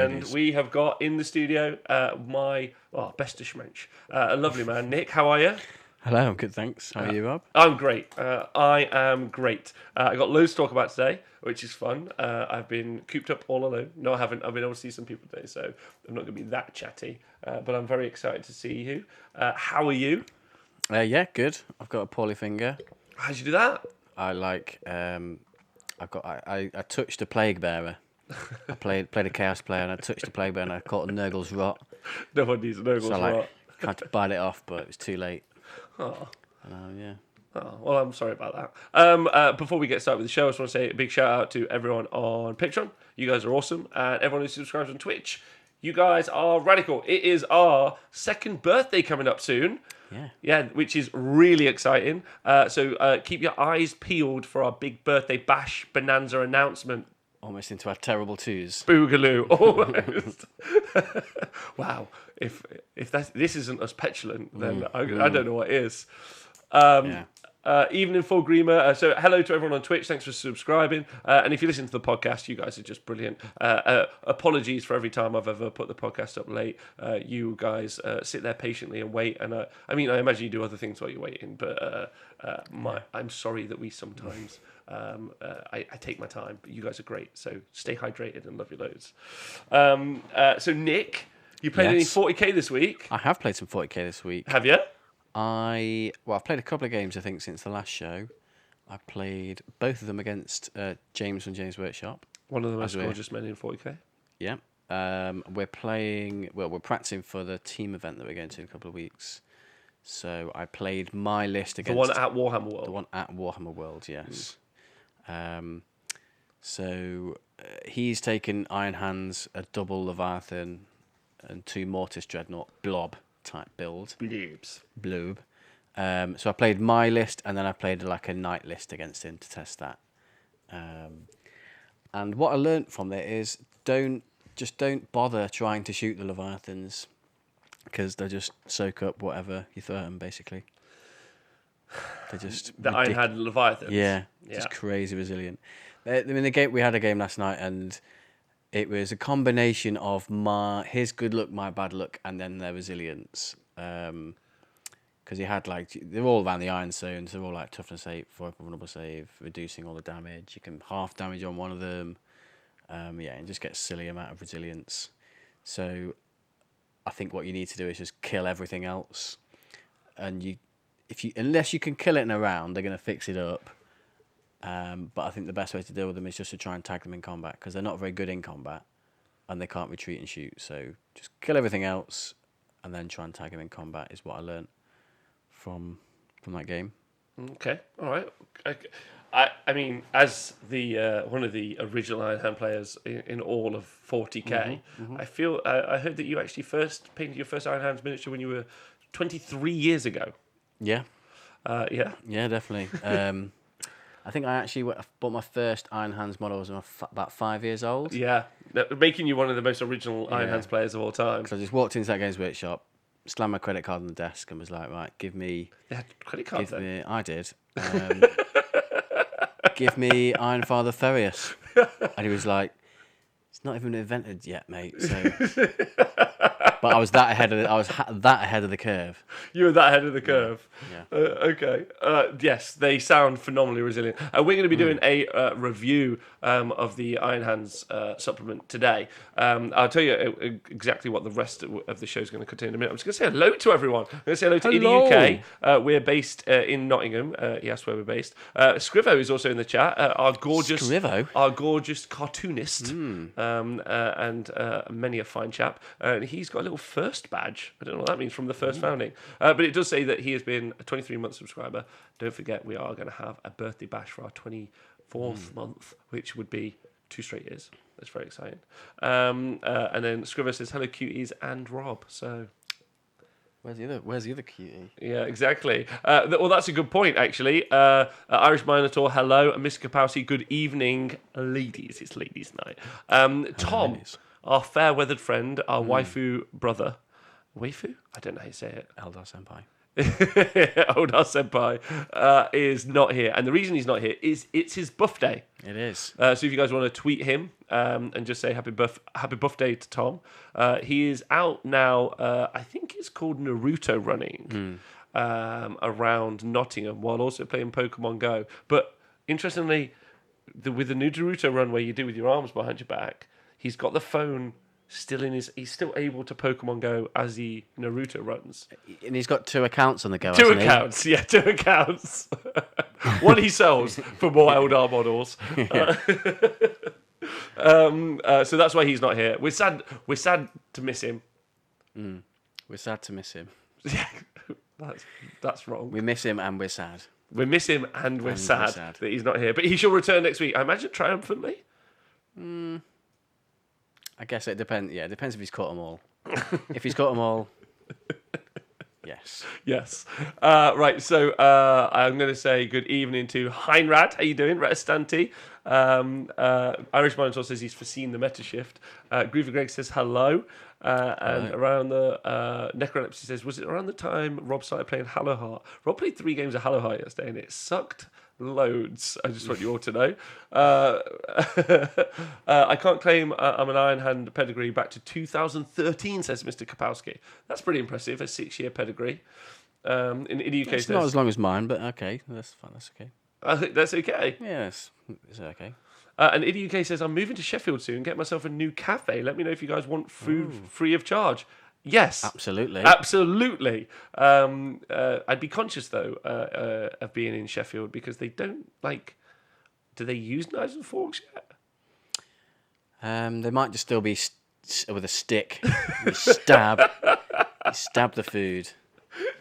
And we have got in the studio my best mensch, a lovely man, Nick. How are you? Hello, I'm good, thanks. How are you, Rob? I'm great. I am great. I got loads to talk about today, which is fun. I've been cooped up all alone. No, I haven't. I've been able to see some people today, so I'm not going to be that chatty. But I'm very excited to see you. How are you? Yeah, good. I've got a poorly finger. How'd you do that? I touched a plague bearer. I played a chaos player and I touched a plague bearer and I caught a Nurgle's rot. No one needs a Nurgle's So rot. tried to bite it off, but it was too late. Oh. Yeah. Oh, well, I'm sorry about that. Before we get started with the show, I just want to say a big shout out to everyone on Patreon. You guys are awesome. And everyone who subscribes on Twitch, you guys are radical. It is our second birthday coming up soon. Yeah, which is really exciting. So keep your eyes peeled for our big birthday bash bonanza announcement. Almost into our terrible twos. Boogaloo, almost. Wow, if this isn't us petulant, then I don't know what is. Evening Full Greamer. So hello to everyone on Twitch. Thanks for subscribing. And if you listen to the podcast, you guys are just brilliant. Apologies for every time I've ever put the podcast up late. You guys sit there patiently and wait. And I imagine you do other things while you're waiting. But I'm sorry that we sometimes... I take my time, but you guys are great. So stay hydrated and love you loads. So Nick, you played any 40k this week? I have played some 40k this week. Have you? I've played a couple of games, I think, since the last show. I played both of them against James from James Workshop. One of the most gorgeous men in 40k. Yeah. We're practicing for the team event that we're going to in a couple of weeks. So I played my list against... The one at Warhammer World. The one at Warhammer World, yes. So he's taken Iron Hands, a double Leviathan, and 2 Mortis Dreadnought blob type build. Bloob. So I played my list, and then I played like a night list against him to test that. And what I learnt from it is don't bother trying to shoot the Leviathans, because they'll just soak up whatever you throw at them, basically. They're just the Iron Hand Leviathans. Yeah, just crazy resilient. We had a game last night, and it was a combination of his good luck, my bad luck, and then their resilience. Because he had they're all around the iron zones. They're all like toughness 8, 4 vulnerable save, reducing all the damage. You can half damage on one of them. And just get a silly amount of resilience. So I think what you need to do is just kill everything else, and unless you can kill it in a round, they're going to fix it up. But I think the best way to deal with them is just to try and tag them in combat, because they're not very good in combat and they can't retreat and shoot. So just kill everything else and then try and tag them in combat is what I learnt from that game. Okay, all right. I mean, as the one of the original Iron Hand players in all of 40k, I heard that you actually first painted your first Iron Hands miniature when you were 23 years ago. Yeah. Yeah, definitely. I think I actually bought my first Iron Hands model when I was about 5 years old. Yeah, making you one of the most original Iron Hands players of all time. So I just walked into that Games Workshop, slammed my credit card on the desk, and was like, right, give me... You had credit cards then? I did. Give me Iron Father Furious. And he was like, it's not even invented yet, mate. So... But I was that ahead of the curve. You were that ahead of the curve. Yeah. Okay. Yes, they sound phenomenally resilient. We're going to be doing a review of the Iron Hands supplement today. I'll tell you exactly what the rest of the show is going to contain in a minute. I'm just going to say hello to everyone. I'm going to say hello to Idi UK. We're based in Nottingham. He asked where we're based. Scrivo is also in the chat. Our gorgeous cartoonist, and many a fine chap. And he's got a little first badge. I don't know what that means, from the first founding. But it does say that he has been a 23-month subscriber. Don't forget, we are going to have a birthday bash for our 24th month, which would be 2 straight years. That's very exciting. And then Scriver says, hello, cuties, and Rob. So... Where's the other cutie? Yeah, exactly. Well, that's a good point, actually. Irish Minotaur, hello. And Mr. Kapowski, good evening, ladies. It's ladies' night. Tom... Ladies. Our fair-weathered friend, our waifu brother. Waifu? I don't know how you say it. Eldar Senpai. Eldar Senpai, is not here. And the reason he's not here is it's his buff day. It is. So if you guys want to tweet him and just say happy buff day to Tom, he is out now. I think it's called Naruto running around Nottingham while also playing Pokemon Go. But interestingly, with the new Naruto run where you do with your arms behind your back, he's got the phone still in his. He's still able to Pokemon Go as he Naruto runs. And he's got 2 accounts on the go. Two hasn't he? accounts, yeah, 2 accounts. One he sells for more Eldar models. So that's why he's not here. We're sad. We're sad to miss him. We're sad to miss him. Yeah, that's wrong. We miss him and we're sad. We miss him and we're sad sad. that he's not here. But he shall return next week. I imagine triumphantly. I guess it depends. Yeah, it depends if he's caught them all. If he's caught them all, yes. Yes. Right. So I'm going to say good evening to Heinrad. How you doing, Restanti? Irish Minotaur says he's foreseen the meta shift. Griever Greg says hello. And around the Necrolepsy says, was it around the time Rob started playing Halo Heart? Rob played 3 games of Halo Heart yesterday and it sucked loads. I just want you all to know. I can't claim I'm an Iron Hand pedigree back to 2013, says Mr. Kapowski. That's pretty impressive, a 6-year pedigree. In the UK, It's not as long as mine, but okay. That's fine. That's okay. I think that's okay. Yes, it's okay. And Idy UK says, I'm moving to Sheffield soon, get myself a new cafe. Let me know if you guys want food free of charge. Yes. Absolutely. Absolutely. I'd be conscious, though, of being in Sheffield because they don't, do they use knives and forks yet? They might just still be with a stick. You stab the food.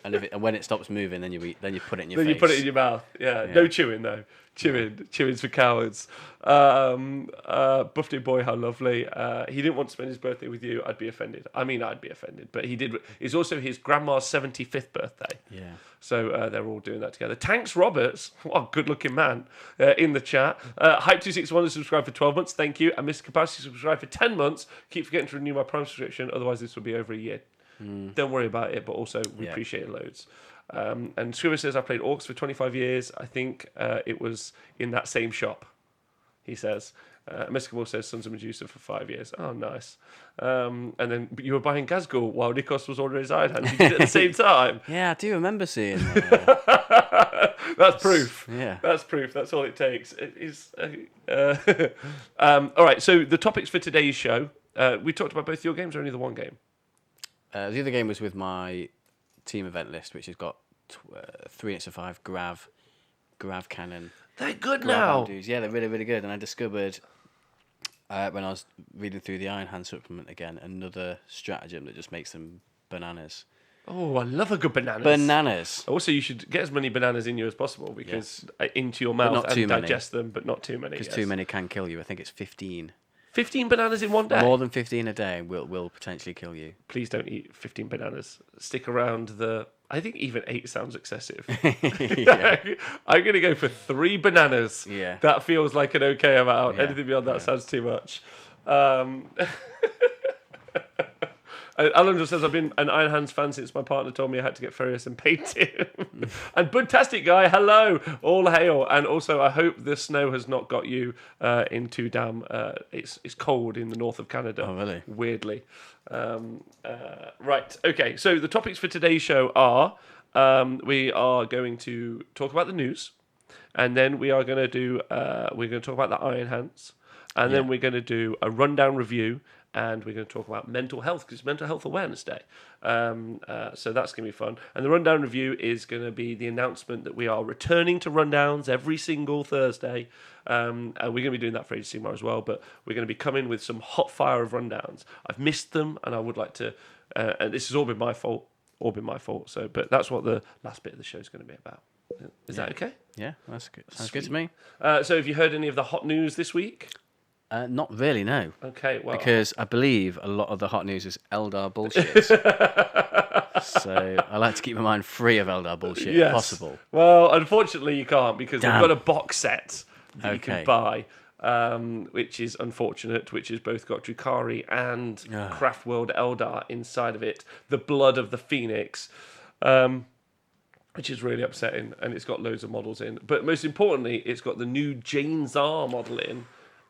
And when it stops moving, then you put it in your face. Then you put it in your mouth. Yeah. No chewing though. Chewing's for cowards. Birthday boy, how lovely. He didn't want to spend his birthday with you. I'd be offended. I mean, I'd be offended. But he did. It's also his grandma's 75th birthday. Yeah. So they're all doing that together. Tanks Roberts, what a good-looking man, in the chat. Hype261 has subscribed for 12 months. Thank you. And Mr. Capacity subscribed for 10 months. Keep forgetting to renew my Prime subscription. Otherwise, this will be over a year. Don't worry about it, but also we appreciate it loads. And Scuba says, I played Orcs for 25 years. I think it was in that same shop, he says. Meskable says Sons of Medusa for 5 years. Oh, nice. And then you were buying Gazgul while Nikos was ordering his Iron Hand. You did it at the same time. Yeah, I do remember seeing That's proof. Yeah. That's proof. That's all it takes. It is, all right, so the topics for today's show. We talked about both your games or only the one game? The other game was with my team event list, which has got 3 hits of 5 Grav Cannon. They're good Grav now. Undos. Yeah, they're really, really good. And I discovered, when I was reading through the Iron Hand supplement again, another stratagem that just makes them bananas. Oh, I love a good bananas. Bananas. Also, you should get as many bananas in you as possible because into your mouth not and too many. digest them, but not too many. Because too many can kill you. I think it's 15. 15 bananas in one day? More than 15 a day will potentially kill you. Please don't eat 15 bananas. Stick around the... I think even 8 sounds excessive. I'm going to go for 3 bananas. Yeah. That feels like an okay amount. Yeah. Anything beyond that sounds too much. Alan just says, I've been an Iron Hands fan since my partner told me I had to get Furious and paint him. And Budtastic Guy, hello, all hail. And also, I hope the snow has not got you into damn... it's cold in the north of Canada. Oh, really? Weirdly. Right, okay. So the topics for today's show are we are going to talk about the news. And then we are going to do... we're going to talk about the Iron Hands. And then we're going to do a rundown review. And we're going to talk about mental health because it's Mental Health Awareness Day. So that's going to be fun. And the rundown review is going to be the announcement that we are returning to rundowns every single Thursday. And we're going to be doing that for Age of Sigmar as well. But we're going to be coming with some hot fire of rundowns. I've missed them and I would like to... and this has all been my fault. So, but that's what the last bit of the show is going to be about. Is that okay? Yeah, that's good. Sounds good to me. So have you heard any of the hot news this week? Not really, no. Okay, well... Because I believe a lot of the hot news is Eldar bullshit. So I like to keep my mind free of Eldar bullshit if possible. Well, unfortunately you can't because Damn. we've got a box set that you Okay. can buy, which is unfortunate, which has both got Drukhari and Craft World Eldar inside of it. The Blood of the Phoenix. which is really upsetting. And it's got loads of models in. But most importantly, it's got the new Jane Zar model in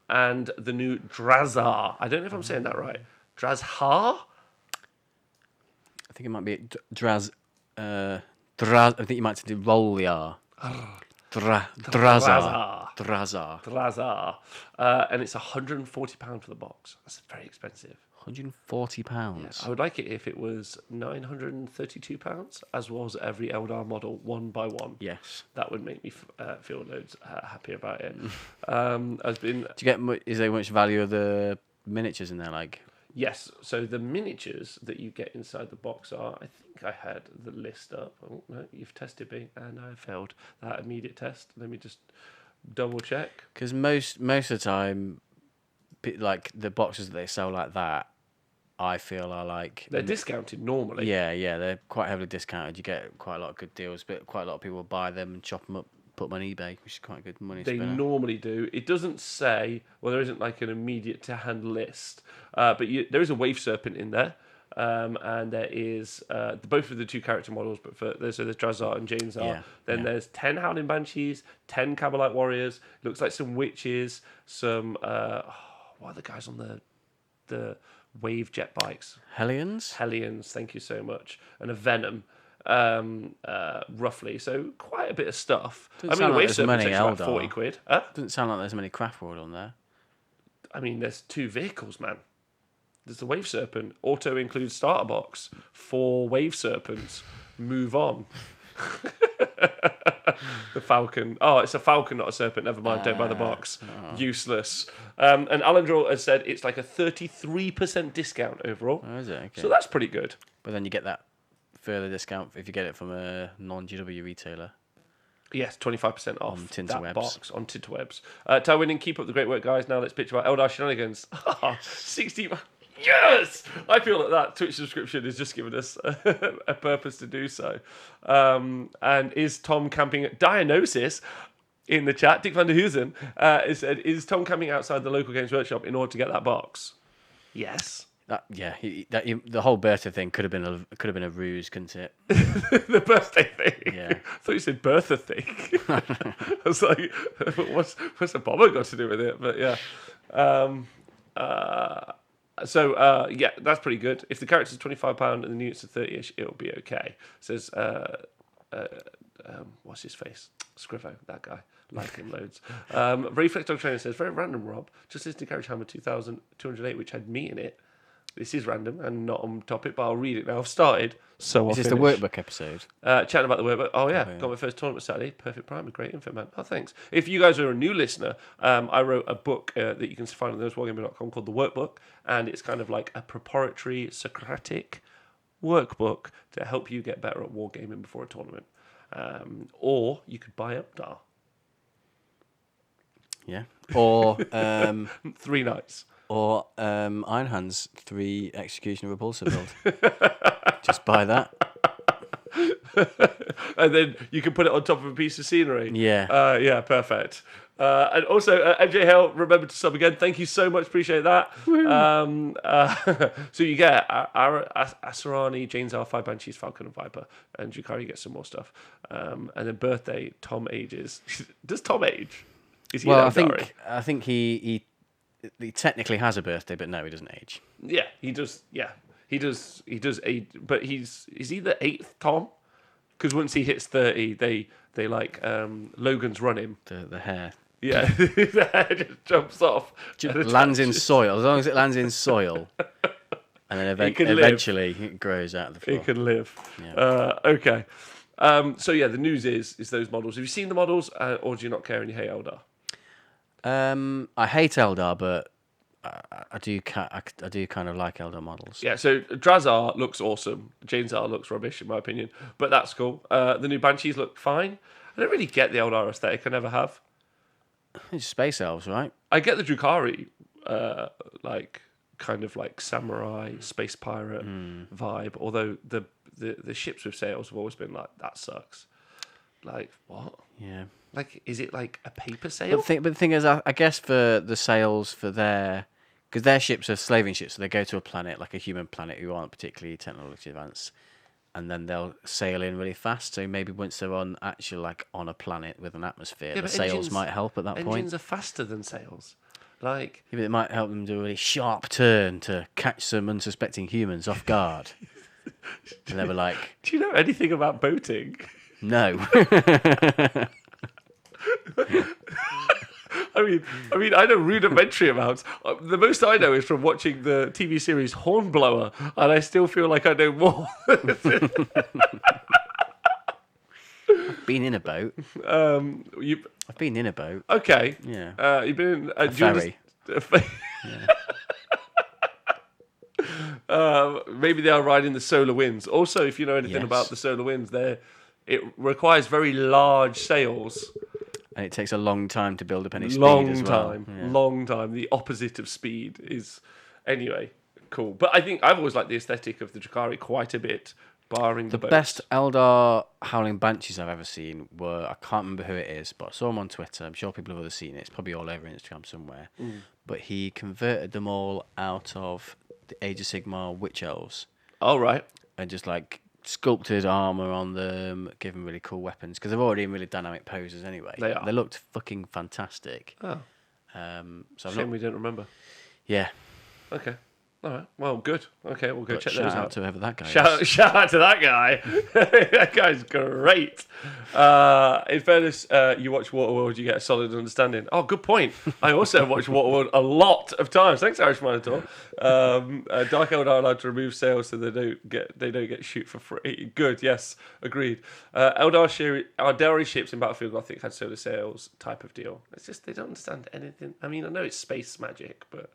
and the new Drazar. I don't know if I'm saying that right. Drazhar? I think it might be Draz. I think you might say Rolyar. Drazar. Drazar. Drazar. And it's £140 for the box. That's very expensive. £140. I would like it if it was £932, as was every Eldar model, one by one. Yes. That would make me feel loads happier about it. Has been Do you get is there much value of the miniatures in there? Like, yes. So the miniatures that you get inside the box are. I think I had the list up. Oh no, you've tested me, and I failed that immediate test. Let me just double check. because most of the time, like the boxes that they sell like that, I feel are like They're discounted normally. yeah, they're quite heavily discounted. You get quite a lot of good deals, but quite a lot of people buy them and chop them up, put them on eBay, which is quite good money. They spinner. normally do. It doesn't say, well, there isn't like an immediate to hand list, but there is a Wave Serpent in there, and there is both of the two character models, but there's Drazar and Jane Zar. Yeah, Then there's 10 Howling Banshees, 10 Cabalite Warriors. Looks like some witches, some what are the guys on the wave jet bikes? Hellions. Hellions, thank you so much, and a Venom. Roughly, so quite a bit of stuff. Doesn't I mean, sound a like Wave there's Serpent many takes about Eldar. 40 quid. Huh? Doesn't sound like there's many craft world on there. I mean, there's 2 vehicles, man. There's the Wave Serpent. Auto includes starter box. 4 Wave Serpents. Move on. The Falcon. Oh, it's a Falcon, not a Serpent. Never mind. Don't buy the box. Useless. And Alandril has said it's like a 33% discount overall. Oh, is it? Okay. So that's pretty good. But then you get that further discount if you get it from a non-GW retailer. Yes, 25% off On Tinterwebs. that box on Tinterwebs. Tywin, keep up the great work, guys. Now let's bitch about Eldar shenanigans. 60. Yes! I feel that Twitch subscription is just giving us a purpose to do so. And is Tom camping at Diagnosis in the chat? Dick van der Hoosen said, is Tom camping outside the local Games Workshop in order to get that box? Yes. The whole Bertha thing could have been a ruse, couldn't it? The birthday thing. Yeah. I thought you said Bertha thing. I was like, what's a bomber got to do with it? But yeah. Yeah, that's pretty good. If the character's £25 and the units are 30ish, it'll be okay. Says, what's his face? Scrivo, that guy. Like him loads. Reflex Dog Trainer says, very random, Rob. Just listening to Carriage Hammer 2208, which had me in it. This is random and not on topic, but I'll read it now. I've started, so I'll Is this the finish. workbook episode? Chatting about the workbook. Oh, yeah. Oh, yeah. Got my first tournament Saturday. Perfect Primer. Great info, man. Oh, thanks. If you guys are a new listener, I wrote a book that you can find on thewargaming.com called The Workbook, and it's kind of like a preparatory Socratic workbook to help you get better at wargaming before a tournament. Or you could buy Eldar. Yeah. Or 3 nights. or Iron Hands 3 Executioner Repulsor build. Just buy that. And then you can put it on top of a piece of scenery. Yeah. Yeah, perfect. And also, MJ Hale, remember to sub again. Thank you so much. Appreciate that. So you get Asarani, Jane Zar, 5 Banshees, Falcon, and Viper. And Jukari gets some more stuff. And then birthday, Tom ages. Does Tom age? Is he Well, an Eldari? I think he technically has a birthday, but no, he doesn't age. Yeah, he does. Yeah, he does. He does age, but is he the 8th Tom? Because once he hits 30, they like Logan's run him. The hair Yeah, the hair just jumps off. lands in soil. As long as it lands in soil, and then It can live. eventually it grows out of the floor. It can live. Yeah. Okay. So yeah, the news is those models. Have you seen the models, or do you not care and you hate Eldar? I hate Eldar, but I do kind of like Eldar models. Yeah. So Drazar looks awesome. Jane Zar looks rubbish in my opinion, but that's cool. The new Banshees look fine. I don't really get the Eldar aesthetic. I never have. It's space elves, right? I get the Drukhari, like kind of like samurai space pirate vibe. Although the ships with sails have always been like that sucks. Like what? Yeah. Like is it like a paper sail? But the thing is, I guess for the sails for because their ships are slaving ships, so they go to a planet like a human planet who aren't particularly technologically advanced, and then they'll sail in really fast. So maybe once they're on on a planet with an atmosphere, Yeah, the but sails engines- might help at that point. Engines are faster than sails. Like, Yeah, but it might help them do a really sharp turn to catch some unsuspecting humans off guard. And they were like, do you know anything about boating? no. I know rudimentary amounts. The most I know is from watching the TV series Hornblower, and I still feel like I know more. Been in a boat. You I've been in a boat. okay? Yeah. You've been in A ferry. Maybe they are riding the solar winds. Also, if you know anything Yes. about the solar winds, it requires very large sails. And it takes a long time to build up any speed Long as well. time, Yeah. long time. The opposite of speed is, anyway, cool. But I think I've always liked the aesthetic of the Drakari quite a bit, barring the boats. Best Eldar Howling Banshees I've ever seen were, I can't remember who it is, but I saw him on Twitter. I'm sure people have already seen it. It's probably all over Instagram somewhere. But he converted them all out of the Age of Sigmar Witch Elves All right. and just like sculpted armor on them, give them really cool weapons because they're already in really dynamic poses anyway. They are. They looked fucking fantastic. Oh, So I'm shame not, we don't remember. yeah. Okay. All right. Well, good. Okay, we'll go But check shout those out out. to whoever that guy is. Shout out to that guy. That guy's great. In fairness, you watch Waterworld, you get a solid understanding. Oh, good point. I also watch Waterworld a lot of times. Thanks, Irish Minotaur. Dark Eldar are allowed to remove sails so they don't get shoot for free. Good. Yes, agreed. Eldari ships in Battlefield Gothic had solar sails type of deal. It's just they don't understand anything. I mean, I know it's space magic, but.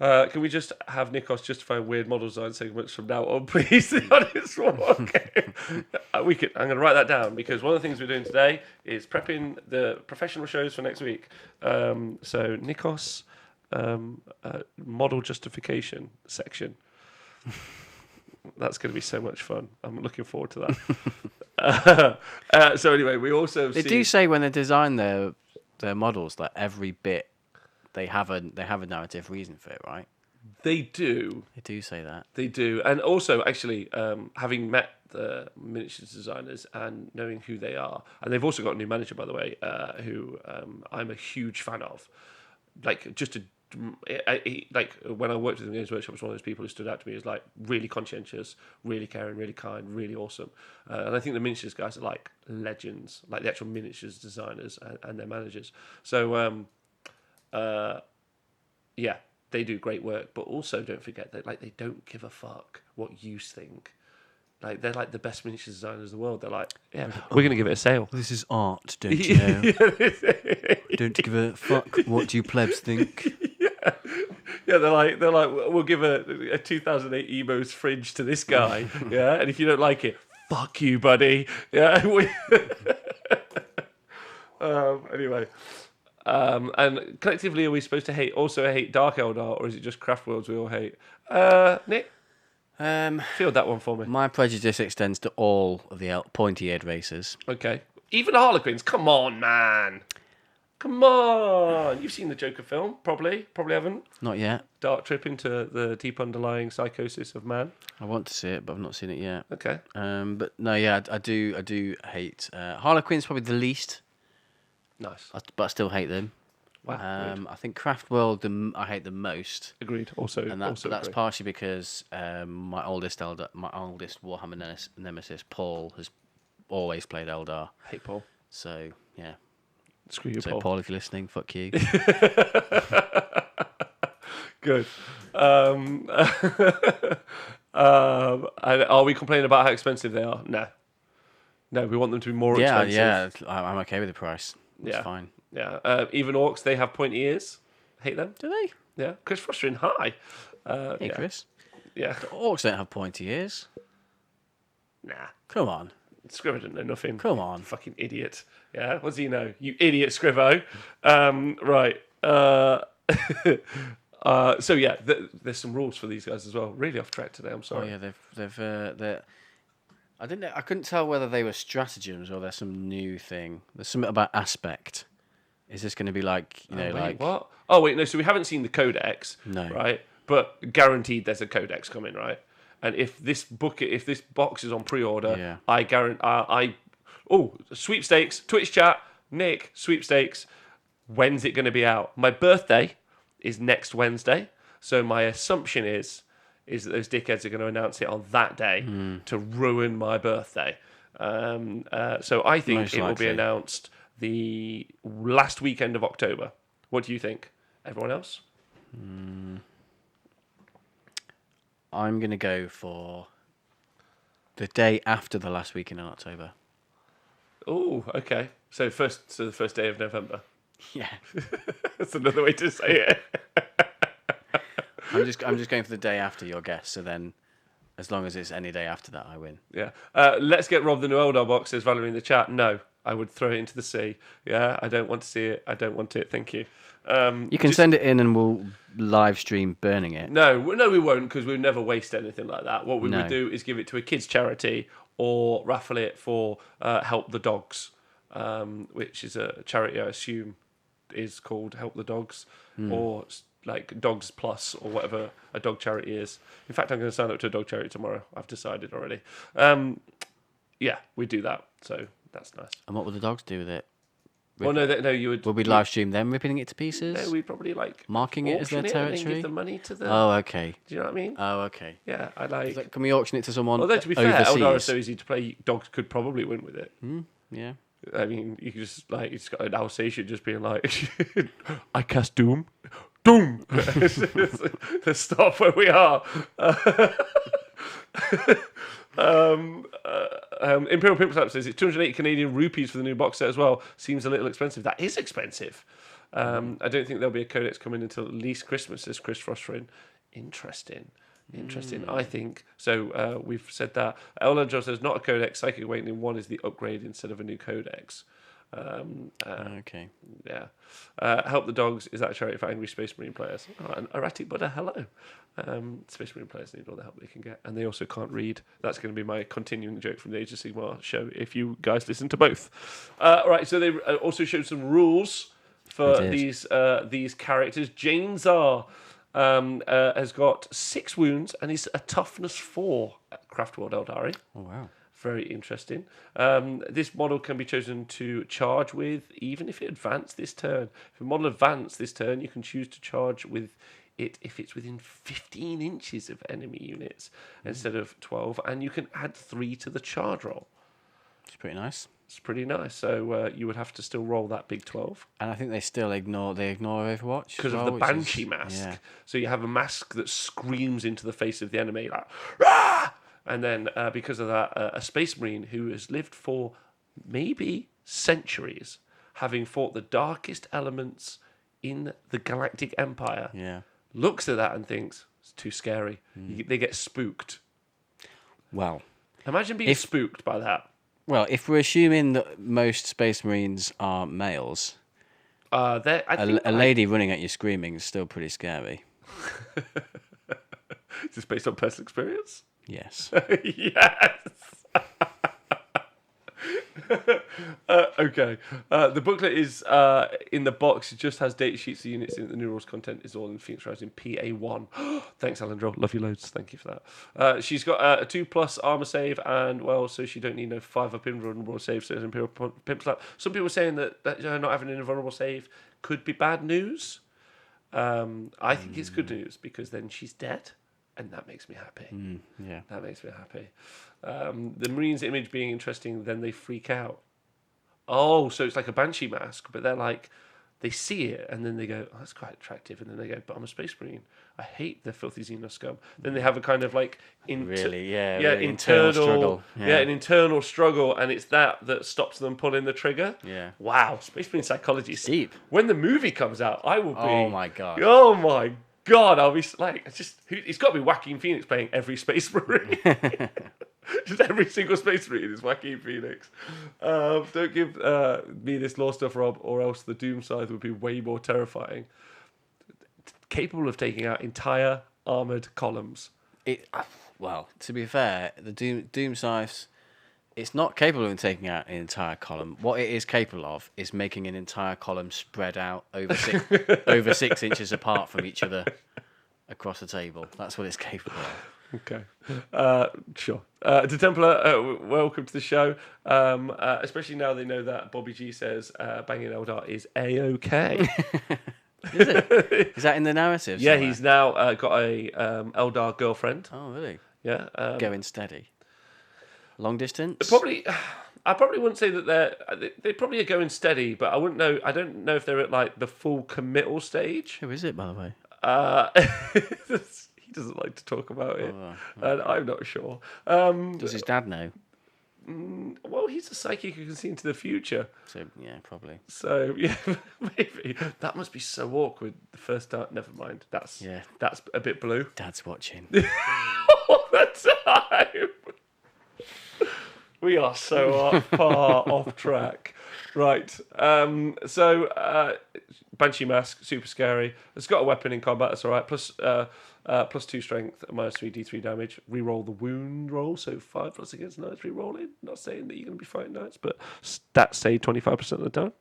Can we just have Nikos justify weird model design segments from now on, please? The honest one. Okay. I'm going to write that down because one of the things we're doing today is prepping the professional shows for next week. So Nikos, model justification section. That's going to be so much fun. I'm looking forward to that. So anyway, we also They do say when they design their models that every bit they have a narrative reason for it, right? They do. They do say that. They do. And also, actually, having met the miniatures designers and knowing who they are, and they've also got a new manager, by the way, who I'm a huge fan of. Like, like when I worked with them in Games Workshop, was one of those people who stood out to me as like really conscientious, really caring, really kind, really awesome. And I think the miniatures guys are like legends, like the actual miniatures designers and their managers. So, yeah, they do great work, but also don't forget that like they don't give a fuck what you think. Like they're like the best miniatures designers in the world. They're like, yeah, we're gonna give it a sale. This is art, don't you know? Don't give a fuck what you plebs think. Yeah, they're like, we'll give a 2008 Emos fringe to this guy. Yeah, and if you don't like it, fuck you, buddy. Yeah. Anyway. And collectively, are we supposed to hate Dark Eldar, or is it just Craft Worlds we all hate? Nick, field that one for me. My prejudice extends to all of the pointy-eared races. Okay. Even Harlequins, come on, man. Come on. You've seen the Joker film, probably. Probably haven't. Not yet. Dark trip into the deep underlying psychosis of man. I want to see it, but I've not seen it yet. Okay. But no, yeah, I do hate Harlequin's probably the least. Nice. But I still hate them. Wow. I think Craft World I hate the most, Agreed. Also, and that's agree. partially because my oldest Warhammer nemesis Paul has always played Eldar. Hate Paul. So yeah. Screw you, So Paul. Paul, if you're listening, fuck you. Good. And are we complaining about how expensive they are? No, we want them to be more expensive. Yeah, I'm okay with the price. It's fine. Yeah. Even orcs, they have pointy ears. Hate them. Do they? Yeah. Chris Foster in High. Hey, yeah. Chris. Yeah. Orcs don't have pointy ears. Nah. Come on. Scrivo didn't know nothing. Come on. Fucking idiot. Yeah. What does he know? You idiot, Scrivo. Right. So yeah, there's some rules for these guys as well. Really off track today. I'm sorry. Oh yeah, they're. I didn't know. I couldn't tell whether they were stratagems or there's some new thing. There's something about aspect. Is this going to be like Wait, like what? Oh wait, no. So we haven't seen the codex. No. Right. But guaranteed, there's a codex coming. Right. And if this box is on pre-order, Yeah. I guarantee. Sweepstakes, Twitch chat, Nick, sweepstakes. When's it going to be out? My birthday is next Wednesday, so my assumption is that those dickheads are going to announce it on that day to ruin my birthday. So I think Most it will be likely. announced the last weekend of October. What do you think? Everyone else? I'm going to go for the day after the last weekend in October. Oh, okay. So the first day of November. Yeah. That's another way to say it. I'm just going for the day after your guess. So then, as long as it's any day after that, I win. Yeah. Let's get Rob the New Eldar box, says Valerie in the chat. No, I would throw it into the sea. Yeah, I don't want to see it. I don't want it. Thank you. You can send it in and we'll live stream burning it. No, we won't, because we'll never waste anything like that. What we No. would do is give it to a kids' charity or raffle it for Help the Dogs, which is a charity I assume is called Help the Dogs, or like Dogs Plus or whatever a dog charity is. In fact, I'm going to sign up to a dog charity tomorrow. I've decided already. Yeah, we do that, so that's nice. And what will the dogs do with it? Well, no, you would. Will we live stream them ripping it to pieces? No, we'd probably marking it as their auction it and then territory? give the money to the. Oh, okay. Do you know what I mean? Oh, okay. Yeah, I like. So can we auction it to someone Although to be fair, overseas? Eldar is so easy to play. Dogs could probably win with it. Yeah. I mean, you could just like it's got an Alsatian just being like, I cast Doom, Doom. Let's stop where we are. Imperial Pimp Slap says it's 280 Canadian rupees for the new box set as well. Seems a little expensive. That is expensive. I don't think there'll be a codex coming until at least Christmas, says Chris Frostrin. Interesting. I think so. We've said that. Ella Joe says not a codex. Psychic Awakening 1 is the upgrade instead of a new codex. Okay. Yeah. Help the Dogs is that a charity for angry Space Marine players. Oh, and Erratic Buddha, hello. Space Marine players need all the help they can get, and they also can't read. That's going to be my continuing joke from the Age of Sigmar show, if you guys listen to both. Right, so they also showed some rules for these characters. Jane Zar has got 6 wounds and is a toughness 4 at Craftworld Eldari. Oh, wow. Very interesting. This model can be chosen to charge with, even if it advanced this turn. If a model advanced this turn, you can choose to charge with it if it's within 15 inches of enemy units instead of 12, and you can add 3 to the charge roll. It's pretty nice. It's pretty nice. So you would have to still roll that big 12. And I think they still ignore Overwatch Because of the Banshee mask. Yeah. So you have a mask that screams into the face of the enemy, like, Rah! And then because of that, a Space Marine who has lived for maybe centuries, having fought the darkest elements in the Galactic Empire, Yeah. looks at that and thinks, it's too scary. They get spooked. Well, Imagine being spooked by that. Well, if we're assuming that most Space Marines are males, I think a lady running at you screaming is still pretty scary. Is this based on personal experience? Yes. Yes. Okay. The booklet is in the box. It just has data sheets, the units in it. The new rules content is all in Phoenix Rising PA1. Thanks, Alandro. Love you loads. Thank you for that. She's got a 2+ armor save, and well, so she don't need no 5-up invulnerable save. So it's Imperial Pimp Slap. Some people are saying that not having an invulnerable save could be bad news. I think it's good news because then she's dead. And that makes me happy. Yeah. That makes me happy. The Marines image being interesting, then they freak out. Oh, so it's like a Banshee mask, but they're like, they see it and then they go, oh, that's quite attractive. And then they go, but I'm a Space Marine. I hate the filthy Xeno scum. Then they have a kind of like Really internal struggle. an internal struggle, and it's that stops them pulling the trigger. Yeah. Wow, Space Marine psychology is Deep. When the movie comes out, I will be. Oh my god. Oh my God, I'll be like, it's got to be Joaquin Phoenix playing every Space Marine. Just every single Space Marine is Joaquin Phoenix. Don't give me this law stuff, Rob, or else the Doom Scythe would be way more terrifying. Capable of taking out entire armoured columns. Well, to be fair, the Doom Scythe, it's not capable of taking out an entire column. What it is capable of is making an entire column spread out over 6 inches apart from each other across the table. That's what it's capable of. Okay. Sure. To Templar, welcome to the show. Especially now they know that Bobby G says banging Eldar is A-OK. Is it? Is that in the narrative? Yeah, somewhere? he's now got a Eldar girlfriend. Oh, really? Yeah. Going steady. Long distance? Probably, I probably wouldn't say that they probably are going steady, but I wouldn't know. I don't know if they're at like the full committal stage. Who is it, by the way? He doesn't like to talk about it, Oh, and I'm not sure. Does his dad know? Well, he's a psychic who can see into the future, So, yeah, probably. so yeah, maybe that must be so awkward. The first time, never mind. That's a bit blue. Dad's watching. All the time. We are so far off track. Right. So Banshee Mask, super scary. It's got a weapon in combat, that's all right. Plus 2 strength, minus 3 d3 damage. Reroll the wound roll, so 5+ against knights rerolling. Not saying that you're going to be fighting knights, but stats say 25% of the time.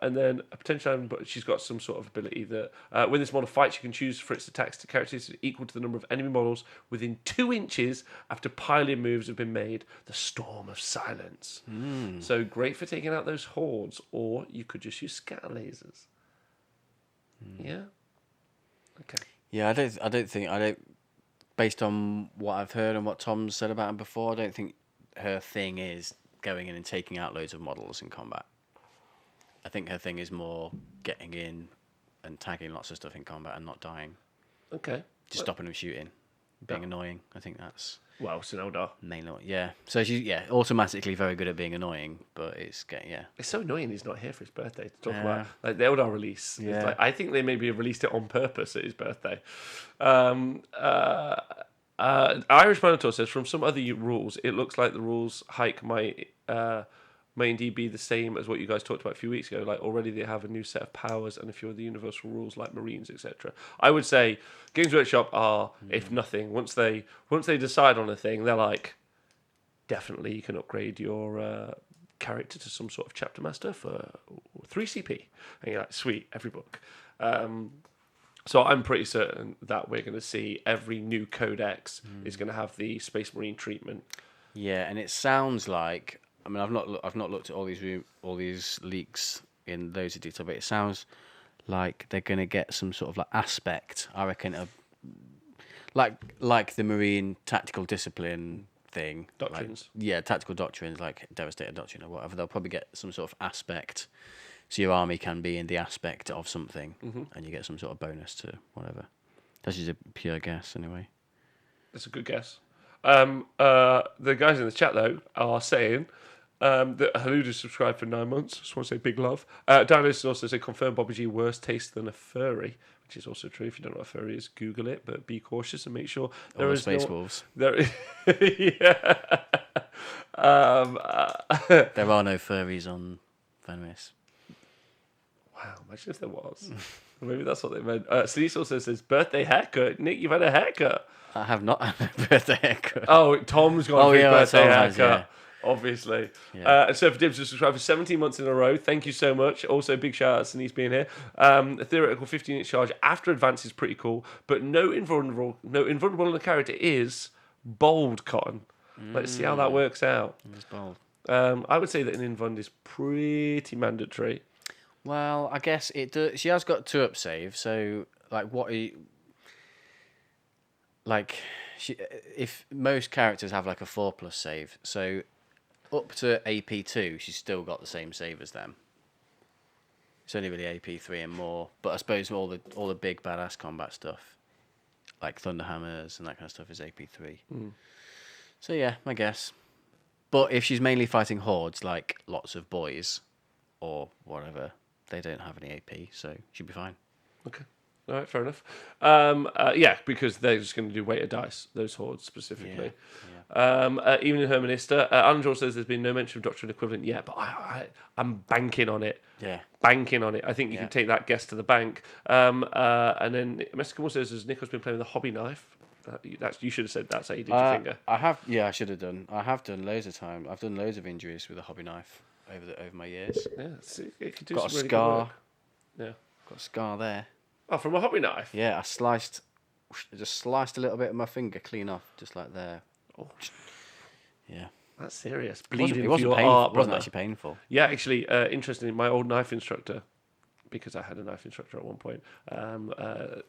And then a potential item, but she's got some sort of ability that when this model fights, you can choose for its attacks to characteristics equal to the number of enemy models within 2 inches after piling moves have been made. The Storm of Silence. So great for taking out those hordes, or you could just use scatter lasers. Yeah. Okay. Yeah, I don't. Based on what I've heard and what Tom's said about him before, I don't think her thing is going in and taking out loads of models in combat. I think her thing is more getting in and tagging lots of stuff in combat and not dying. Okay. Just stopping them shooting. Being annoying. I think that's Well, it's an Eldar. mainly what, yeah. So she's automatically very good at being annoying, but it's It's so annoying he's not here for his birthday to talk Yeah. about like the Eldar release. Yeah. It's like, I think they maybe released it on purpose at his birthday. Irish Minotaur says, from some other rules, it looks like the rules hike may indeed be the same as what you guys talked about a few weeks ago. Like already they have a new set of powers and a few of the universal rules like Marines, etc. I would say Games Workshop are, if nothing, once they decide on a thing, they're like, definitely you can upgrade your character to some sort of chapter master for 3 CP. And you're like, sweet, every book. So I'm pretty certain that we're going to see every new codex is going to have the Space Marine treatment. Yeah, and it sounds like, I mean, I've not looked at all these leaks in loads of detail, but it sounds like they're going to get some sort of like aspect, I reckon, like the Marine tactical discipline thing. Doctrines. Tactical doctrines like Devastator Doctrine or whatever. They'll probably get some sort of aspect, so your army can be in the aspect of something, and you get some sort of bonus to whatever. That's just a pure guess, anyway. That's a good guess. The guys in the chat, though, are saying that Haluda subscribed for 9 months. Just want to say big love. Dallas also say confirm Bobby G worse taste than a furry, which is also true. If you don't know what a furry is, Google it, but be cautious and make sure there is Space no... Wolves. There, yeah. There are no furries on Fenris. Wow, imagine if there was. Maybe that's what they meant. Denise also says, birthday haircut. Nick, you've had a haircut. I have not had a birthday haircut. Oh, Tom's gone for his birthday Tom haircut. has, yeah. Obviously. Yeah. And Surfer Dibs has subscribed for 17 months in a row. Thank you so much. Also, big shout out to Denise being here. A theoretical 15-inch charge after advance is pretty cool, but no invulnerable in the character is bold cotton. Let's see how that works out. It's bold. I would say that an invund is pretty mandatory. Well, I guess it does. She has got 2-up save, so like if most characters have like a 4+ save, so up to AP2, she's still got the same save as them. It's only really AP3 and more, but I suppose all the big badass combat stuff, like Thunderhammers and that kind of stuff, is AP3. So yeah, I guess. But if she's mainly fighting hordes, like lots of boys or whatever, they don't have any AP, so she'll be fine. Okay. All right, fair enough. Yeah, because they're just going to do weighted dice, those hordes specifically. Even in Hermanista, Alan George says there's been no mention of Doctrine Equivalent yet, but I'm banking on it. Yeah. Banking on it. I think you can take that guess to the bank. And then Mexican says, as Nico's been playing with a hobby knife. You should have said that's how you did your finger. I have. Yeah, I should have done. I have done loads of time. I've done loads of injuries with a hobby knife over my years. Yeah, it could do Got a some really scar. good work. Yeah. Got a scar there. Oh, from a hobby knife? Yeah, I sliced I just sliced a little bit of my finger clean off, just like there. Oh, Yeah. that's serious. It wasn't, Bleeding it for wasn't your painful. art, It wasn't brother. actually painful. Yeah, actually, interestingly, my old knife instructor, because I had a knife instructor at one point,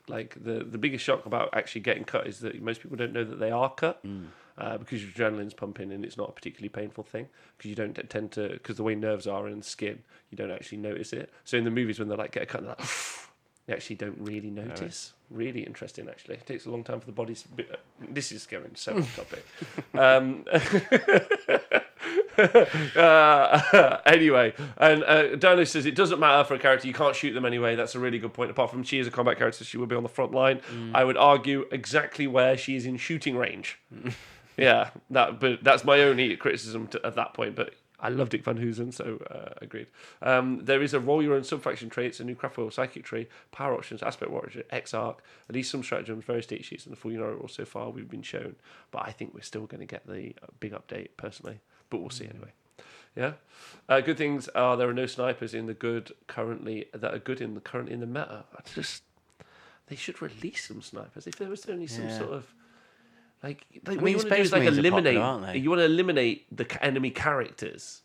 like the biggest shock about actually getting cut is that most people don't know that they are cut. Because your adrenaline's pumping and it's not a particularly painful thing because you don't tend to, because the way nerves are in the skin, you don't actually notice it. So in the movies when they like get a cut, they're like, they actually don't really notice. Really interesting, actually. It takes a long time for the body's. This is going so off topic. Anyway, and Dino says it doesn't matter for a character. You can't shoot them anyway. That's a really good point. Apart from she is a combat character, she will be on the front line. I would argue exactly where she is in shooting range. Yeah, but that's my only criticism at that point. But I love Dick Van Hoosen, so agreed. There is a roll your own sub-faction traits, a new craft oil psychic tree, power options, aspect warrior, X-Arc, at least some stratagems, various date sheets, and the full Unite rules so far we've been shown. But I think we're still going to get the big update, personally. But we'll see anyway. Yeah. Good things are there are no snipers in the good currently that are good in the currently in the meta. They should release some snipers. If there was only some sort of like what you want to do is like eliminate. You want to eliminate the enemy characters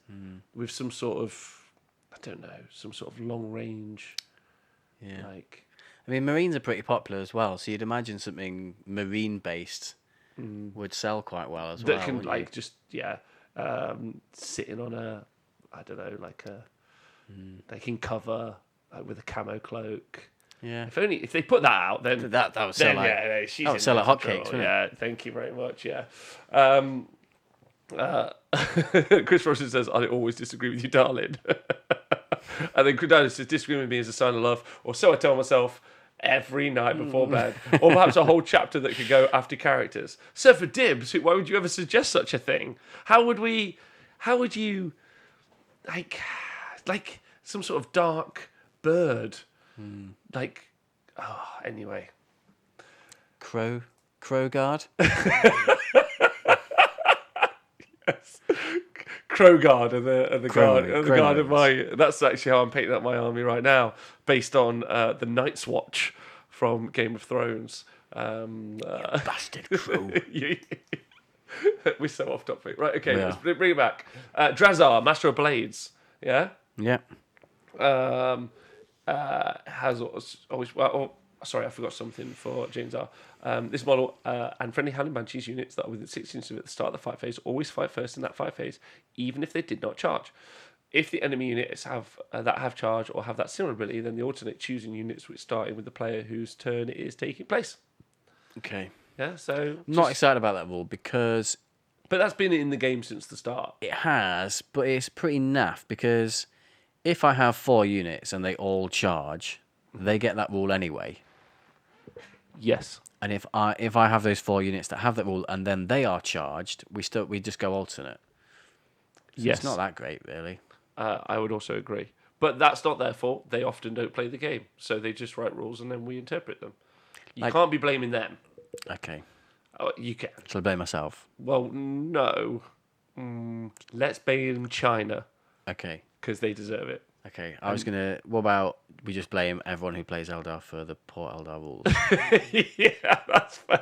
with some sort of, I don't know, some sort of long range. Yeah. Like, I mean, Marines are pretty popular as well, so you'd imagine something Marine based would sell quite well as well. That can like just sitting on a, I don't know, like a, they can cover like with a camo cloak. Yeah. If they put that out, then that would sell like she's that would sell like hotcakes, wouldn't it? Yeah, thank you very much. Yeah. Chris Russell says, "I always disagree with you, darling." And then Credana says, "Disagreeing with me is a sign of love," or so I tell myself every night before bed. Or perhaps a whole chapter that could go after characters. So for dibs, why would you ever suggest such a thing? How would you like some sort of dark bird? Like, anyway. Crow Guard. Yes. Crow Guard and the guard of Crow. my. That's actually how I'm painting up my army right now, based on the Night's Watch from Game of Thrones. Bastard crow. We're so off topic, right? Okay, let's bring it back. Drazar, Master of Blades. Yeah. Yeah. Has always sorry, I forgot something for James R. This model and friendly handling banshees units that are within 6 inches at the start of the fight phase always fight first in that fight phase, even if they did not charge. If the enemy units have charge or have that similar ability, then the alternate choosing units which starting with the player whose turn it is taking place. Okay. Yeah, so I'm not excited about that rule because but that's been in the game since the start. it has, but it's pretty naff because if I have 4 units and they all charge, they get that rule anyway. Yes. And if I have those 4 units that have that rule and then they are charged, we just go alternate. So Yes. It's not that great, really. I would also agree. But that's not their fault. They often don't play the game. So they just write rules and then we interpret them. You can't be blaming them. Okay. Oh, you can. Shall I blame myself? Well, no. Let's blame China Okay. because they deserve it. Okay. I was going to... What about we just blame everyone who plays Eldar for the poor Eldar rules? Yeah, that's fair.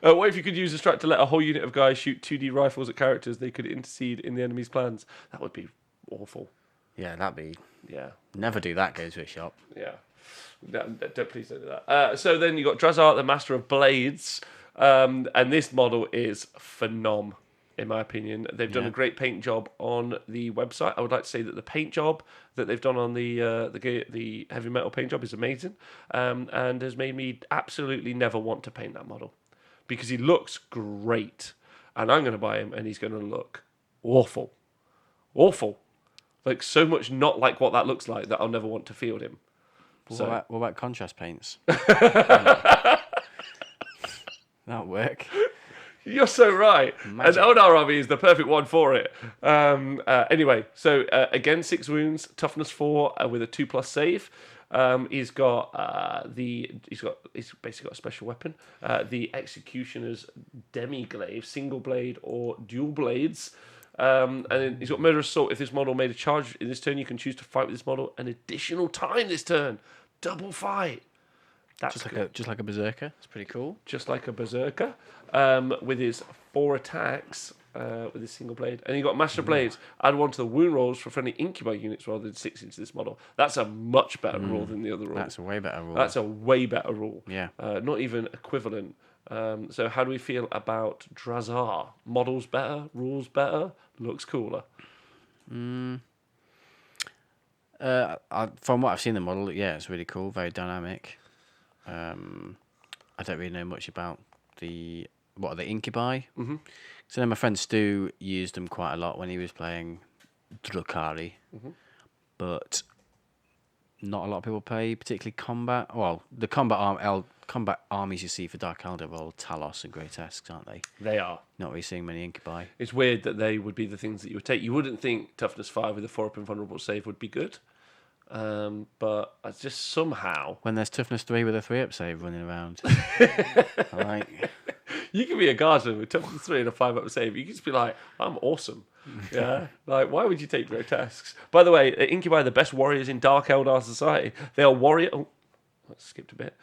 What if you could use a strat to let a whole unit of guys shoot 2D rifles at characters they could intercede in the enemy's plans? That would be awful. Yeah, that'd be... Yeah. Never do that, go to a shop. Yeah. Please don't do that. So then you got Drazar, the Master of Blades. And this model is phenom, in my opinion. They've done a great paint job on the website. I would like to say that the paint job that they've done on the heavy metal paint job is amazing, and has made me absolutely never want to paint that model because he looks great, and I'm going to buy him, and he's going to look awful, like so much not like what that looks like that I'll never want to field him. What about contrast paints? That'll work. You're so right. Magic. And Eldar Army is the perfect one for it. Anyway, so again, 6 wounds, toughness 4 with a 2+ save. He's basically got a special weapon, the Executioner's Demi-Glaive, single blade or dual blades. And then he's got Murderous Assault. If this model made a charge in this turn, you can choose to fight with this model an additional time this turn. Double fight. That's good. Just like a berserker. It's pretty cool. Just like a berserker, with his 4 attacks with his single blade. And you got Master Blades. Add 1 to the wound rolls for friendly incubi units rather than 6 into this model. That's a much better rule than the other rule. That's a way better rule. That's a way better rule. Yeah. Not even equivalent. So how do we feel about Drazar? Models better, rules better, looks cooler. From what I've seen the model, yeah, it's really cool, very dynamic. I don't really know much about what are the incubi. Mm-hmm. So then my friend Stu used them quite a lot when he was playing Drukhari, but not a lot of people play particularly combat. Well, the combat armies you see for Dark Eldar are all Talos and Grotesques, aren't they? They are. Not really seeing many incubi. It's weird that they would be the things that you would take. You wouldn't think toughness 5 with a 4-up invulnerable save would be good. But I just somehow... When there's toughness 3 with a 3-up save running around. Like, You can be a guardian with toughness 3 and a 5-up save. You can just be like, I'm awesome. Yeah. Like, why would you take Grotesques? By the way, Incubi are the best warriors in Dark Eldar society. They are warrior... Oh, I skipped a bit.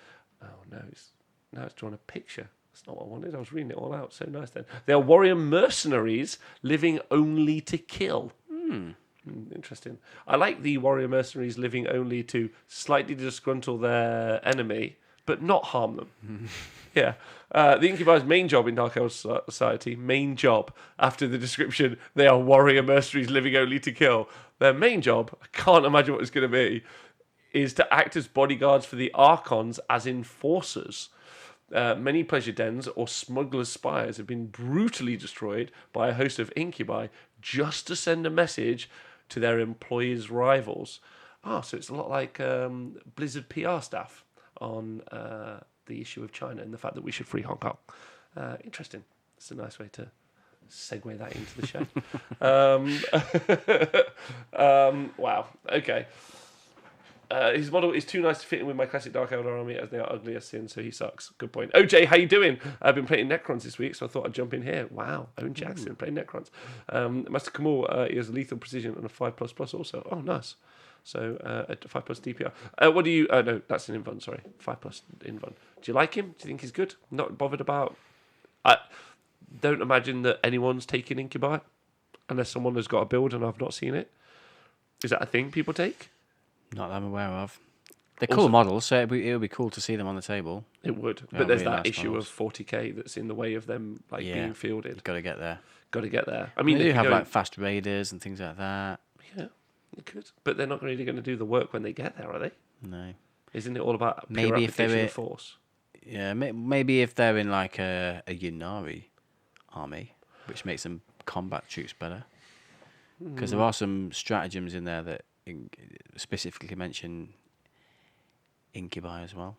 Oh, no. Now it's drawing a picture. That's not what I wanted. I was reading it all out. So nice then. They are warrior mercenaries living only to kill. Interesting. I like the warrior mercenaries living only to slightly disgruntle their enemy, but not harm them. Yeah. The Incubi's main job in Dark Elder Society, main job, after the description, they are warrior mercenaries living only to kill. Their main job, I can't imagine what it's going to be, is to act as bodyguards for the Archons as enforcers. Many pleasure dens or smugglers' spires have been brutally destroyed by a host of Incubi just to send a message to their employers' rivals. So it's a lot like Blizzard PR staff on the issue of China and the fact that we should free Hong Kong. Interesting. It's a nice way to segue that into the show. Wow. Okay. His model is too nice to fit in with my classic Dark Eldar army as they are ugly as sin, so he sucks. Good point. OJ, how you doing? I've been playing Necrons this week, so I thought I'd jump in here. Wow, Owen Jackson playing Necrons. Master Kamal, he has lethal precision and a 5++ also. Oh, nice. So a 5+ DPR. What do you... no, that's an Invuln, sorry. 5+ Invuln. Do you like him? Do you think he's good? Not bothered about... I don't imagine that anyone's taking Incubi, unless someone has got a build and I've not seen it. Is that a thing people take? not that I'm aware of. They're cool models, so it would be cool to see them on the table. It would. Yeah, But there's really that nice issue models. of 40k that's in the way of them being fielded. Got to get there. Got to get there. I I mean, mean, they do could have go- like fast raiders and things like that. Yeah, they could. But they're not really going to do the work when they get there, are they? No. Isn't it all about pure Maybe if they application were- of force? Yeah, maybe if they're in like a Yunari army, which makes them combat troops better. Because there are some stratagems in there that specifically mention Incubi as well.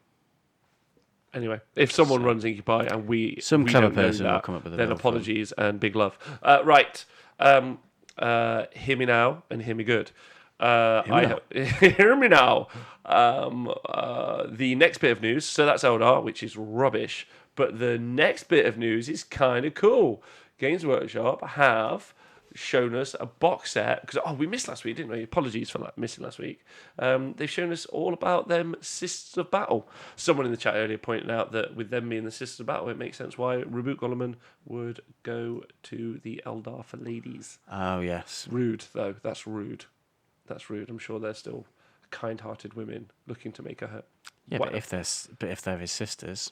Anyway, if someone runs Incubi and we Some we clever don't know person will that, come up with a then build for them. apologies and big love. Right, hear me now and hear me good. Hear me now. The next bit of news. So that's Eldar, which is rubbish. But the next bit of news is kind of cool. Games Workshop have shown us a box set because we missed last week, didn't we? Apologies for missing last week. They've shown us all about them Sisters of Battle. Someone in the chat earlier pointed out that with them being the Sisters of Battle, it makes sense why Reboot Goleman would go to the Eldar for ladies. Oh, yes. Rude, though. That's rude. That's rude. I'm sure they're still kind-hearted women looking to make her. Yeah, What- but if they're his sisters,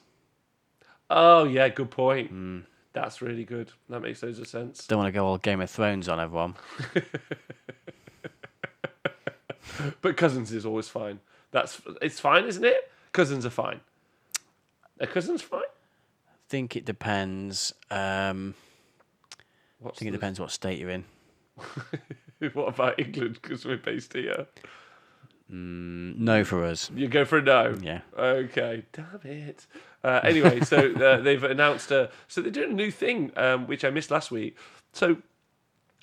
Oh yeah, good point. That's really good. That makes loads of sense. don't want to go all Game of Thrones on everyone. But cousins is always fine. It's fine, isn't it? Cousins are fine. Are cousins fine? I think it depends. I What's think it depends what state you're in. What about England? Because we're based here. No for us. You go for a no. Yeah. Okay. Damn it. Anyway, so they've announced. So they're doing a new thing, which I missed last week. So,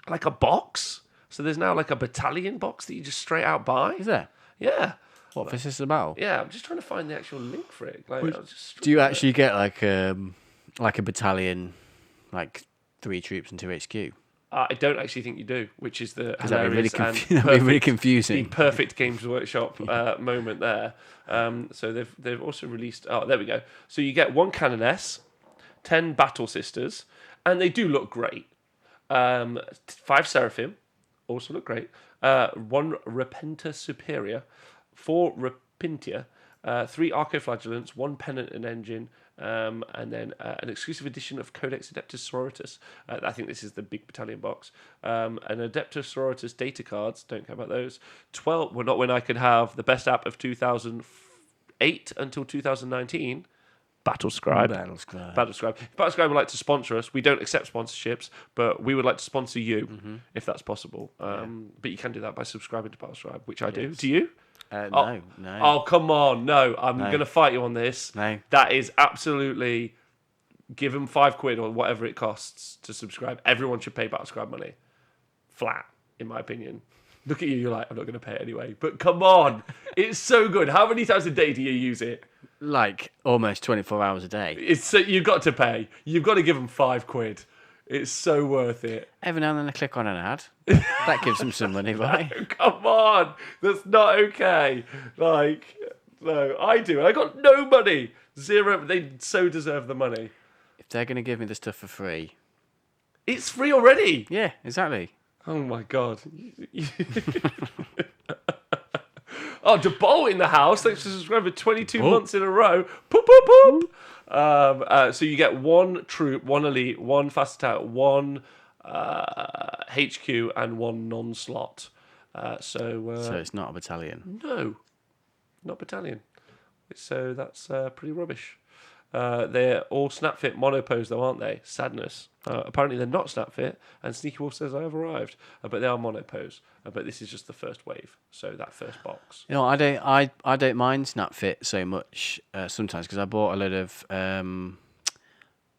like a box. So there's now like a battalion box that you just straight out buy. Is there? Yeah. What, for Sisters of Battle? Yeah. I'm just trying to find the actual link for it. Like, I was just Do you actually get like a battalion, like 3 troops and 2 HQ? I don't actually think you do, which is the Because that'd be really, hilarious that'd be really the confusing. perfect Games Workshop moment there. So they've also released. Oh, there we go. So you get 1 Canoness, 10 Battle Sisters, and they do look great. 5 Seraphim also look great. 1 Repenta Superior, 4 Repintia, 3 Arcoflagellants, 1 Pennant and Engine, and then an exclusive edition of Codex Adeptus Sororitas. I think this is the big battalion box. An Adeptus Sororitas data cards, don't care about those. 12, well, not when I could have the best app of 2008 until 2019. Battlescribe. Battlescribe. If Battlescribe would like to sponsor us, we don't accept sponsorships, but we would like to sponsor you if that's possible. But you can do that by subscribing to Battlescribe, which I do. Do you? No. Oh, come on. No, I'm going to fight you on this. No. That is absolutely... Give them £5 or whatever it costs to subscribe. Everyone should pay Battlescribe money. Flat, in my opinion. Look at you, you're like, I'm not going to pay it anyway. But come on. It's so good. How many times a day do you use it? Like almost 24 hours a day. You've got to pay. You've got to give them £5. It's so worth it. Every now and then I click on an ad. That gives them some money, right? Come on. That's not okay. Like, no, I do. I got no money. Zero. They so deserve the money. If they're going to give me the stuff for free. It's free already. Yeah, exactly. Oh my God. Oh, DeBolt in the house. Thanks for subscribing for 22 months in a row. Poop, poop, poop. So you get 1 troop, 1 elite, 1 fast attack, 1 HQ, and 1 non-slot. So it's not a battalion. no, not battalion. So that's pretty rubbish. They're all snap-fit monopose, though, aren't they? Sadness. Apparently they're not snap-fit, and Sneaky Wolf says I have arrived. But they are monopose. But this is just the first wave, so that first box. You know, I don't mind Snapfit so much sometimes because I bought a load of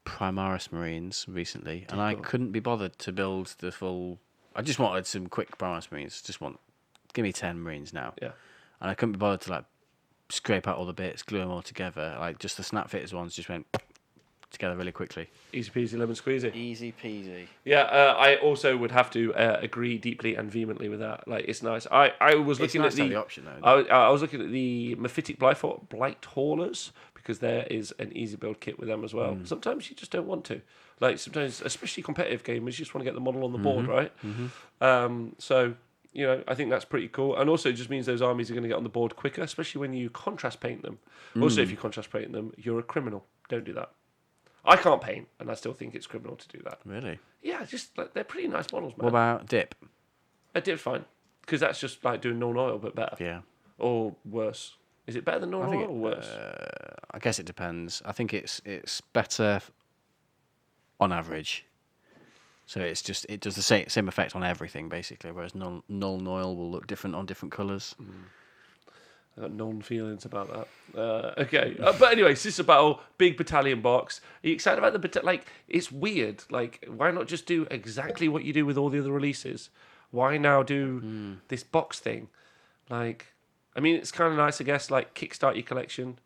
Primaris Marines recently, and I couldn't be bothered to build the full. I just wanted some quick Primaris Marines. Give me 10 Marines now. Yeah. And I couldn't be bothered to scrape out all the bits, glue them all together. Like just the Snapfitters ones just went together really quickly. Easy peasy, lemon squeezy. Easy peasy. Yeah, I also would have to agree deeply and vehemently with that. Like, it's nice. I was looking nice at to have the the option though. I was looking at the Mephitic Blight Haulers because there is an easy build kit with them as well. Sometimes you just don't want to. Like sometimes, especially competitive gamers, you just want to get the model on the board, right? So. You know, I think that's pretty cool. And also it just means those armies are going to get on the board quicker, especially when you contrast paint them. Also, if you contrast paint them, you're a criminal. Don't do that. I can't paint, and I still think it's criminal to do that. Really? Yeah, just like they're pretty nice models, man. What about dip? A dip's fine, because that's just like doing non-oil, but better. Yeah. Or worse. Is it better than non-oil or worse? I guess it depends. I think it's better on average. So it does the same effect on everything basically, whereas null and oil will look different on different colours. I got known feelings about that. Okay, but anyway, Sister Battle, big battalion box. Are you excited about the like? It's weird. Like, why not just do exactly what you do with all the other releases? Why now do this box thing? Like, I mean, it's kind of nice, I guess. Like, kickstart your collection.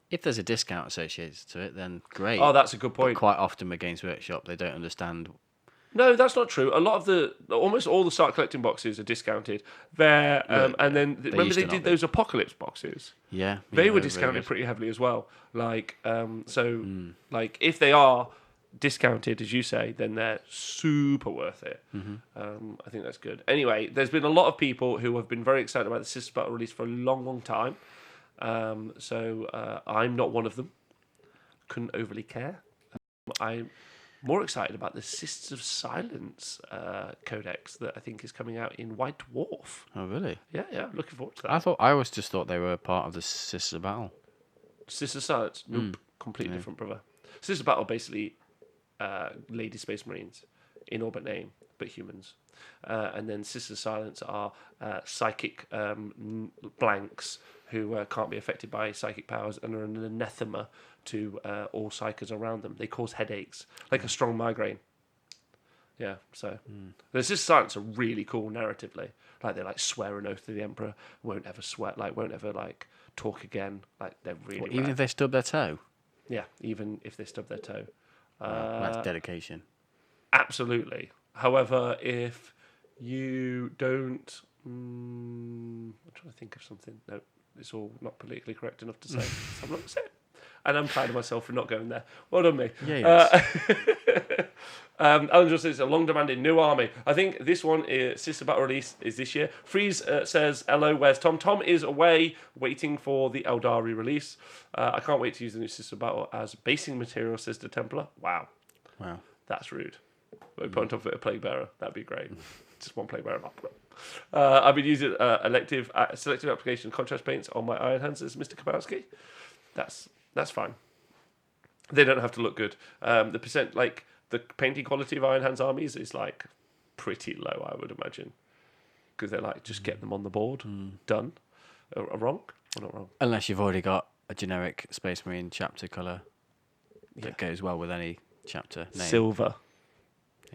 If there's a discount associated to it, then great. Oh, that's a good point. But quite often with Games Workshop, they don't understand. No, that's not true. A lot of almost all the start collecting boxes are discounted. And then remember they did those Apocalypse boxes. Yeah, They were discounted pretty heavily as well. Like, like if they are discounted, as you say, then they're super worth it. I think that's good. Anyway, there's been a lot of people who have been very excited about the Sisters Battle release for a long, long time. So I'm not one of them. Couldn't overly care. I'm more excited about the Sisters of Silence codex that I think is coming out in White Dwarf. Oh, really? Yeah, looking forward to that. I always just thought they were part of the Sisters of Battle. Sisters of Silence? Nope, completely different, brother. Sisters of Battle basically Lady Space Marines in orbit name, but humans. And then Sisters of Silence are psychic blanks who can't be affected by psychic powers and are an anathema to all psychers around them. They cause headaches, like a strong migraine. Yeah, so the Sisters of Silence are really cool narratively. Like they swear an oath to the Emperor, won't ever talk again. Like they're really even if they stub their toe. Yeah, even if they stub their toe. That's dedication. absolutely. However, if you don't, I'm trying to think of something. No, it's all not politically correct enough to say. So I'm not going to say it. And I'm proud of myself for not going there. Well done, me. Yeah, Alan just says a long-demanded new army. I think this one, Sister Battle release, is this year. Freeze says, hello, where's Tom? Tom is away, waiting for the Eldari release. I can't wait to use the new Sister Battle as basing material, Sister Templar. Wow, that's rude. We put on top of it a Plague Bearer. That'd be great. Just one Plague Bearer. I've been using selective application contrast paints on my Iron Hands as Mr. Kabowski. That's fine. They don't have to look good. The percent, like the painting quality of Iron Hands armies is like pretty low, I would imagine, because they're like just get them on the board, done. Wrong or not wrong? Unless you've already got a generic Space Marine chapter colour that goes well with any chapter name. Silver.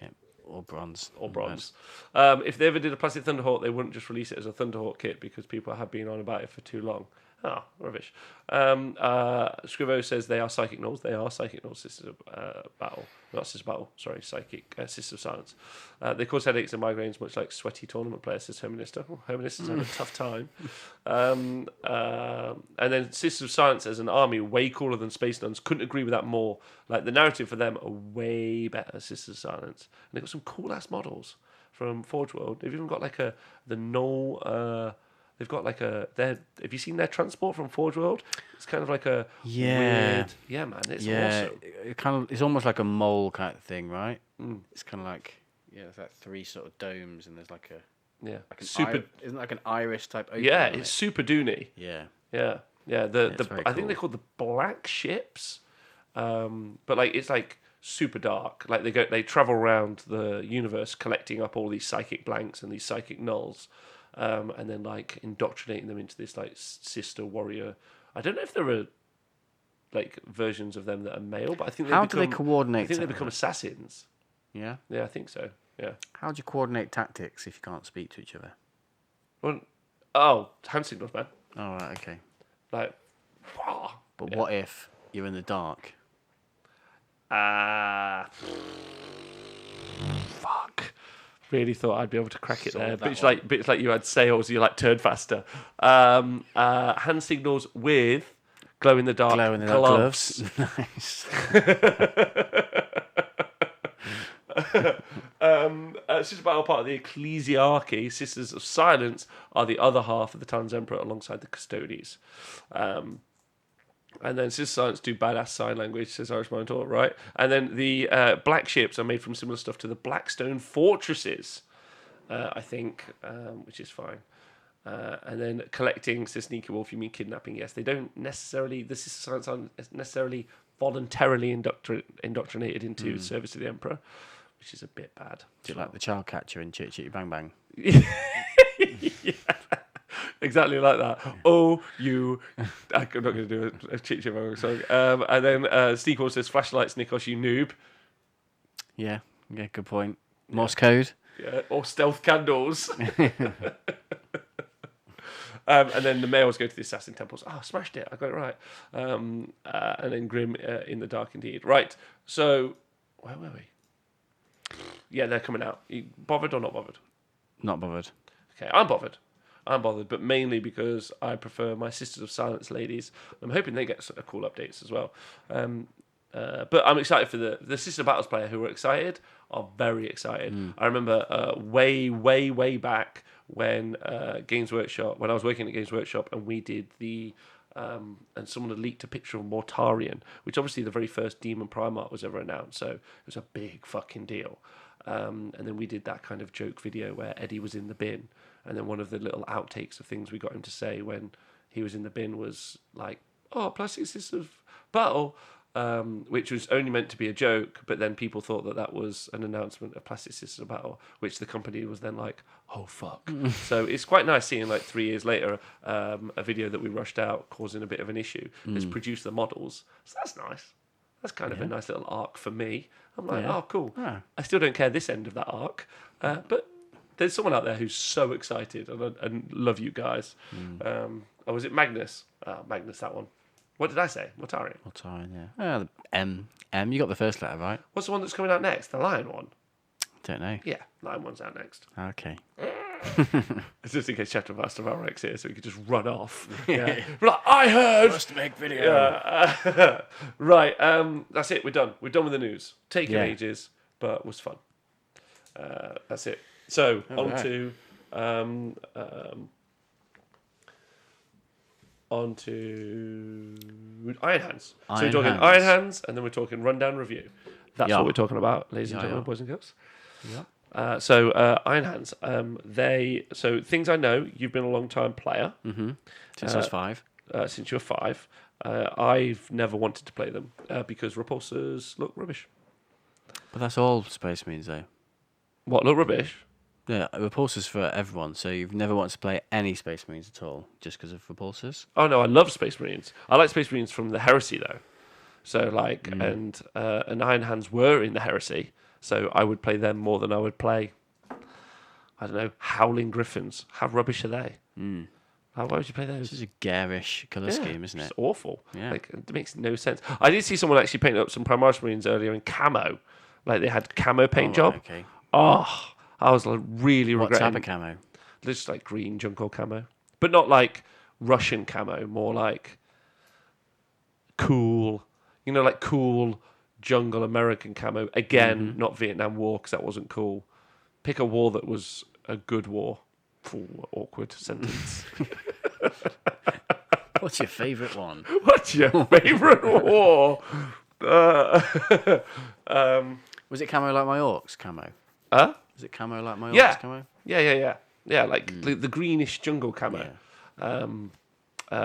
Yeah, or bronze. Or bronze. If they ever did a plastic Thunderhawk, they wouldn't just release it as a Thunderhawk kit because people have been on about it for too long. Oh, rubbish. Scrivo says they are Psychic Gnolls. They are Psychic Gnolls, Sisters of Battle. Not Sisters of Battle, sorry, Psychic, Sisters of Silence. They cause headaches and migraines, much like sweaty tournament players, says Hermanista. Oh, Hermanista's had a tough time. And then Sisters of Silence as an army, way cooler than Space Nuns. Couldn't agree with that more. Like, the narrative for them are way better, Sisters of Silence. And they've got some cool-ass models from Forge World. They've even got, like, the Gnoll... They've got like have you seen their transport from Forge World? It's kind of like a weird... Yeah, man, it's awesome. It's almost like a mole kind of thing, right? It's kind of like, it's like 3 sort of domes, and there's like a... Yeah. Like super... Isn't it like an iris type opening? Yeah, it's super doony. Yeah. Yeah. Yeah, I think they're called the Black Ships. But like it's like super dark. Like they travel around the universe collecting up all these psychic blanks and these psychic nulls. And then like indoctrinating them into this like sister warrior. I don't know if there are like versions of them that are male, but I think do they coordinate? I think they become assassins. Yeah, I think so. Yeah. How do you coordinate tactics if you can't speak to each other? Well, hand signals, man. Oh, right, okay. Like, but what if you're in the dark? Fuck. Really thought I'd be able to crack it there. But it's like you had sails, you like turned faster. Hand signals with glow in the dark gloves. Nice. Sister Battle part of the Ecclesiarchy. Sisters of Silence are the other half of the Talons Emperor alongside the Custodes. And then Sisters of Silence do badass sign language, says Irish Monitor, right? And then the black ships are made from similar stuff to the Blackstone fortresses, I think, which is fine. And then collecting, says Sneaky Wolf, you mean kidnapping? Yes, they don't necessarily, the Sisters of Silence aren't necessarily voluntarily indoctrinated into service to the Emperor, which is a bit bad. Do you like the child catcher in Chitty Chitty Bang Bang? Yeah. Exactly like that. I'm not going to do a Chichi song. And then Sneak Wolf says, flashlights, Nikos, you noob. Yeah, good point. Morse code. Yeah, or stealth candles. And then the males go to the assassin temples. Oh, smashed it. I got it right. And then Grim in the dark indeed. Right. So, where were we? Yeah, they're coming out. You bothered or not bothered? Not bothered. Okay, I'm bothered. But mainly because I prefer my Sisters of Silence ladies. I'm hoping they get cool updates as well. But I'm excited for the Sister Battles player who are excited, are very excited. I remember way back when Games Workshop, when I was working at Games Workshop, and we did and someone had leaked a picture of Mortarion, which obviously the very first Demon Primarch was ever announced, so it was a big fucking deal. And then we did that kind of joke video where Eddie was in the bin, and then one of the little outtakes of things we got him to say when he was in the bin was like, "Oh, Plastic Sisters of Battle," which was only meant to be a joke, but then people thought that was an announcement of Plastic Sisters of Battle, which the company was then like, "Oh fuck!" So it's quite nice seeing like 3 years later a video that we rushed out causing a bit of an issue has produced the models. So that's nice. That's kind of a nice little arc for me. I'm like, oh, cool. Yeah. I still don't care this end of that arc, but there's someone out there who's so excited, and love you guys. Was it Magnus? Magnus, that one. What did I say? Mortarion. Mortarion, yeah. The M. You got the first letter right. What's the one that's coming out next? The lion one? Don't know. Yeah, Lion One's out next. Okay. Just in case Chat of Master Valrex here, so we could just run off. Yeah. Like, I heard! Must make video. Yeah. Right, that's it. We're done. We're done with the news. Taken Yeah. ages, but was fun. That's it. So, on right. to Iron Hands. So we're Iron talking Hands. Iron Hands, and then we're talking rundown review. That's Yeah. what we're talking about, ladies and Yeah, gentlemen, yeah. boys and girls. Yeah. So Iron Hands, so things I know. You've been a long time player Since I was 5. since you were 5. I've never wanted to play them because repulsors look rubbish. But that's all Space Marines, though. What look rubbish? Yeah, repulsors for everyone. So you've never wanted to play any Space Marines at all, just because of repulsors. Oh no, I love Space Marines. I like Space Marines from the Heresy though. So like, and Iron Hands were in the Heresy, so I would play them more than I would play. I don't know, Howling Griffins. How rubbish are they? Why would you play those? This is a garish colour scheme, isn't It's it? awful. Yeah. Like it makes no sense. I did see someone actually painting up some Primaris Marines earlier in camo, like they had camo paint Oh, job. right, okay. Oh, I was like really What regretting. type of camo? Just like green jungle camo, but not like Russian camo. More like cool, like cool jungle American camo. Again, not Vietnam War because that wasn't cool. Pick a war that was a good war. Ooh, awkward sentence. What's your favourite one? What's your favorite war? Was it camo like my orcs camo? Huh? Was it camo like my orcs Yeah. camo? Yeah, like the greenish jungle camo.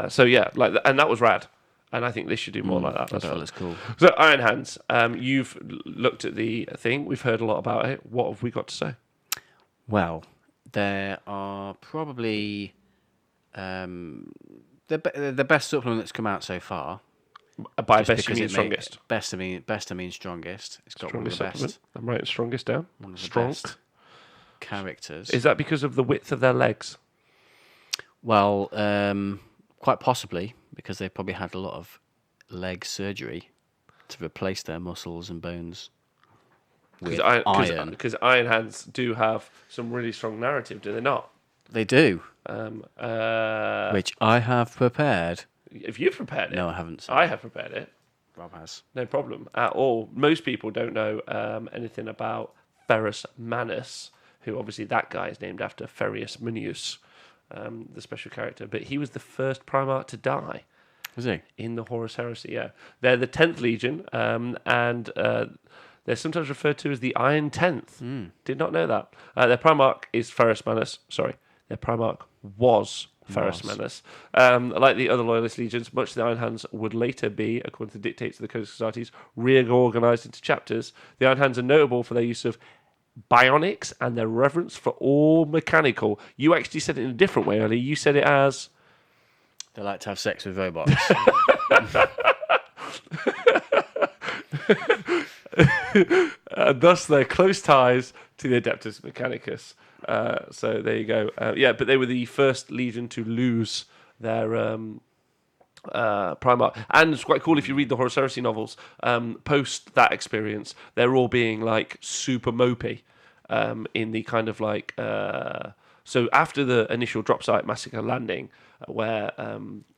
So yeah, and that was rad. And I think they should do more like that. I That's bet it fun. looks cool. So Iron Hands, you've looked at the thing. We've heard a lot about it. What have we got to say? Well, there are probably the best supplement that's come out so far. By just best you because mean it strongest. Best I mean strongest. It's got Strongest one of the supplement. best, I'm writing strongest down. one of the Strong. best characters. Is that because of the width of their legs? Well, quite possibly because they probably had a lot of leg surgery to replace their muscles and bones with iron. Because Iron Hands do have some really strong narrative, do they not? They do, If which I have prepared. you've prepared it. No, I haven't. I have prepared it. Rob has. No problem at all. Most people don't know anything about Ferrus Manus, who obviously that guy is named after Ferius Munius, the special character. But he was the first Primarch to die Was he? in the Horus Heresy. Yeah, they're the 10th Legion, and they're sometimes referred to as the Iron 10th. Did not know that. Their Primarch is Ferrus Manus. Sorry, their Primarch was Ferrus Manus. Like the other Loyalist legions, much of the Iron Hands would later be, according to the dictates of the Code Societies, reorganised into chapters. The Iron Hands are notable for their use of bionics and their reverence for all mechanical. You actually said it in a different way earlier. You said it as... They like to have sex with robots. thus their close ties to the Adeptus Mechanicus. So there you go. But they were the first legion to lose their Primarch. And it's quite cool if you read the Horus Heresy novels, post that experience, they're all being like super mopey in the kind of like... So after the initial drop site massacre landing, where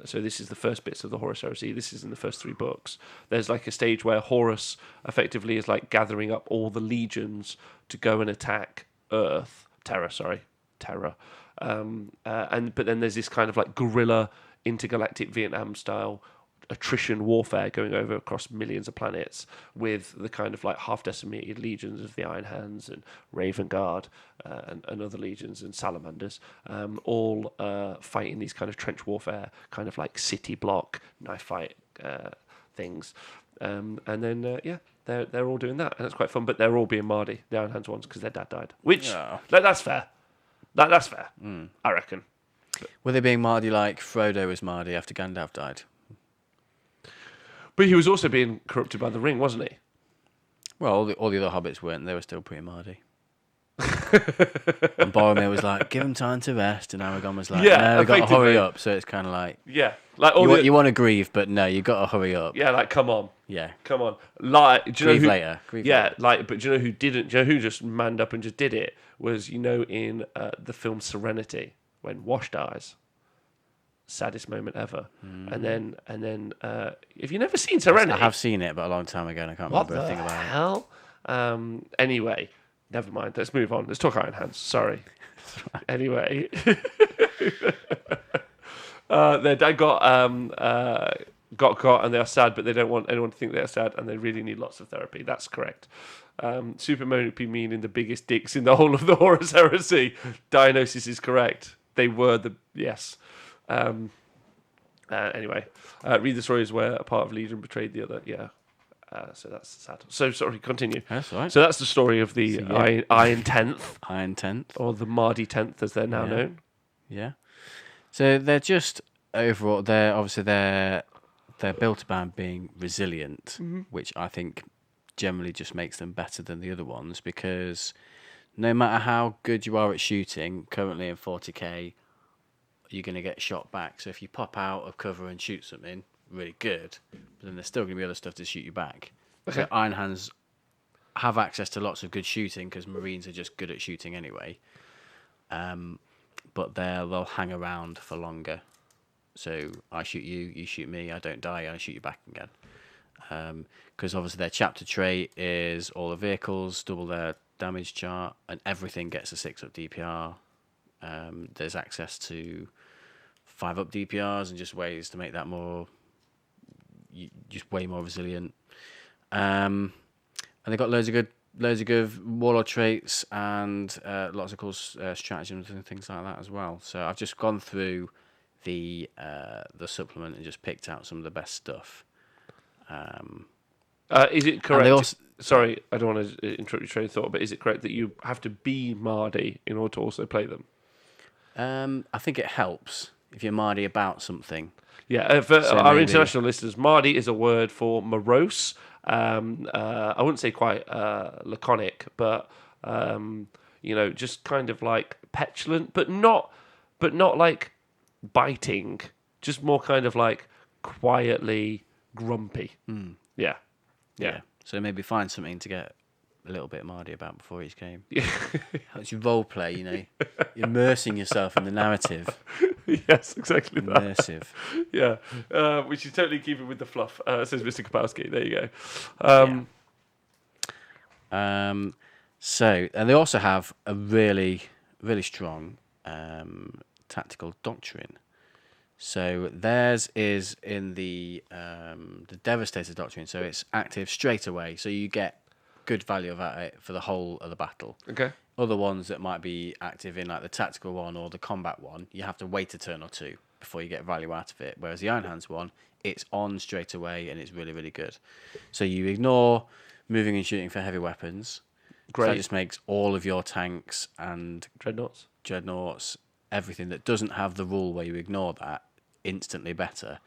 so this is the first bits of the Horus Heresy. This is in the first 3 books. There's like a stage where Horus effectively is like gathering up all the legions to go and attack Terra. But then there's this kind of like guerrilla intergalactic Vietnam style attrition warfare going over across millions of planets with the kind of like half decimated legions of the Iron Hands and Raven Guard and other legions and salamanders, all fighting these kind of trench warfare, kind of like city block knife fight things. And then they're all doing that, and it's quite fun. But they're all being Mardy, the Iron Hands ones, because their dad died. Which that's fair. That's fair. I reckon. Were they being Mardy like Frodo was Mardy after Gandalf died? But he was also being corrupted by the ring, wasn't he? Well, all the other hobbits weren't. They were still pretty Mardy. And Boromir was like, give him time to rest. And Aragorn was like, Yeah, no, we got to hurry effectively. up. So it's kind of like, Yeah, like all you want to grieve, but no, you got to hurry up. yeah, like come on. Yeah. Come on, like do you know Grieve who? later. Grieve Yeah, later. like, but do you know who didn't? Do you know who just manned up and just did it? Was in the film Serenity when Wash dies, saddest moment ever, and then have you never seen Serenity? I have seen it, but a long time ago, and I can't What remember a the thing about it. hell? Anyway, never mind. Let's move on. Let's talk Iron Hands. Sorry. Anyway, their dad got caught, and they are sad, but they don't want anyone to think they are sad, and they really need lots of therapy. That's correct. Super Monopoly meaning the biggest dicks in the whole of the Horus Heresy. Diagnosis is correct. They were the yes. Anyway, read the stories where a part of Legion betrayed the other. Yeah. So that's sad. So sorry, continue. That's all right. So that's the story of the Iron Tenth, Iron Tenth. or the Mardi Tenth, as they're now known. Yeah. So they're just overall. They're built about being resilient, which I think generally just makes them better than the other ones, because no matter how good you are at shooting, currently in 40k, you're going to get shot back. So if you pop out of cover and shoot something really good, but then there's still going to be other stuff to shoot you back. Okay. So Iron Hands have access to lots of good shooting because Marines are just good at shooting anyway. But they'll hang around for longer. So I shoot you, you shoot me, I don't die, I shoot you back again. Because obviously their chapter trait is all the vehicles, double their damage chart, and everything gets a 6-up DPR. There's access to 5-up DPRs and just ways to make that just way more resilient. And they got loads of good warlord traits and lots of cool stratagems and things like that as well. So I've just gone through the supplement and just picked out some of the best stuff. Is it correct? also- Sorry, I don't want to interrupt your train of thought, but is it correct that you have to be Mardi in order to also play them? I think it helps if you're Mardy about something. Yeah, for So our maybe- international listeners, Mardi is a word for morose. I wouldn't say quite laconic, but just kind of like petulant, but not like biting. Just more kind of like quietly grumpy. Yeah. So maybe find something to get a little bit Mardy about before each game. Helps you role play, You're immersing yourself in the narrative. Yes, exactly that. Immersive. Yeah, which is totally keeping with the fluff, says Mr. Kapowski. There you go. And they also have a really, really strong tactical doctrine. So theirs is in the Devastator doctrine, so it's active straight away. So you get good value of it for the whole of the battle. Okay. Other ones that might be active in like the tactical one or the combat one, you have to wait a turn or two before you get value out of it. Whereas the Iron Hands one, it's on straight away and it's really, really good. So you ignore moving and shooting for heavy weapons. Great. So that just makes all of your tanks and Dreadnoughts. everything that doesn't have the rule where you ignore that, instantly better.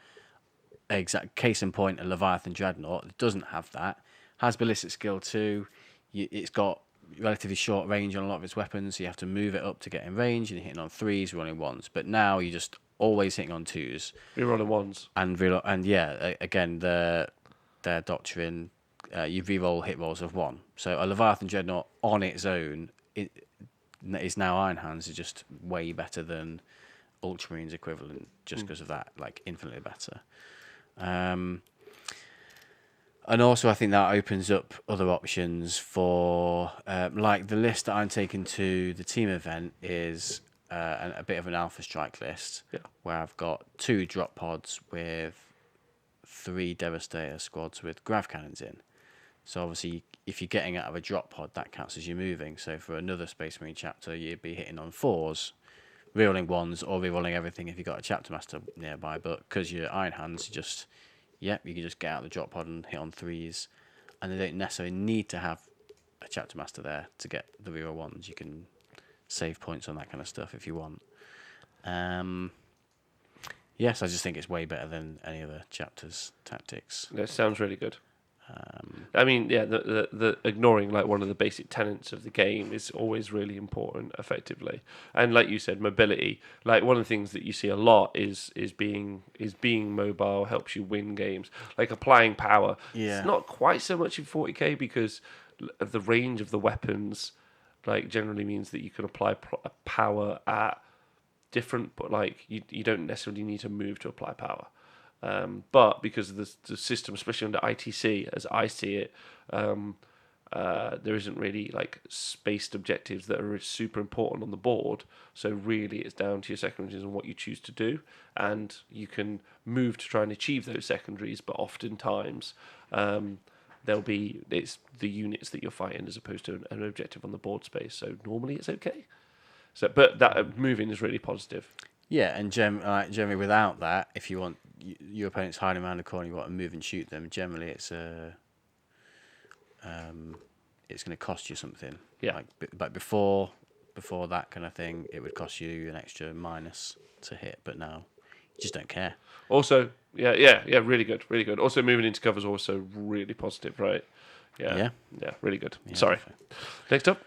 Exact case in point, a Leviathan Dreadnought that doesn't have that. Has ballistic skill too. It's got relatively short range on a lot of its weapons, so you have to move it up to get in range, and you're hitting on 3s, rolling 1s. But now you're just always hitting on 2s. Rerolling 1s. Again, their doctrine, you reroll hit rolls of 1. So a Leviathan Dreadnought on its own is now Iron Hands, is just way better than Ultramarines equivalent, just because of that, like infinitely better. And also, I think that opens up other options for, like the list that I'm taking to the team event is a bit of an Alpha Strike list, where I've got 2 drop pods with 3 Devastator squads with grav cannons in. So obviously, if you're getting out of a drop pod, that counts as you moving. So for another Space Marine chapter, you'd be hitting on 4s, rerolling 1s, or rerolling everything if you've got a chapter master nearby. But because you're Iron Hands, you can just get out of the drop pod and hit on 3s, and they don't necessarily need to have a chapter master there to get the reroll 1s. You can save points on that kind of stuff if you want. Yes, I just think it's way better than any other chapter's tactics. That sounds really good. I mean, yeah, the ignoring like one of the basic tenets of the game is always really important, effectively. And like you said, mobility. Like one of the things that you see a lot is being mobile helps you win games. Like applying power. Yeah. It's not quite so much in 40k because of the range of the weapons. Like generally means that you can apply power at different, but like you don't necessarily need to move to apply power. But because of the system, especially under ITC, as I see it, there isn't really like spaced objectives that are super important on the board. So really, it's down to your secondaries and what you choose to do, and you can move to try and achieve those secondaries. But oftentimes, it's the units that you're fighting as opposed to an objective on the board space. So normally, it's okay. So, but that moving is really positive. Yeah, and generally without that, if you want your opponent's hiding around the corner, you want to move and shoot them. Generally, it's going to cost you something. Yeah. Like before that kind of thing, it would cost you an extra minus to hit, but now you just don't care. Also, yeah, really good, really good. Also, moving into cover is also really positive, right? Yeah, really good. Yeah, sorry. Next up.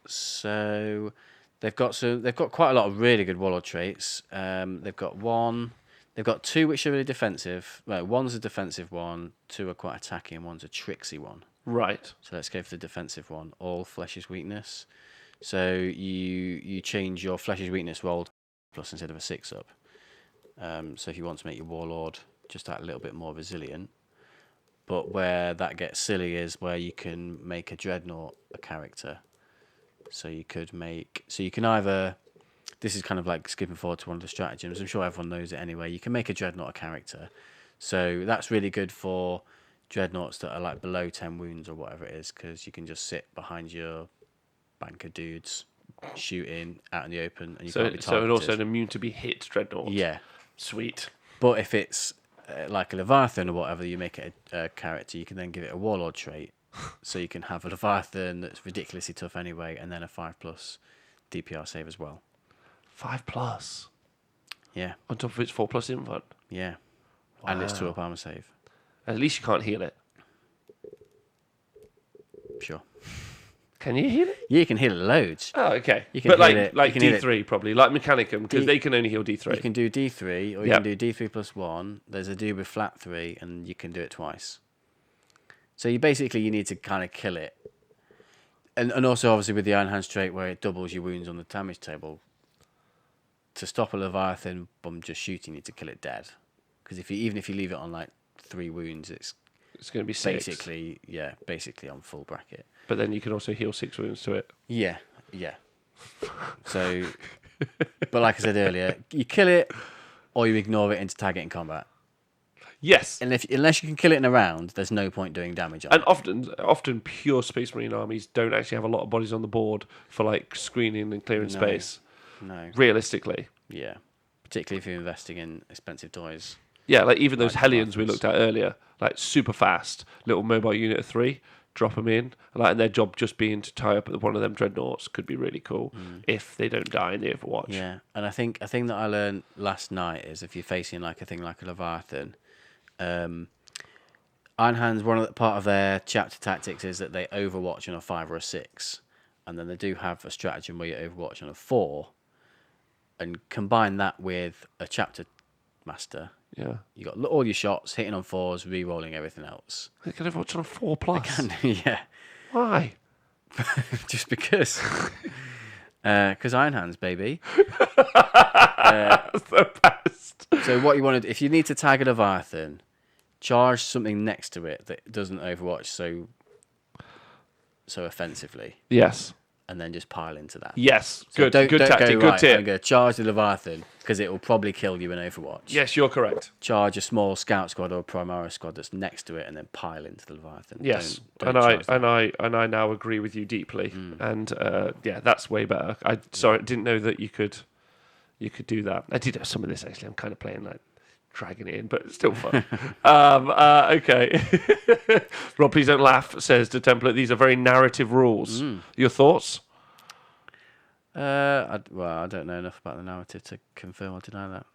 So they've got quite a lot of really good warlord traits. They've got two which are really defensive. Well, one's a defensive one, two are quite attacking, and one's a tricksy one. Right. So let's go for the defensive one. All flesh's weakness. So you change your flesh's weakness rolled plus instead of a 6-up. So if you want to make your warlord just that little bit more resilient. But where that gets silly is where you can make a dreadnought a character. So you can either, this is kind of like skipping forward to one of the stratagems, I'm sure everyone knows it anyway, you can make a dreadnought a character. So that's really good for dreadnoughts that are like below 10 wounds or whatever it is, because you can just sit behind your bank of dudes, shooting out in the open, and you can't be targeted. So and also an immune to be hit dreadnought. Yeah. Sweet. But if it's like a Leviathan or whatever, you make it a character, you can then give it a warlord trait. So you can have a Leviathan that's ridiculously tough anyway, and then a 5+ DPR save as well. 5+. Yeah. On top of its 4+ invuln. Yeah. Wow. And it's 2-up armor save. At least you can't heal it. Sure. Can you heal it? Yeah, you can heal it loads. Oh, okay. You can but heal it, like D3 probably, like Mechanicum, because they can only heal D3. You can do D3, or you can do D3 plus 1. There's a dude with flat 3, and you can do it twice. So you need to kind of kill it. And also, obviously, with the Iron Hands trait, where it doubles your wounds on the damage table, to stop a Leviathan from just shooting, you need to kill it dead. Because even if you leave it on like 3 wounds, it's going to be 6. Basically on full bracket. But then you can also heal 6 wounds to it. Yeah. So, but like I said earlier, you kill it or you ignore it into target in combat. Yes. And unless you can kill it in a round, there's no point doing damage on it. And often pure Space Marine armies don't actually have a lot of bodies on the board for like screening and clearing space. No. Realistically. Yeah. Particularly if you're investing in expensive toys. Yeah, like even those Hellions we looked at earlier, like super fast, little mobile unit of 3, drop them in, and their job just being to tie up one of them dreadnoughts could be really cool if they don't die in the Overwatch. Yeah, and I think a thing that I learned last night is if you're facing like a thing like a Leviathan, Iron Hands, part of their chapter tactics is that they overwatch on a 5 or a 6, and then they do have a stratagem where you overwatch on a 4, and combine that with a chapter master. Yeah, you got all your shots hitting on 4s, re-rolling everything else. They can overwatch on a 4+. Yeah. Why? Just because. Because Iron Hands, baby. That's the best. So what you want to do, if you need to tag a Leviathan, charge something next to it that doesn't overwatch so offensively. Yes. And then just pile into that. Yes. So good tactic, good tip. I'm going to charge the Leviathan because it will probably kill you in Overwatch. Yes, you're correct. Charge a small scout squad or a Primaris squad that's next to it and then pile into the Leviathan. Yes. And I now agree with you deeply. And that's way better. I didn't know that you could do that. I did have some of this actually. I'm kind of playing like dragging it in, but it's still fun. Okay. Rob, please don't laugh, says the template. These are very narrative rules. Your thoughts? I don't know enough about the narrative to confirm or deny that.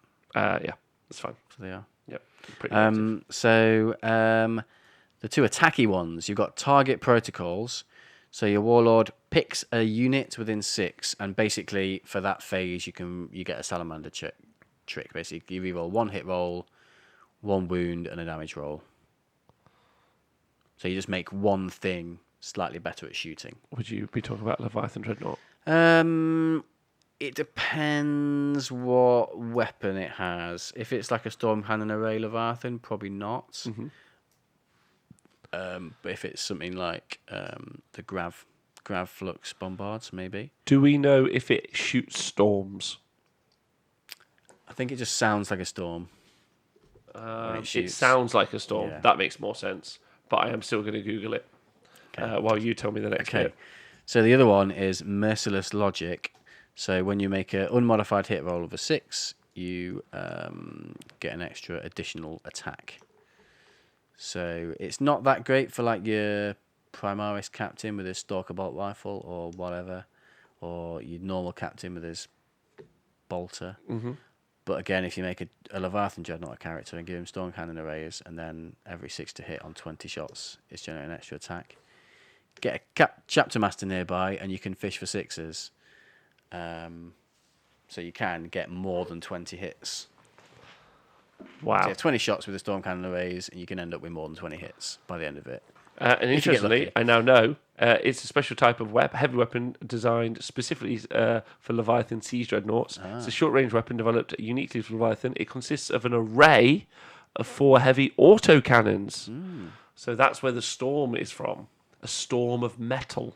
Yeah, that's fine. So they are. Yep. Pretty narrative. The two attacky ones, you've got target protocols. So your warlord picks a unit within 6, and basically for that phase you get a salamander trick. Basically, you reroll 1 hit roll, 1 wound, and a damage roll. So you just make one thing slightly better at shooting. Would you be talking about Leviathan Dreadnought? It depends what weapon it has. If it's like a Storm Cannon Array Leviathan, probably not. Mm-hmm. But if it's something like the Grav Flux Bombards, maybe. Do we know if it shoots storms? I think it just sounds like a storm. It sounds like a storm. Yeah. That makes more sense. But I am still going to Google it while you tell me the next bit. So the other one is Merciless Logic. So when you make an unmodified hit roll of a 6, you get an extra additional attack. So it's not that great for like your Primaris captain with his Stalker Bolt rifle or whatever, or your normal captain with his bolter. Mm-hmm. But again, if you make a Leviathan Dreadnought character and give him Storm Cannon arrays, and then every 6 to hit on 20 shots is generating an extra attack, get a Chapter Master nearby, and you can fish for 6s. So you can get more than 20 hits. Wow. So you have 20 shots with the Storm Cannon arrays, and you can end up with more than 20 hits by the end of it. And interestingly, I now know it's a special type of heavy weapon designed specifically for Leviathan Siege Dreadnoughts. It's a short-range weapon developed uniquely for Leviathan. It consists of an array of 4 heavy autocannons. So that's where the storm is from. A storm of metal.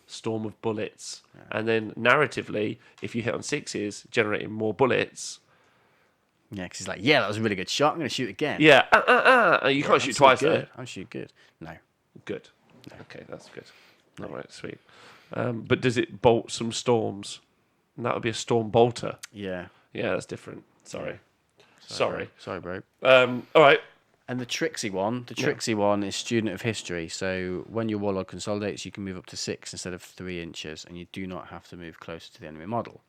Storm of bullets. And then narratively, if you hit on 6s, generating more bullets. Yeah, because he's like, yeah, that was a really good shot. I'm going to shoot again. Yeah, you can't shoot twice, though. I'm shoot good. No. Good. Okay, that's good. All right, sweet. But does it bolt some storms? And that would be a storm bolter. Yeah. Yeah, that's different. Sorry. Sorry, bro. All right. And the Trixie one is Student of History. So when your Warlord consolidates, you can move up to 6 instead of 3 inches, and you do not have to move closer to the enemy model.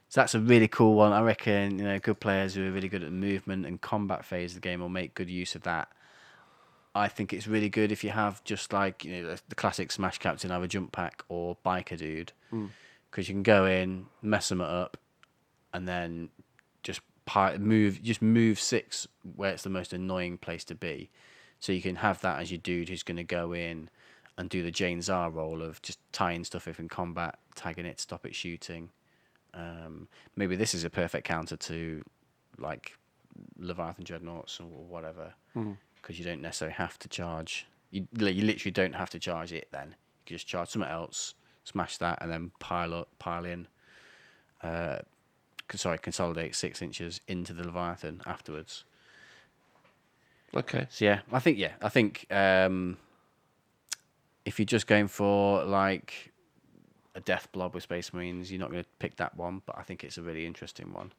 So that's a really cool one. I reckon good players who are really good at the movement and combat phase of the game will make good use of that. I think it's really good if you have just like the classic Smash Captain, either Jump Pack or Biker Dude, because you can go in, mess them up, and then just move 6 where it's the most annoying place to be. So you can have that as your dude who's going to go in and do the Jane Zar role of just tying stuff up in combat, tagging it, stop it shooting. Maybe this is a perfect counter to like Leviathan Dreadnoughts or whatever, because you don't necessarily have to charge. You literally don't have to charge it. Then you can just charge something else, smash that, and then pile in. Consolidate 6 inches into the Leviathan afterwards. Okay. So yeah, I think if you're just going for like a death blob with Space Marines, you're not going to pick that one, but I think it's a really interesting one.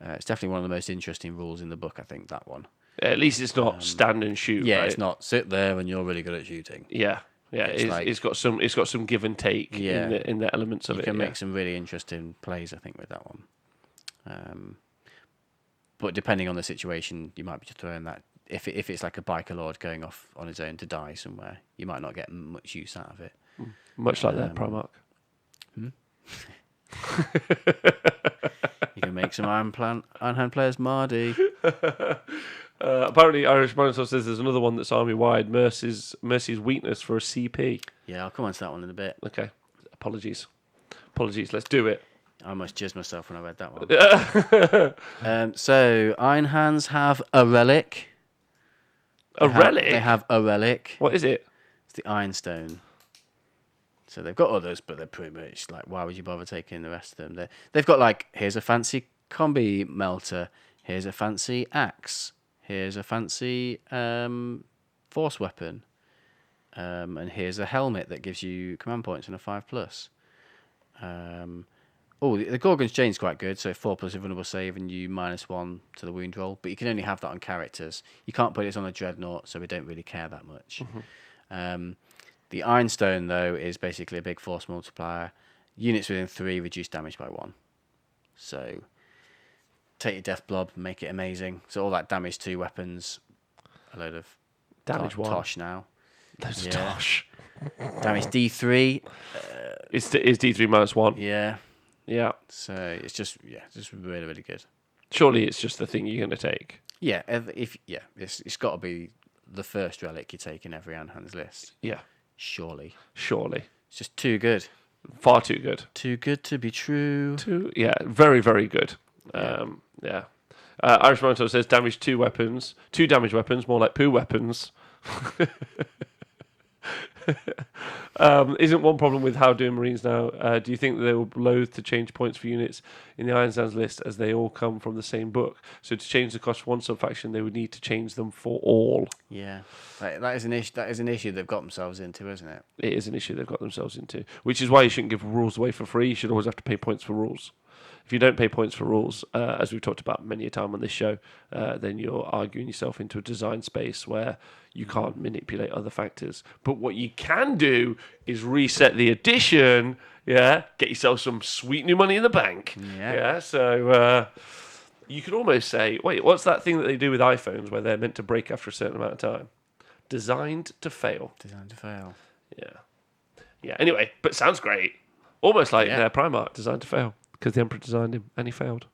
It's definitely one of the most interesting rules in the book, I think, that one. At least it's not stand and shoot. Yeah, right? It's not sit there and you're really good at shooting. Yeah. It's got some give and take in the elements of it. You can make some really interesting plays, I think, with that one. But depending on the situation, you might be just throwing that. If it's like a biker lord going off on his own to die somewhere, you might not get much use out of it. Much like that Primarch. You can make some Iron Hand players Mardy. Apparently, Irish Monitor says there's another one that's army-wide. Mercy's weakness for a CP. Yeah, I'll come on to that one in a bit. Okay. Apologies. Let's do it. I almost jizzed myself when I read that one. So, Iron Hands have a relic. Relic? They have a relic. What is it? It's the Ironstone. So they've got others, but they're pretty much like, why would you bother taking the rest of them? They've got like, here's a fancy combi melter, here's a fancy axe, here's a fancy force weapon, and here's a helmet that gives you command points and a 5+. The Gorgon's Chain's quite good, so 4+ invulnerable save and you -1 to the wound roll, but you can only have that on characters. You can't put it on a Dreadnought, so we don't really care that much. The Ironstone, though, is basically a big force multiplier. Units within 3 reduce damage by 1. So take your Death Blob, make it amazing. So all that damage to weapons, a load of Damage 1. Tosh now. There's Yeah. Tosh. Damage D3. It's D3 -1. Yeah. Yeah. So it's just really, really good. Surely it's just the thing you're going to take. Yeah, it's got to be the first relic you take in every Anhan's list. Yeah. Surely. Surely. It's just too good. Far too good. Too good to be true. Yeah. Very, very good. Yeah. Yeah. Irish Moto says damage 2 weapons. 2 damage weapons, more like poo weapons. Isn't one problem with how doing Marines now? Do you think they will loathe to change points for units in the Iron Sands list as they all come from the same book? So to change the cost for one sub-faction, they would need to change them for all. Yeah, that is an issue. That is an issue they've got themselves into, isn't it? It is an issue they've got themselves into, which is why you shouldn't give rules away for free. You should always have to pay points for rules. If you don't pay points for rules, as we've talked about many a time on this show, then you're arguing yourself into a design space where you can't manipulate other factors. But what you can do is reset the edition, get yourself some sweet new money in the bank. Yeah. So you could almost say, wait, what's that thing that they do with iPhones where they're meant to break after a certain amount of time? Designed to fail. Designed to fail. Yeah. Anyway, but sounds great. Almost like Yeah. Primarch, designed to fail. Because the Emperor designed him and he failed.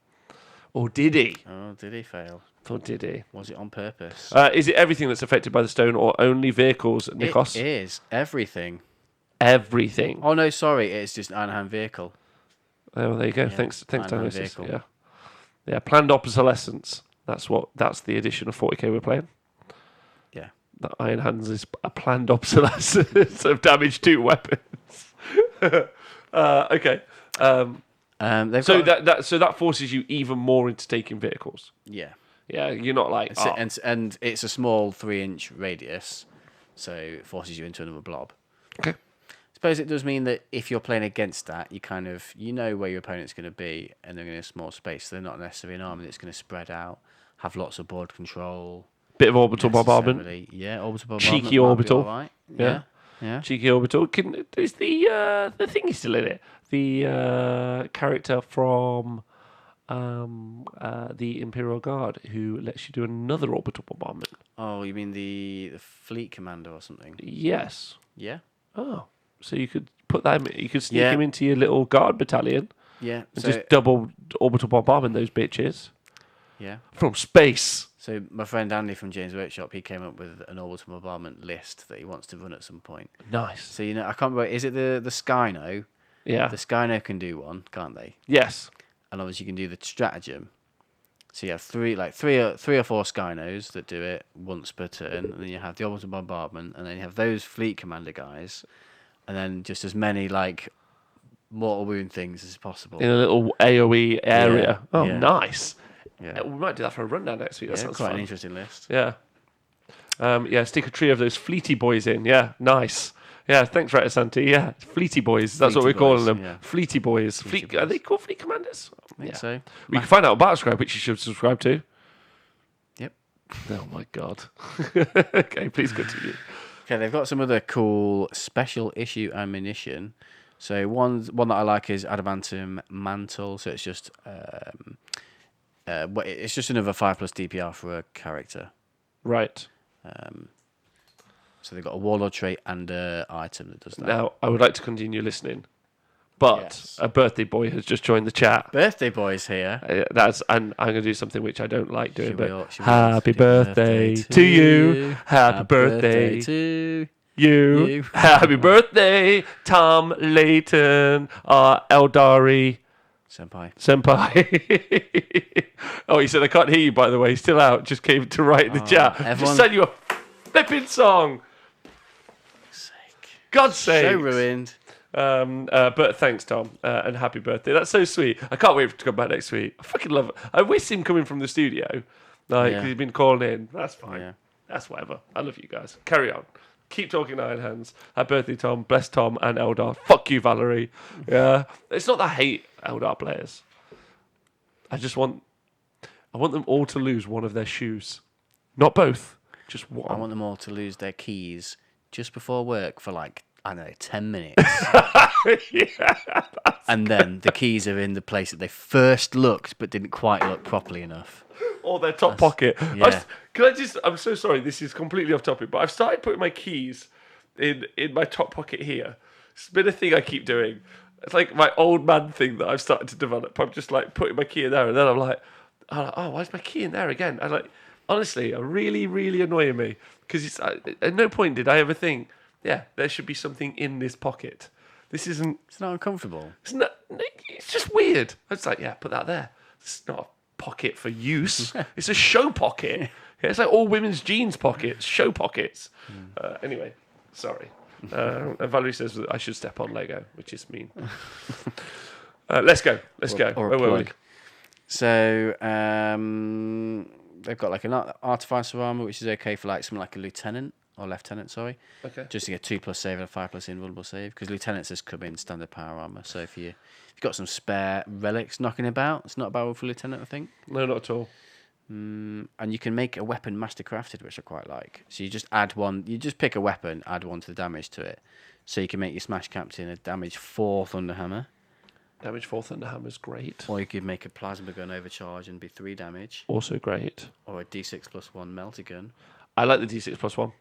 Or did he? Oh, did he fail? Or did he? Was it on purpose? Is it everything that's affected by the stone or only vehicles, Nikos? It is everything. Everything. Oh no, sorry, it's just an Anhan vehicle. Oh, well, there you go. Yeah, Thanks, Iron Man Dionysus. vehicle. Yeah. Planned obsolescence. That's the edition of 40k we're playing. Yeah. The Iron Hands is a planned obsolescence of damage 2 weapons. Okay. So that forces you even more into taking vehicles. Yeah. Yeah, you're not like And it's a small 3-inch radius, so it forces you into another blob. Okay. I suppose it does mean that if you're playing against that, you know where your opponent's going to be, and they're in a small space. So they're not necessarily an army that's going to spread out, have lots of board control. Bit of orbital bombardment. Yeah, orbital bombardment. Cheeky might be orbital. all right. Yeah. Cheeky orbital. Is the thing still in it? The character from the Imperial Guard who lets you do another orbital bombardment. Oh, you mean the fleet commander or something? Yes. Yeah. Oh, so you could put that. You could sneak Yeah. him into your little guard battalion Yeah. and So, just double orbital bombardment those bitches yeah. from space. So my friend Andy from James Workshop, he came up with an orbital bombardment list that he wants to run at some point. Nice. So I can't remember. Is it the Skyno? Yeah. The Skyno can do one, can't they? Yes. And obviously you can do the stratagem. So you have three or four Skynos that do it once per turn, and then you have the orbital bombardment, and then you have those fleet commander guys, and then just as many mortal wound things as possible. In a little AOE area. Yeah, Oh, yeah. nice. Yeah, We might do that for a rundown next week. That sounds quite fun. an interesting list. Yeah. Stick a trio of those fleety boys in. Yeah, nice. Yeah, thanks, Retta Santi. Yeah, fleety boys. That's what Fleety we're calling boys, them. yeah. Fleety boys. Fleety Are boys. they called fleet commanders? I think so. We can find out on Battlescribe, which you should subscribe to. Yep. Oh my god. Okay, please continue. Okay, they've got some other cool special issue ammunition. So one that I like is Adamantium Mantle. So it's just it's just another 5+ DPR for a character. Right. So they've got a warlord trait and an item that does that. Now, I would like to continue listening, but Yes. a birthday boy has just joined the chat. Birthday boys here. And I'm going to do something which I don't like doing, Should but we all happy birthday to you. Happy birthday to you. Happy birthday, Tom Layton, Eldari Senpai. Senpai. Oh, he said, I can't hear you, by the way. He's still out. Just came to write in the chat. Just everyone- sent you a flipping song. God's sake. So ruined. But thanks, Tom, and happy birthday. That's so sweet. I can't wait for it to come back next week. I fucking love it. I wish him coming from the studio. Yeah. He's been calling in. That's fine. Yeah. That's whatever. I love you guys. Carry on. Keep talking Iron Hands. Happy birthday, Tom. Bless Tom and Eldar. Fuck you, Valerie. Yeah. It's not that I hate Eldar players. I want them all to lose one of their shoes. Not both. Just one. I want them all to lose their keys just before work for 10 minutes. And then the keys are in the place that they first looked but didn't quite look properly enough. or their top pocket. yeah. I'm so sorry, this is completely off topic, but I've started putting my keys in my top pocket here. It's been a thing I keep doing. It's like my old man thing that I've started to develop. I'm just like putting my key in there, and then I'm like, oh, why is my key in there again? I like, honestly, are really, really annoying me because it's at no point did I ever think, yeah, there should be something in this pocket. This isn't. It's not uncomfortable. It's not. It's just weird. It's like, yeah, put that there. It's not a pocket for use. It's a show pocket. Yeah, it's like all women's jeans pockets, show pockets. Anyway, sorry. And Valerie says that I should step on Lego, which is mean. Let's go. Let's go. Or a Where were we? plug. So they've got like an artificer armor, which is okay for like something like a lieutenant or lieutenant, sorry. Okay. Just to get 2+ save and a 5+ invulnerable save, because lieutenants just come in standard power armor. So if you've got some spare relics knocking about, it's not a bad one for lieutenant, I think. No, not at all. And you can make a weapon mastercrafted, which I quite like. So you just add one, you just pick a weapon, add one to the damage to it. So you can make your Smash Captain a damage 4 Thunderhammer, Damage 4 Thunderhammer's great. or you could make a Plasma Gun overcharge and be 3 damage, Also great. or a D6+1 Melty Gun. I like the D6+1.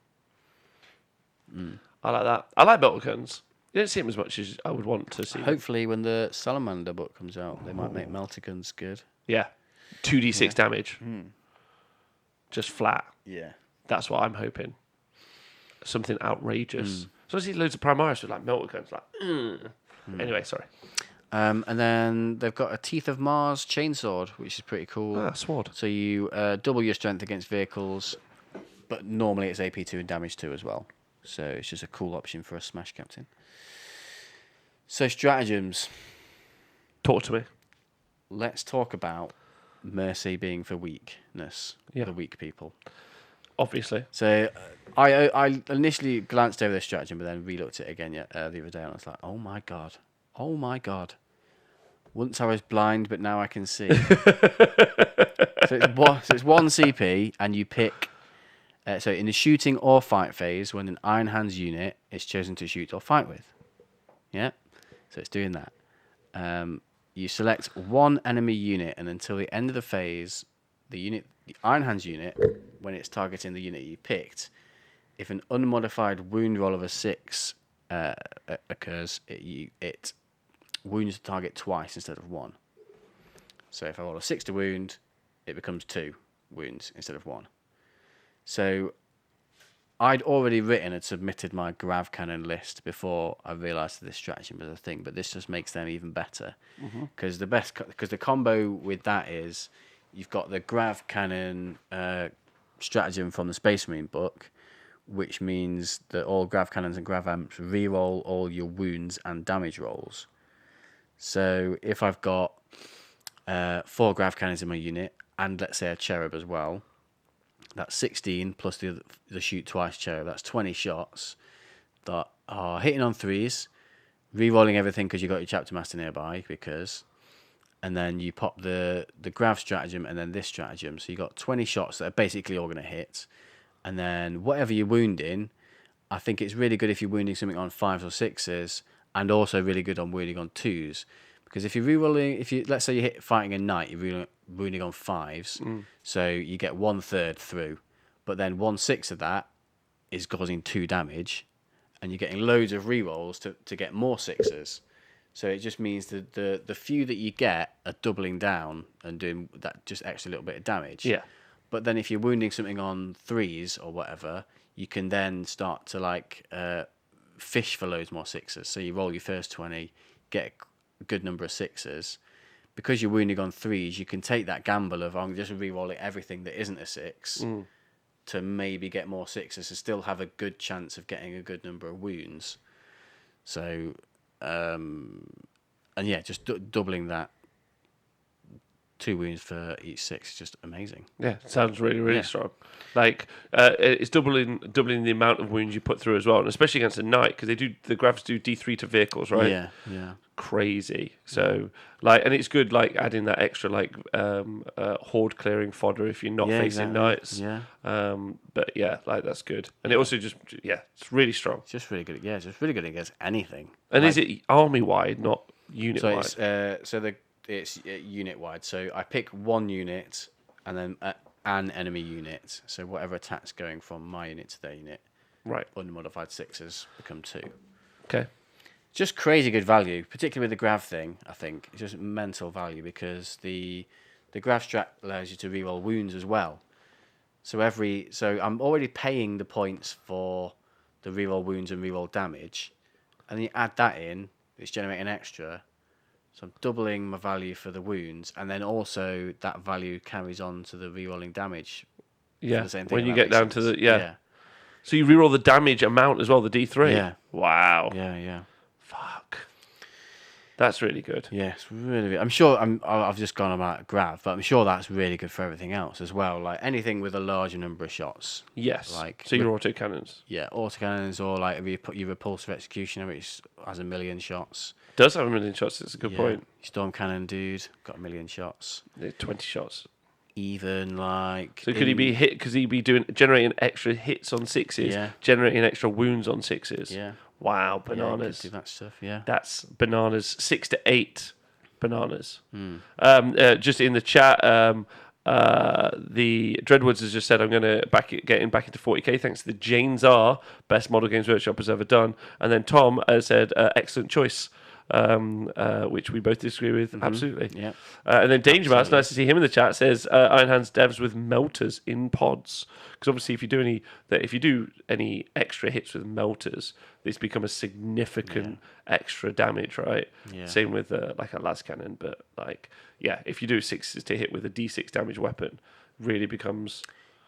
I like that. I like Melter Guns. You don't see them as much as I would want to see them. Hopefully when the Salamander book comes out, they might make Melty Guns good. Yeah. 2d6 damage. Just flat. Yeah. That's what I'm hoping. Something outrageous. So I see loads of Primaris with like Melter Guns. Like, Anyway, sorry. And then they've got a Teeth of Mars chainsword, which is pretty cool. Ah, sword. So you double your strength against vehicles, but normally it's AP2 and damage 2 as well. So it's just a cool option for a Smash Captain. So stratagems. Talk to me. Let's talk about Mercy being for weakness, Yeah. the weak people. Obviously. So I initially glanced over this stratagem, but then re-looked at it again the other day, and I was like, oh my god. Once I was blind, but now I can see. So it's one CP, and you pick. So in the shooting or fight phase, when an Iron Hands unit is chosen to shoot or fight with. Yeah? So it's doing that. You select one enemy unit, and until the end of the phase, the Iron Hands unit, when it's targeting the unit you picked, if an unmodified wound roll of a 6 occurs, it wounds the target twice instead of 1. So if I roll a 6 to wound, it becomes 2 wounds instead of 1. So I'd already written and submitted my Grav Cannon list before I realised that this stratagem was a thing, but this just makes them even better. Because the combo with that is you've got the Grav Cannon stratagem from the Space Marine book, which means that all Grav Cannons and Grav Amps reroll all your wounds and damage rolls. So if I've got 4 Grav Cannons in my unit, and let's say a Cherub as well, that's 16 plus the shoot twice Cherub. That's 20 shots that are hitting on 3s, re-rolling everything because you've got your Chapter Master nearby, and then you pop the Grav stratagem and then this stratagem. So you've got 20 shots that are basically all going to hit. And then whatever you're wounding, I think it's really good if you're wounding something on 5s or 6s, and also really good on wounding on 2s. Because if you're re-rolling, let's say you're fighting a knight, you're wounding on 5s, so you get 1/3 through, but then 1/6 of that is causing 2 damage, and you're getting loads of re-rolls to get more 6s. So it just means that the few that you get are doubling down and doing that just extra little bit of damage. Yeah. But then if you're wounding something on 3s or whatever, you can then start to fish for loads more 6s. So you roll your first 20, get a good number of 6s. Because you're wounding on 3s, you can take that gamble of I'm just re-rolling everything that isn't a 6 to maybe get more 6s and still have a good chance of getting a good number of wounds. So, and yeah, just doubling that. 2 wounds for each 6 is just amazing. Yeah, sounds really, really strong. Like it's doubling the amount of wounds you put through as well, and especially against a knight because the Gravs do D3 to vehicles, right? Yeah. Crazy. So and it's good adding that extra horde clearing fodder if you're not facing knights. Yeah. But yeah, that's good, and it also it's really strong. It's just really good. Yeah, it's just really good against anything. And is it army wide, not unit wide? It's unit wide. So I pick one unit and then an enemy unit. So whatever attack's going from my unit to their unit, Right. unmodified sixes become 2. Okay. Just crazy good value, particularly with the grav thing. I think it's just mental value because the grav strat allows you to reroll wounds as well. So I'm already paying the points for the reroll wounds and reroll damage, and then you add that in, it's generating extra. So I'm doubling my value for the wounds, and then also that value carries on to the rerolling damage. Yeah. The same thing, When you if that get makes down to sense. the So you reroll the damage amount as well, the D3. Yeah. Wow. Yeah. Fuck. That's really good. Yeah, it's really. I'm sure I've just gone about grav, but I'm sure that's really good for everything else as well. Like anything with a larger number of shots. Yes. Like So your auto cannons. Yeah, autocannons or like your repulsive executioner, which has 1,000,000 shots. Does have 1,000,000 shots. It's a good point. Storm cannon dude got 1,000,000 shots. 20 shots. Even like. So could he be hit? Because he'd be generating extra hits on 6s, Yeah. generating extra wounds on 6s. Yeah. Wow, Yeah, bananas. could do that stuff. Yeah. That's bananas. 6 to 8 bananas. Hmm. Just in the chat, the Dreadwoods has just said, I'm going to getting back into 40k thanks to the Janes R, best model games workshop has ever done. And then Tom has said, excellent choice. Which we both disagree with, absolutely. Yeah. And then Danger Mouse, nice to see him in the chat, says Iron Hands devs with melters in pods, because obviously if you do any extra hits with melters, this become a significant extra damage, right? Yeah. Same with like a las cannon, but like if you do 6s to hit with a D6 damage weapon, really becomes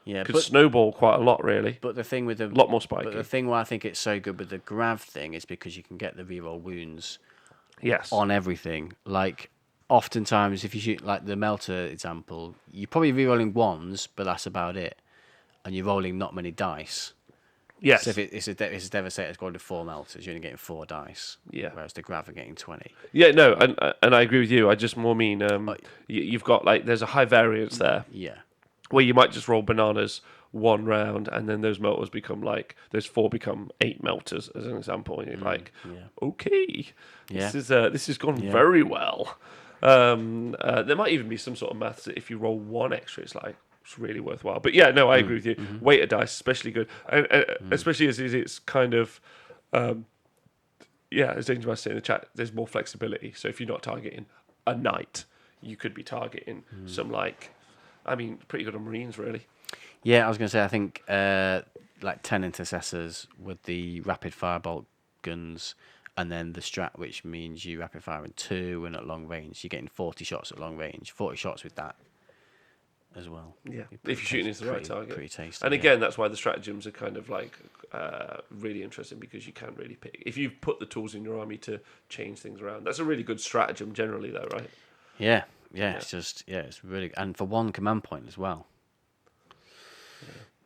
could snowball quite a lot, really. But the thing with a lot more spiky. But the thing why I think it's so good with the grav thing is because you can get the reroll wounds. Yes. On everything. Like, oftentimes, if you shoot, like the Melter example, you're probably rerolling 1s, but that's about it. And you're rolling not many dice. Yes. So if it's a Devastator's going to 4 Melters, you're only getting 4 dice. Yeah. Whereas the Grav are getting 20. Yeah, no, and I agree with you. I just more mean you've got, like, there's a high variance there. Yeah. Where you might just roll bananas one round, and then those melters become like those 4 become 8 melters as an example, and you're like, okay, this has gone very well. There might even be some sort of maths that if you roll 1 extra, it's really worthwhile. But yeah, no, I agree with you. Weighted dice, especially good, and especially as it's kind of as Danger Mouse said in the chat, there's more flexibility. So if you're not targeting a knight, you could be targeting some pretty good on Marines, really. Yeah, I was going to say, I think like 10 intercessors with the rapid firebolt guns, and then the strat, which means you rapid fire in 2 and at long range. You're getting 40 shots at long range, 40 shots with that as well. Yeah, if you're shooting into the right target. Pretty tasty. And again, that's why the stratagems are kind of like really interesting, because you can really pick. If you've put the tools in your army to change things around, that's a really good stratagem generally, though, right? Yeah. It's really, and for 1 command point as well.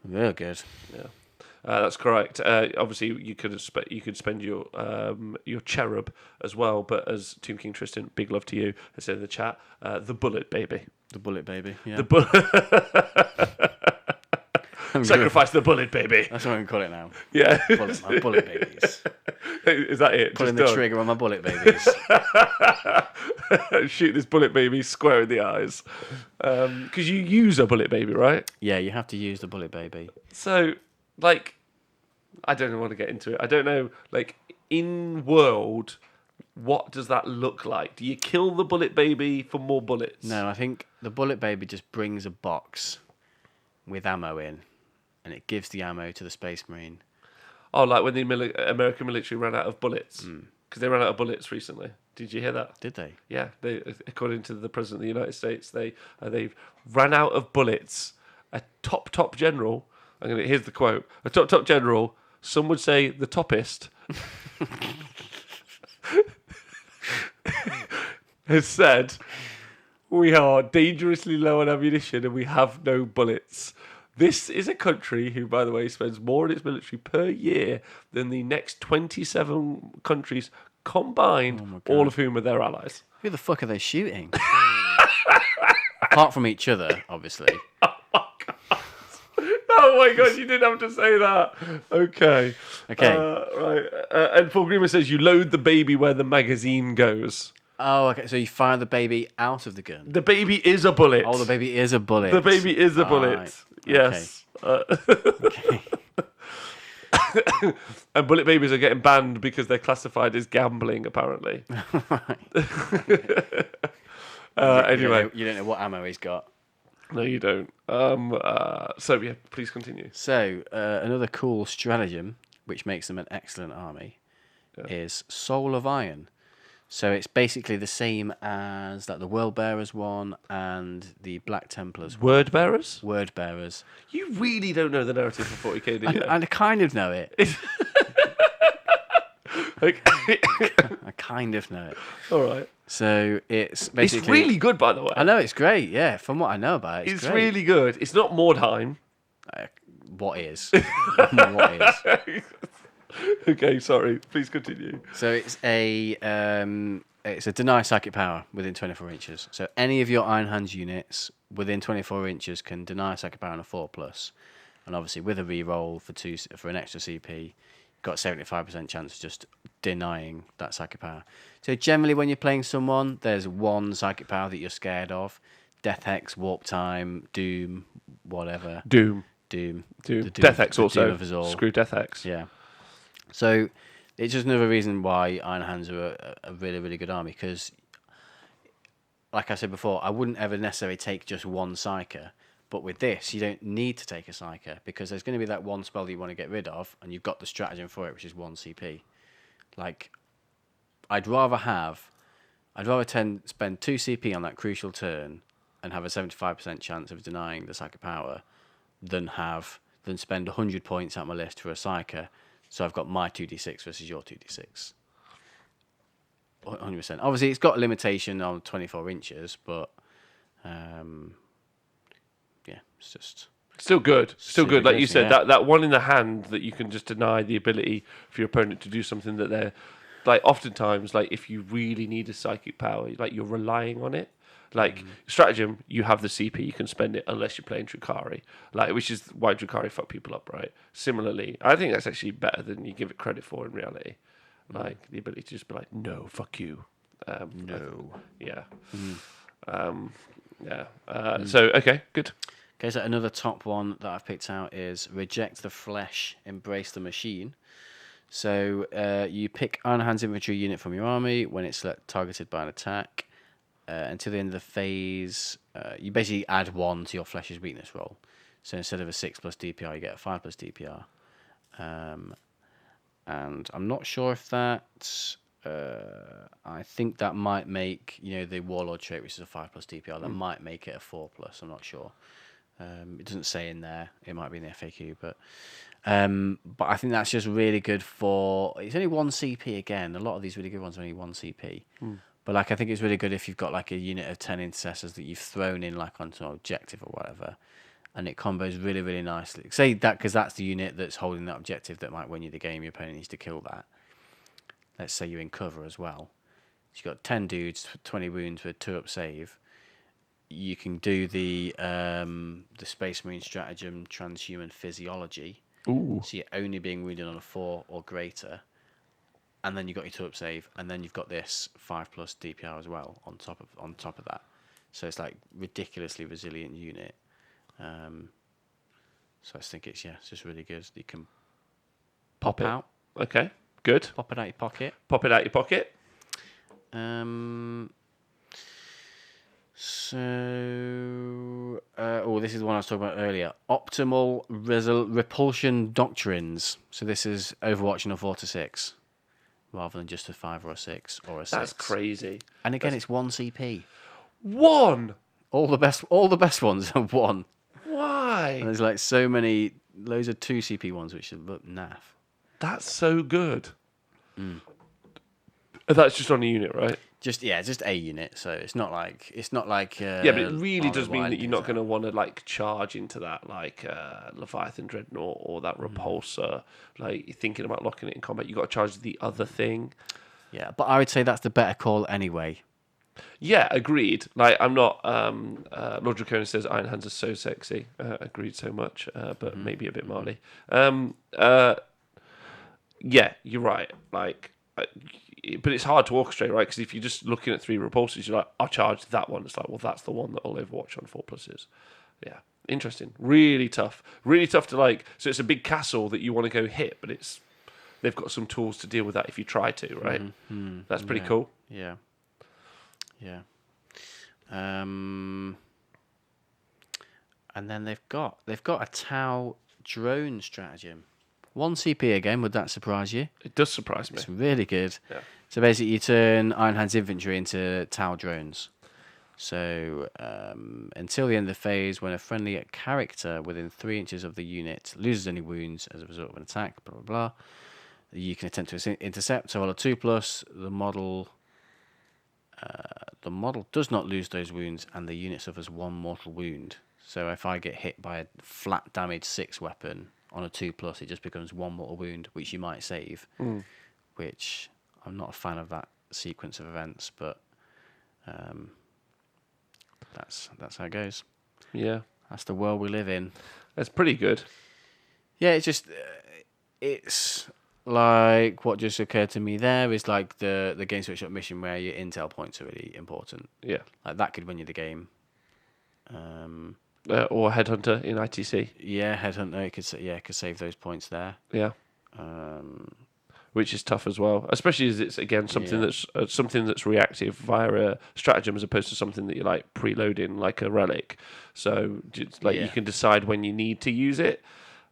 Real good. Yeah, that's correct. Obviously, you could spend your cherub as well, but as Tomb King Tristan, big love to you, has said in the chat, the bullet baby. The bullet baby. Yeah. The bullet. Sacrifice the bullet baby. That's what I'm going to call it now. Yeah. My bullet babies. Is that it? Pulling the trigger on my bullet babies. Shoot this bullet baby square in the eyes. Because you use a bullet baby, right? Yeah, you have to use the bullet baby. So, like, I don't want to get into it. I don't know, like, in world, what does that look like? Do you kill the bullet baby for more bullets? No, I think the bullet baby just brings a box with ammo in, and it gives the ammo to the Space Marine. Oh, like when the American military ran out of bullets. Because they ran out of bullets recently. Did you hear that? Did they? Yeah, they, according to the President of the United States, they've ran out of bullets. A top general, here's the quote, a top general, some would say the toppest, has said, we are dangerously low on ammunition and we have no bullets. This is a country who, by the way, spends more on its military per year than the next 27 countries combined, all of whom are their allies. Who the fuck are they shooting? Apart from each other, obviously. Oh my god, you didn't have to say that. Okay. Okay. Right. And Paul Greenman says you load the baby where the magazine goes. Oh, okay. So you fire the baby out of the gun. The baby is a bullet. Oh, the baby is a bullet. The baby is a bullet. Right. Yes. Okay. And bullet babies are getting banned because they're classified as gambling, apparently. Anyway. You don't know what ammo he's got. No, you don't. So, yeah, please continue. So, another cool stratagem, which makes them an excellent army, is Soul of Iron. So it's basically the same as like the World Bearers one and the Black Templars one. Word bearers? Word Bearers. You really don't know the narrative for 40k, do you? I kind of know it. Okay. I kind of know it. All right. So it's basically... It's really good, by the way. I know, it's great, yeah. From what I know about it, It's great. really good. It's not Mordheim. What is? What is? Okay, sorry. Please continue. So it's a deny psychic power within 24 inches. So any of your Iron Hands units within 24 inches can deny psychic power on a 4+. And obviously with a reroll for an extra CP, you've got a 75% chance of just denying that psychic power. So generally when you're playing someone, there's one psychic power that you're scared of. Death Hex, Warp Time, Doom, whatever. Doom. The Death Hex the also. Doom of us all. Screw Death Hex. Yeah. So it's just another reason why Iron Hands are a really, really good army, because, like I said before, I wouldn't ever necessarily take just one Psyker, but with this, you don't need to take a Psyker, because there's going to be that one spell that you want to get rid of, and you've got the stratagem for it, which is 1 CP. Like, I'd rather spend 2 CP on that crucial turn and have a 75% chance of denying the Psyker power than spend 100 points out my list for a Psyker. So I've got my 2d6 versus your 2d6. 100%. Obviously, it's got a limitation on 24 inches, but yeah, it's just... Still good. Still good. Like you said, yeah. that one in the hand that you can just deny the ability for your opponent to do something that they're... Like, oftentimes, like, if you really need a psychic power, like, you're relying on it. Like, stratagem, you have the CP, you can spend it unless you're playing Drukhari. Like, which is why Drukhari fuck people up, right? Similarly, I think that's actually better than you give it credit for in reality. Like, the ability to just be like, no, fuck you. No. Yeah. So, okay, good. Okay, so another top one that I've picked out is Reject the Flesh, Embrace the Machine. So you pick Iron Hands infantry unit from your army when it's targeted by an attack. Until the end of the phase, you basically add 1 to your Flesh's weakness roll. So instead of a 6+ DPR, you get a 5+ DPR. And I'm not sure if that... I think that might make, the Warlord trait, which is a 5+ DPR, that might make it a 4+. I'm not sure. It doesn't say in there. It might be in the FAQ, but I think that's just really good for... It's only 1 CP again. A lot of these really good ones are only 1 CP. But I think it's really good if you've got like a unit of 10 intercessors that you've thrown in like onto an objective or whatever, and it combos really, really nicely. Say that because that's the unit that's holding that objective that might win you the game. Your opponent needs to kill that. Let's say you're in cover as well. So you've got 10 dudes, 20 wounds with 2-up save. You can do the Space Marine stratagem, Transhuman Physiology. Ooh. So you're only being wounded on a 4 or greater. And then you've got your 2-up save, and then you've got this 5+ DPR as well on top of that. So it's like ridiculously resilient unit. So I think it's just really good. You can pop it out. Okay, good. Pop it out your pocket. Pop it out your pocket. This is the one I was talking about earlier. Optimal repulsion doctrines. So this is Overwatch in a 4-6. Rather than just a 5 or a 6 or a 6. That's crazy. And again, it's 1 CP. 1? All the best ones are 1. Why? And there's like so many, loads of 2 CP ones which look naff. That's so good. That's just on a unit, right? Just a unit, so it's not like Yeah, but it really does mean that you're not going to want to like charge into that like Leviathan Dreadnought or that Repulsor. Like you're thinking about locking it in combat, you got to charge the other thing. Yeah, but I would say that's the better call anyway. Yeah, agreed. Like I'm not. Lord Draconis says Iron Hands are so sexy. Agreed so much, but maybe a bit Marley. Yeah, you're right. Like but it's hard to orchestrate, right? Because if you're just looking at 3 repulsors, you're like, I'll charge that one. It's like, well, that's the one that all Overwatch on 4+ is. Yeah, interesting. Really tough. Really tough to like. So it's a big castle that you want to go hit, but they've got some tools to deal with that if you try to, right? That's pretty cool. Yeah. Yeah. And then they've got a Tau drone stratagem. 1 CP again. Would that surprise you? It does surprise me. It's really good. Yeah. So basically, you turn Iron Hand's infantry into Tau drones. So until the end of the phase, when a friendly character within 3 inches of the unit loses any wounds as a result of an attack, blah blah blah, you can attempt to intercept. So on a 2+, the model does not lose those wounds, and the unit suffers 1 mortal wound. So if I get hit by a flat damage 6 weapon on a 2+, it just becomes 1 mortal wound, which you might save. Which I'm not a fan of that sequence of events, but that's how it goes. Yeah, That's the world we live in. that's pretty good. Yeah, it's just it's like what just occurred to me there is like the Games Workshop mission where your intel points are really important. Yeah. Like that could win you the game. Or Headhunter in ITC. Yeah, Headhunter could save those points there. Yeah. Which is tough as well, especially as it's again something that's reactive via a stratagem as opposed to something that you're like preloading like a relic. So it's like you can decide when you need to use it.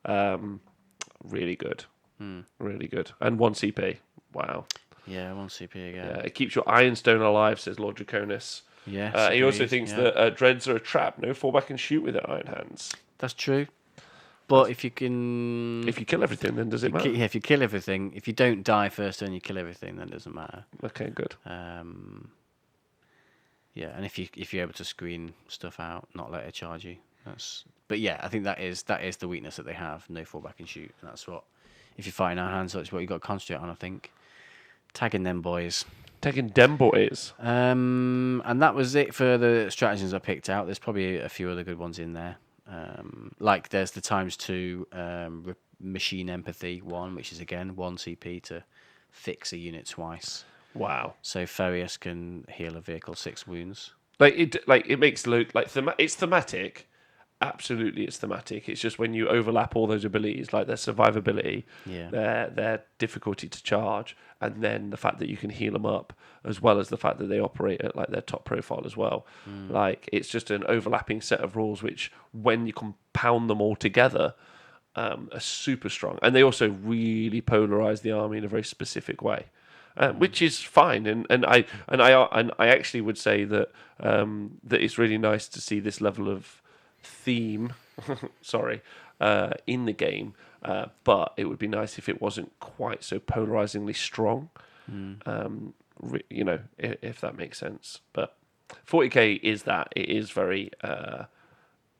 Really good, really good, and 1 CP. Wow. Yeah, 1 CP again. Yeah, it keeps your Ironstone alive, says Lord Draconis. Yeah. He also thinks that dreads are a trap. No fallback and shoot with their Iron Hands. That's true. But if you can... If you kill everything, then does it matter? Yeah, if you kill everything, if you don't die first turn, you kill everything, then it doesn't matter. Okay, good. Yeah, and if you're able to screen stuff out, not let it charge you. But yeah, I think that is the weakness that they have. No fallback and shoot, and that's what, if you're fighting our hands, that's what you got to concentrate on. I think tagging them boys. Taking dem boys. And that was it for the stratagems I picked out. There's probably a few other good ones in there. Like there's the ×2 machine empathy one, which is again 1 CP to fix a unit twice. Wow. So Farius can heal a vehicle 6 wounds. It makes look like it's thematic. Absolutely, it's thematic. It's just when you overlap all those abilities, like their survivability, their difficulty to charge, and then the fact that you can heal them up, as well as the fact that they operate at like their top profile as well. Like it's just an overlapping set of rules, which when you compound them all together, are super strong. And they also really polarize the army in a very specific way. Which is fine, and I actually would say that that it's really nice to see this level of theme, in the game. But it would be nice if it wasn't quite so polarizingly strong. If that makes sense. But 40k is that it is very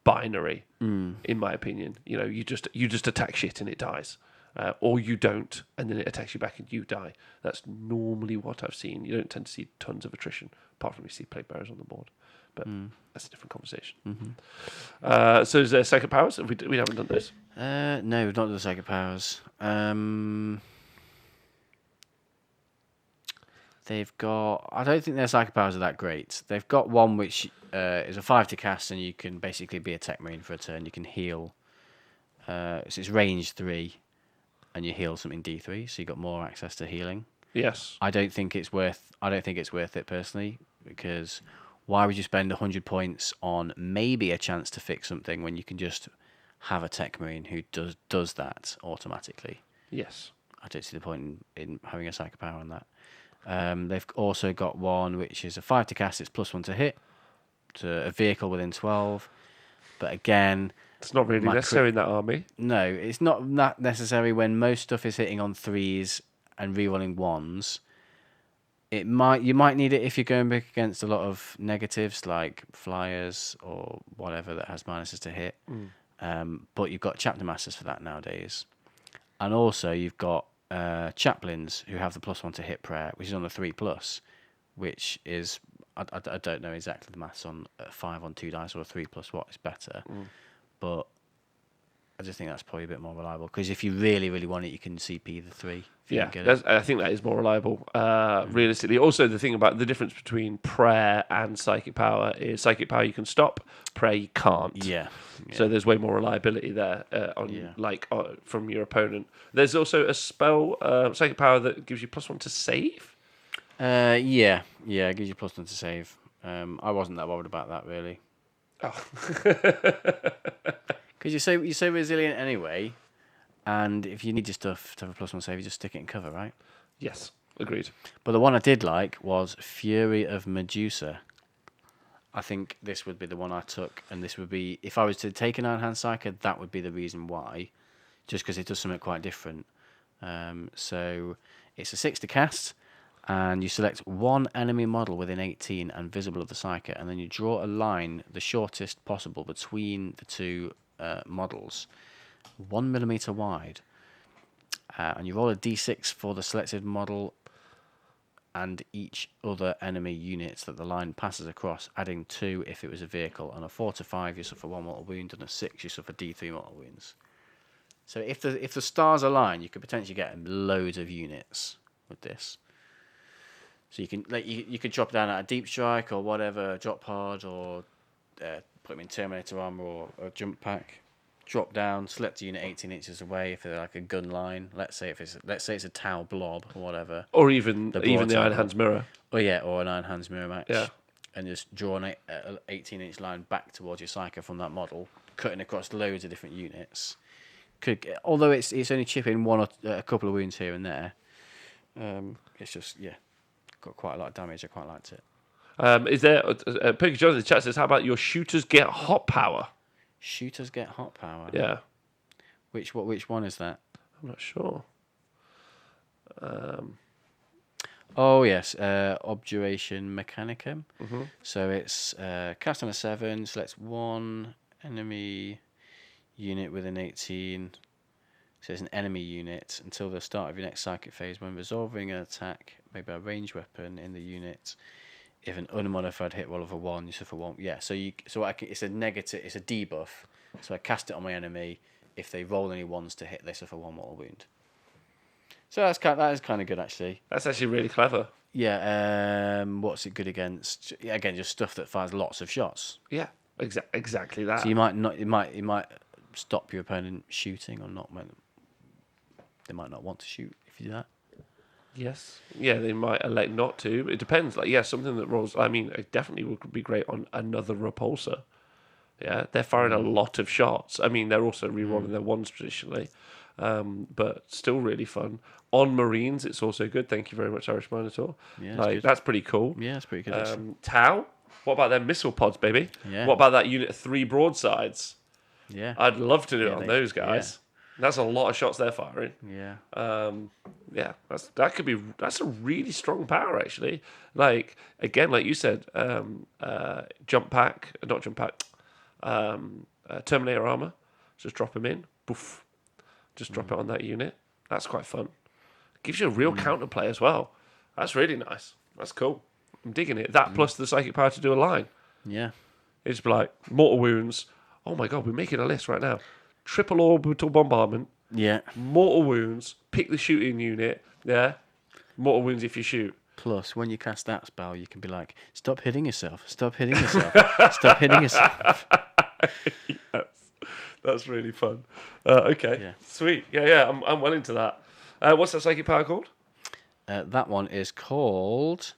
binary, in my opinion. You know, you just attack shit and it dies. Or you don't, and then it attacks you back and you die. That's normally what I've seen. You don't tend to see tons of attrition, apart from you see plague bearers on the board. But that's a different conversation. So is there Psychic Powers? We haven't done this. No, we've not done the Psychic Powers. They've got... I don't think their Psychic Powers are that great. They've got one which is a 5 to cast, and you can basically be a Tech Marine for a turn. You can heal. So it's range 3. And you heal something D3, so you got more access to healing. Yes. I don't think it's worth it personally, because why would you spend 100 points on maybe a chance to fix something when you can just have a Tech Marine who does that automatically? Yes. I don't see the point in having a Psychic Power on that. They've also got one which is a 5 to cast, it's +1 to hit, to a vehicle within 12. But again... It's not really necessary in that army. No, it's not that necessary when most stuff is hitting on 3s and rerolling 1s. You might need it if you're going back against a lot of negatives like flyers or whatever that has minuses to hit. But you've got chapter masters for that nowadays, and also you've got chaplains who have the +1 to hit prayer, which is on the 3+, which is I don't know exactly the maths on 5 on 2 dice or a 3+. What is better? But I just think that's probably a bit more reliable because if you really, really want it, you can CP the 3. If you Yeah, don't get it. I think that is more reliable. Realistically, also the thing about the difference between prayer and psychic power is psychic power you can stop, prayer you can't. Yeah. So there's way more reliability there from your opponent. There's also a spell, psychic power, that gives you +1 to save. Yeah, it gives you +1 to save. I wasn't that worried about that really. Oh, Because you're so resilient anyway, and if you need your stuff to have a +1 save, you just stick it in cover, right? yes, agreed. But the one I did like was Fury of Medusa. I think this would be the one I took, and this would be, if I was to take an Iron Hand Psyker, that would be the reason why, just because it does something quite different. So it's a 6 to cast, and you select one enemy model within 18 and visible of the Psyker, and then you draw a line, the shortest possible, between the two models, 1 millimeter wide, and you roll a d6 for the selected model and each other enemy unit that the line passes across, adding 2 if it was a vehicle. On a 4 to 5, you suffer 1 mortal wound, and a 6, you suffer D3 mortal wounds. So if the stars align, you could potentially get loads of units with this. So you can you could drop down at a deep strike or whatever, drop pod, or put them in Terminator armor or a jump pack. Drop down, select a unit 18 inches away if they're like a gun line. Let's say it's a Tau blob or whatever. Or even the broad Iron table. Hands mirror. Oh yeah, or an Iron Hands mirror match. Yeah. And just draw an 18-inch line back towards your Psyker from that model, cutting across loads of different units. Although it's only chipping one or a couple of wounds here and there, it's just got quite a lot of damage. I quite liked it. Is there Piggy Jones in the chat says, how about your shooters get hot power? Shooters get hot power. Yeah, Which one is that? I'm not sure. Oh yes, Objuration Mechanicum. So it's cast on a 7, selects one enemy unit within 18. So it's an enemy unit until the start of your next psychic phase. When resolving an attack made by a ranged weapon in the unit, if an unmodified hit roll of a 1, you suffer 1. Yeah, it's a negative, it's a debuff. So I cast it on my enemy. If they roll any 1s to hit, they suffer 1 mortal wound. So that is kind of good actually. That's actually really clever. Yeah. What's it good against? Yeah, again, just stuff that fires lots of shots. Yeah, exactly that. So you might not. It might stop your opponent shooting or not. They might not want to shoot if you do that. Yes. Yeah, they might elect not to. It depends. Something that rolls. I mean, it definitely would be great on another repulsor. Yeah, they're firing a lot of shots. I mean, they're also re-rolling their 1s traditionally, but still really fun. On Marines, it's also good. Thank you very much, Irish Minotaur. Yeah, that's pretty cool. Yeah, it's pretty good. Tau. What about their missile pods, baby? Yeah. What about that unit of 3 broadsides? Yeah. I'd love to do it on those guys. Yeah. That's a lot of shots they're firing. Yeah. That's a really strong power actually. Like again, like you said, Terminator armor. Just drop them in, poof. Just drop it on that unit. That's quite fun. Gives you a real counterplay as well. That's really nice. That's cool. I'm digging it. That plus the psychic power to do a line. Yeah. It's like mortal wounds. Oh my god, we're making a list right now. Triple orbital bombardment. Yeah. Mortal wounds. Pick the shooting unit. Yeah. Mortal wounds if you shoot. Plus, when you cast that spell, you can be like, "Stop hitting yourself! Stop hitting yourself! Stop hitting yourself!" Yes. That's really fun. Okay. Yeah. Sweet. Yeah. I'm well into that. What's that psychic power called? That one is called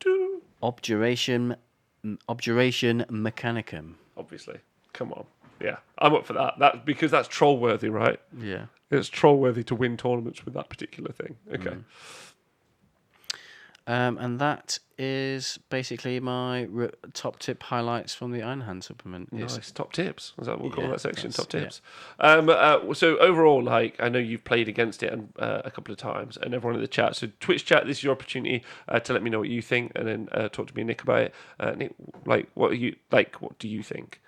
Do. Objuration Mechanicum. Obviously. Come on. Yeah. I'm up for that. Because that's troll worthy, right? Yeah. It's troll worthy to win tournaments with that particular thing. Okay. And that is basically my top tip highlights from the Iron Hand supplement. Nice. Top tips. Is that what we call Yeah, that section? Top that's- tips. So overall, I know you've played against it a couple of times, and everyone in the chat. So Twitch chat, this is your opportunity to let me know what you think, and then talk to me and Nick about it. Nick, what do you think?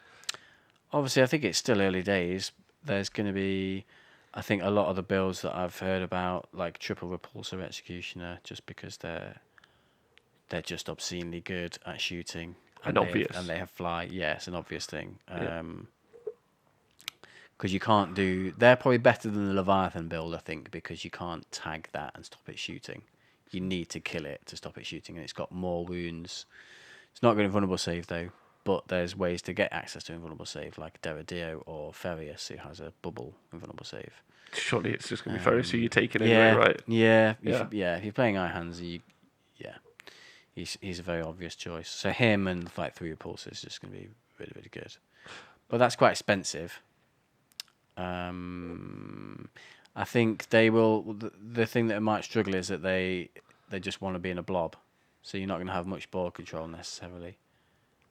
Obviously, I think it's still early days. There's going to be, I think, a lot of the builds that I've heard about, like Triple Repulsor Executioner, just because they're just obscenely good at shooting. And obvious. And they have fly. Yeah, it's an obvious thing. because you can't do. They're probably better than the Leviathan build, I think, because you can't tag that and stop it shooting. You need to kill it to stop it shooting, and it's got more wounds. It's not good invulnerable save though, but there's ways to get access to invulnerable save, like Deradio or Ferius, who has a bubble invulnerable save. Surely it's just going to be Ferius who you take it Yeah, anyway, right? yeah, Yeah. If you're playing Eye Hands, he's a very obvious choice. So him and like 3 Repulsors is just going to be really, really good. But that's quite expensive. I think they will. The thing that might struggle is that they just want to be in a blob, so you're not going to have much board control necessarily.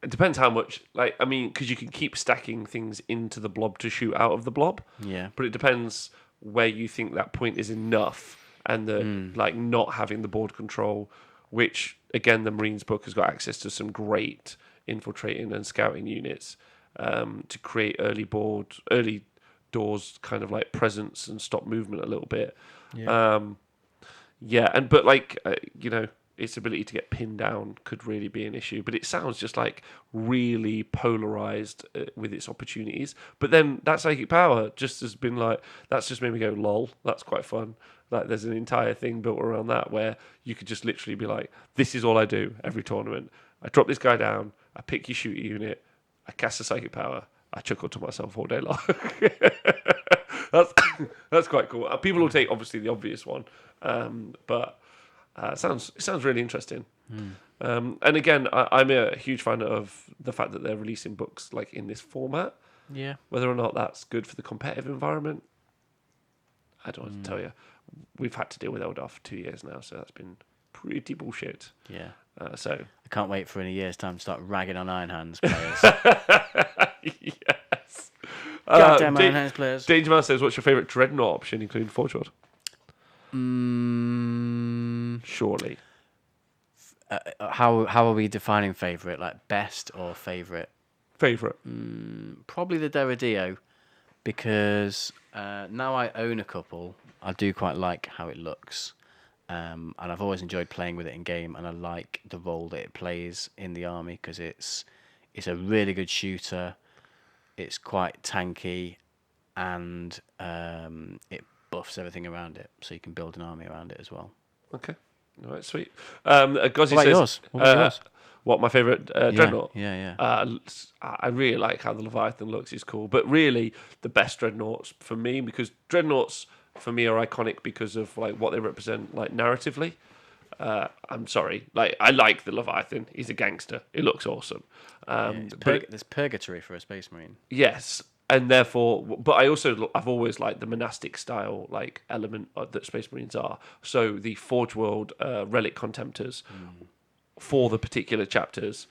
It depends how much, because you can keep stacking things into the blob to shoot out of the blob. Yeah. But it depends where you think that point is enough, and not having the board control, which again the Marines book has got access to some great infiltrating and scouting units to create early doors kind of like presence and stop movement a little bit. Its ability to get pinned down could really be an issue. But it sounds just like really polarized with its opportunities. But then that psychic power just has been like, that's just made me go, lol, that's quite fun. Like there's an entire thing built around that where you could just literally be like, this is all I do every tournament. I drop this guy down, I pick your shooter unit, I cast a psychic power, I chuckle to myself all day long. That's quite cool. People will take obviously the obvious one, but it sounds really interesting. And again, I'm a huge fan of the fact that they're releasing books like in this format. Yeah. Whether or not that's good for the competitive environment, I don't want to tell you. We've had to deal with Eldar for 2 years now, so that's been pretty bullshit. Yeah. So I can't wait for in a year's time to start ragging on Iron Hands players. yes. Goddamn Iron Hands players. Danger Mouse says, "What's your favourite Dreadnought option, including Forge World?" Surely. How are we defining favourite? Like best or favourite? Favourite. Probably the Deradio, because now I own a couple. I do quite like how it looks, and I've always enjoyed playing with it in game, and I like the role that it plays in the army because it's a really good shooter. It's quite tanky, and it buffs everything around it, so you can build an army around it as well. Okay. All right, sweet. Gozzy says, Yours? What about yours? What my favourite Dreadnought? Yeah. I really like how the Leviathan looks. It's cool. But really, the best Dreadnoughts for me, because Dreadnoughts for me are iconic because of like what they represent, like narratively. I'm sorry, like I like the Leviathan. He's a gangster. It looks awesome. There's purgatory for a Space Marine. Yes, and therefore, but I've always liked the monastic style like element that Space Marines are. So the Forge World relic contemptors for the particular chapters,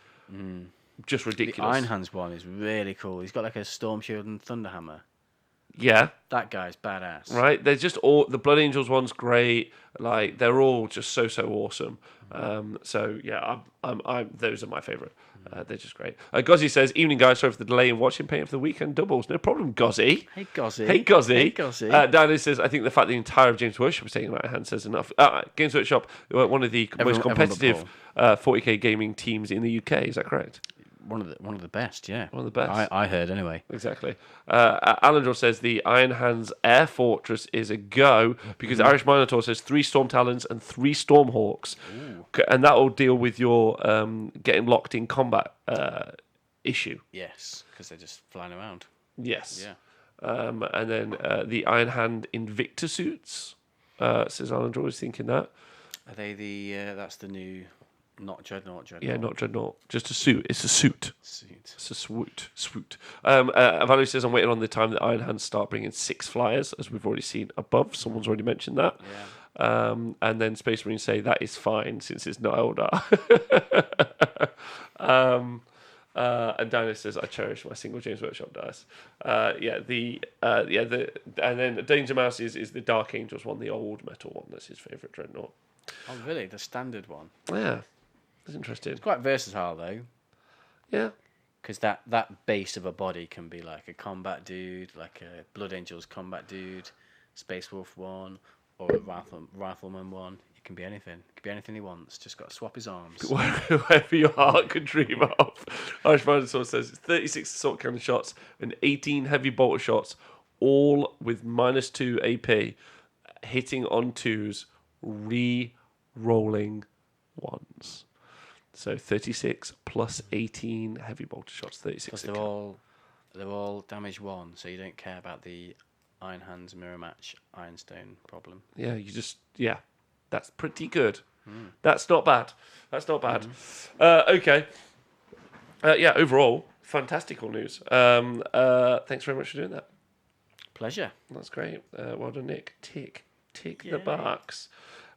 just ridiculous. The Iron Hands one is really cool. He's got like a Storm Shield and Thunderhammer. Yeah, that guy's badass. Right? They're just all the Blood Angels one's great. Like they're all just so awesome. So yeah, I'm those are my favourite. They're just great. Gozzy says, "Evening guys, sorry for the delay in watching. Paying for the weekend doubles. No problem, Gozzy. Hey Gozzy. Hey Gozzy. Hey Gozzy. Danny says, I think the fact the entire of Games Workshop is taking out of hand says enough. Games Workshop, one of the most competitive 40k gaming teams in the UK. Is that correct? One of the best, yeah. One of the best. I heard anyway. Exactly. Alandor says the Iron Hands Air Fortress is a go because Irish Minotaur says 3 Storm Talons and 3 Stormhawks, and that will deal with your getting locked in combat issue. Yes, because they're just flying around. Yes. Yeah. And then the Iron Hand Invicta suits. Says Alandor was thinking that. Are they that's the new? Not Dreadnought. Yeah, not Dreadnought. Just a suit. It's a suit. It's a swoot. Valerie says, I'm waiting on the time that Iron Hands start bringing 6 flyers, as we've already seen above. Someone's already mentioned that. Yeah. And then Space Marines say, that is fine, since it's not Eldar. And Daniel says, I cherish my single James Workshop dice. And then Danger Mouse is the Dark Angels one, the old metal one. That's his favourite Dreadnought. Oh, really? The standard one? Yeah. That's interesting. It's quite versatile, though. Yeah. Because that base of a body can be like a combat dude, like a Blood Angels combat dude, Space Wolf one, or a Rifleman one. It can be anything. It can be anything he wants. Just got to swap his arms. Whatever your heart could dream of. Irish Minotaur says 36 assault cannon shots and 18 heavy bolter shots, all with -2 AP, hitting on 2s, re-rolling 1s. So 36 plus 18 heavy bolter shots, 36. Plus they're all damage 1, so you don't care about the Iron Hands Mirror Match Ironstone problem. Yeah, that's pretty good. That's not bad. Okay. Overall, fantastical news. Thanks very much for doing that. Pleasure. That's great. Well done, Nick. Tick the Yay. box.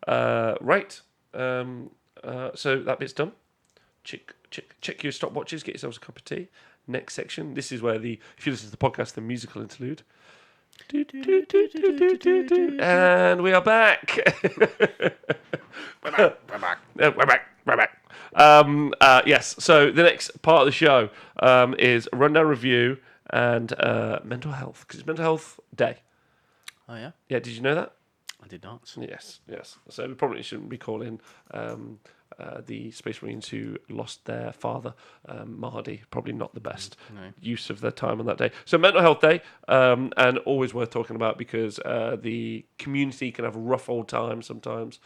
Right. So that bit's done. Check your stopwatches. Get yourselves a cup of tea. Next section. This is where if you listen to the podcast, the musical interlude. And we are back. We're back. Yes. So the next part of the show is rundown review and mental health, because it's Mental Health Day. Oh yeah. Yeah. Did you know that? I did not. Yes. So we probably shouldn't be calling the Space Marines who lost their father, Mahdi. Probably not the best use of their time on that day. So Mental Health Day, and always worth talking about, because the community can have a rough old time sometimes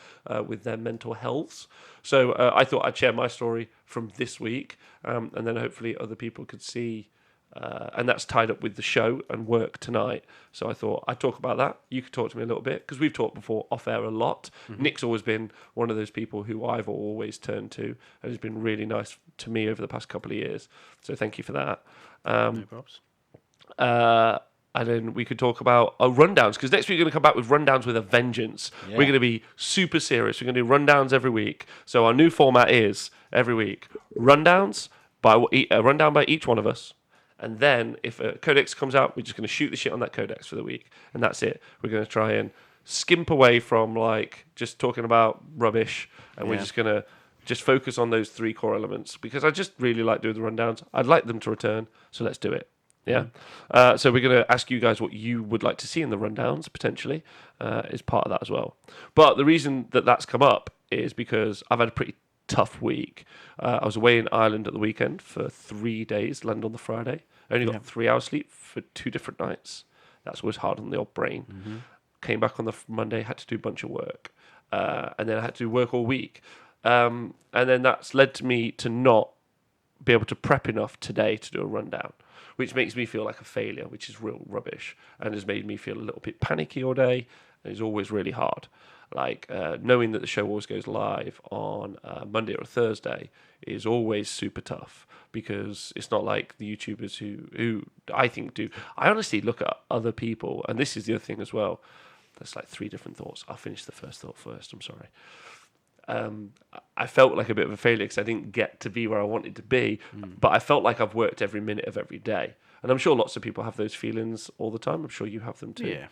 with their mental healths. So I thought I'd share my story from this week, and then hopefully other people could see. And that's tied up with the show and work tonight. So I thought I'd talk about that. You could talk to me a little bit, because we've talked before off air a lot. Nick's always been one of those people who I've always turned to, and has been really nice to me over the past couple of years. So thank you for that. No props. And then we could talk about rundowns, because next week we're going to come back with rundowns with a vengeance. Yeah. We're going to be super serious. We're going to do rundowns every week. So our new format is every week rundowns a rundown by each one of us. And then if a codex comes out, we're just going to shoot the shit on that codex for the week. And that's it. We're going to try and skimp away from just talking about rubbish. And we're just going to just focus on those 3 core elements, because I just really like doing the rundowns. I'd like them to return. So let's do it. Yeah. So we're going to ask you guys what you would like to see in the rundowns, potentially, is part of that as well. But the reason that that's come up is because I've had a pretty tough week. I was away in Ireland at the weekend for 3 days, landed on the Friday. I only got 3 hours sleep for 2 different nights. That's always hard on the old brain. Came back on the Monday, had to do a bunch of work. And then I had to do work all week. And then that's led to me to not be able to prep enough today to do a rundown, which makes me feel like a failure, which is real rubbish, and has made me feel a little bit panicky all day, and is always really hard. Knowing that the show always goes live on Monday or Thursday is always super tough, because it's not like the YouTubers who I think do. I honestly look at other people, and this is the other thing as well. There's 3 different thoughts. I'll finish the first thought first. I'm sorry. I felt like a bit of a failure because I didn't get to be where I wanted to be, but I felt like I've worked every minute of every day. And I'm sure lots of people have those feelings all the time. I'm sure you have them too. Yeah.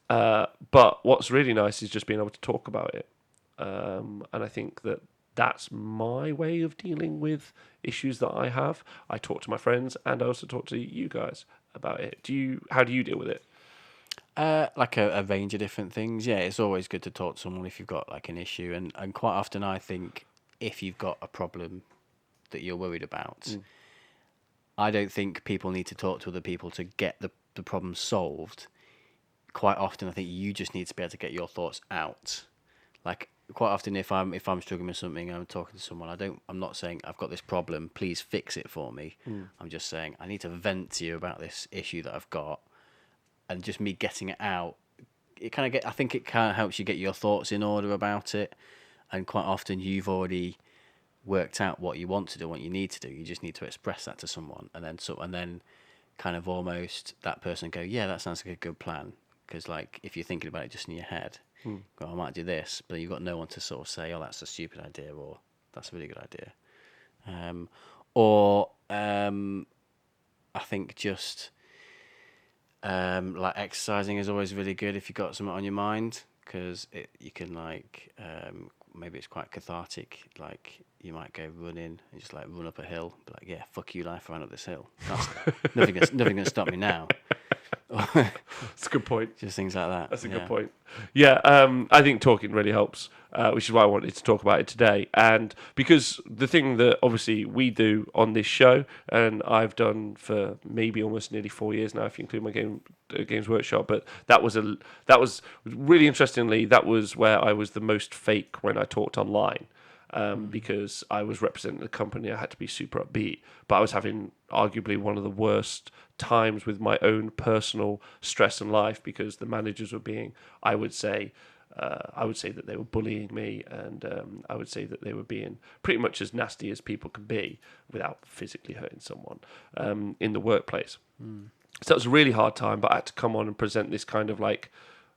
But what's really nice is just being able to talk about it. And I think that that's my way of dealing with issues that I have. I talk to my friends, and I also talk to you guys about it. How do you deal with it? Like a range of different things. Yeah, it's always good to talk to someone if you've got an issue, and quite often I think if you've got a problem that you're worried about, I don't think people need to talk to other people to get the problem solved. Quite often I think you just need to be able to get your thoughts out. Quite often if I'm struggling with something and I'm talking to someone, I'm not saying I've got this problem, please fix it for me. I'm just saying I need to vent to you about this issue that I've got. And just me getting it out, I think it kind of helps you get your thoughts in order about it. And quite often you've already worked out what you want to do, what you need to do. You just need to express that to someone, and then kind of almost that person go, yeah, that sounds like a good plan. Because if you're thinking about it just in your head, go, I might do this, but you've got no one to sort of say, oh, that's a stupid idea, or that's a really good idea. I think just exercising is always really good if you've got something on your mind, because you can maybe it's quite cathartic. You might go running and just run up a hill, be like, yeah, fuck you, life, I ran up this hill. That's nothing gonna stop me now. That's a good point. Just things like that. That's a yeah. good point. Yeah, I think talking really helps, which is why I wanted to talk about it today. And because the thing that obviously we do on this show, and I've done for maybe almost nearly 4 years now, if you include my Games Workshop, but that was really interestingly, that was where I was the most fake when I talked online. Because I was representing the company, I had to be super upbeat, but I was having arguably one of the worst times with my own personal stress and life because the managers were being, I would say that they were bullying me, and I would say that they were being pretty much as nasty as people can be without physically hurting someone in the workplace. So that was a really hard time, but I had to come on and present this kind of like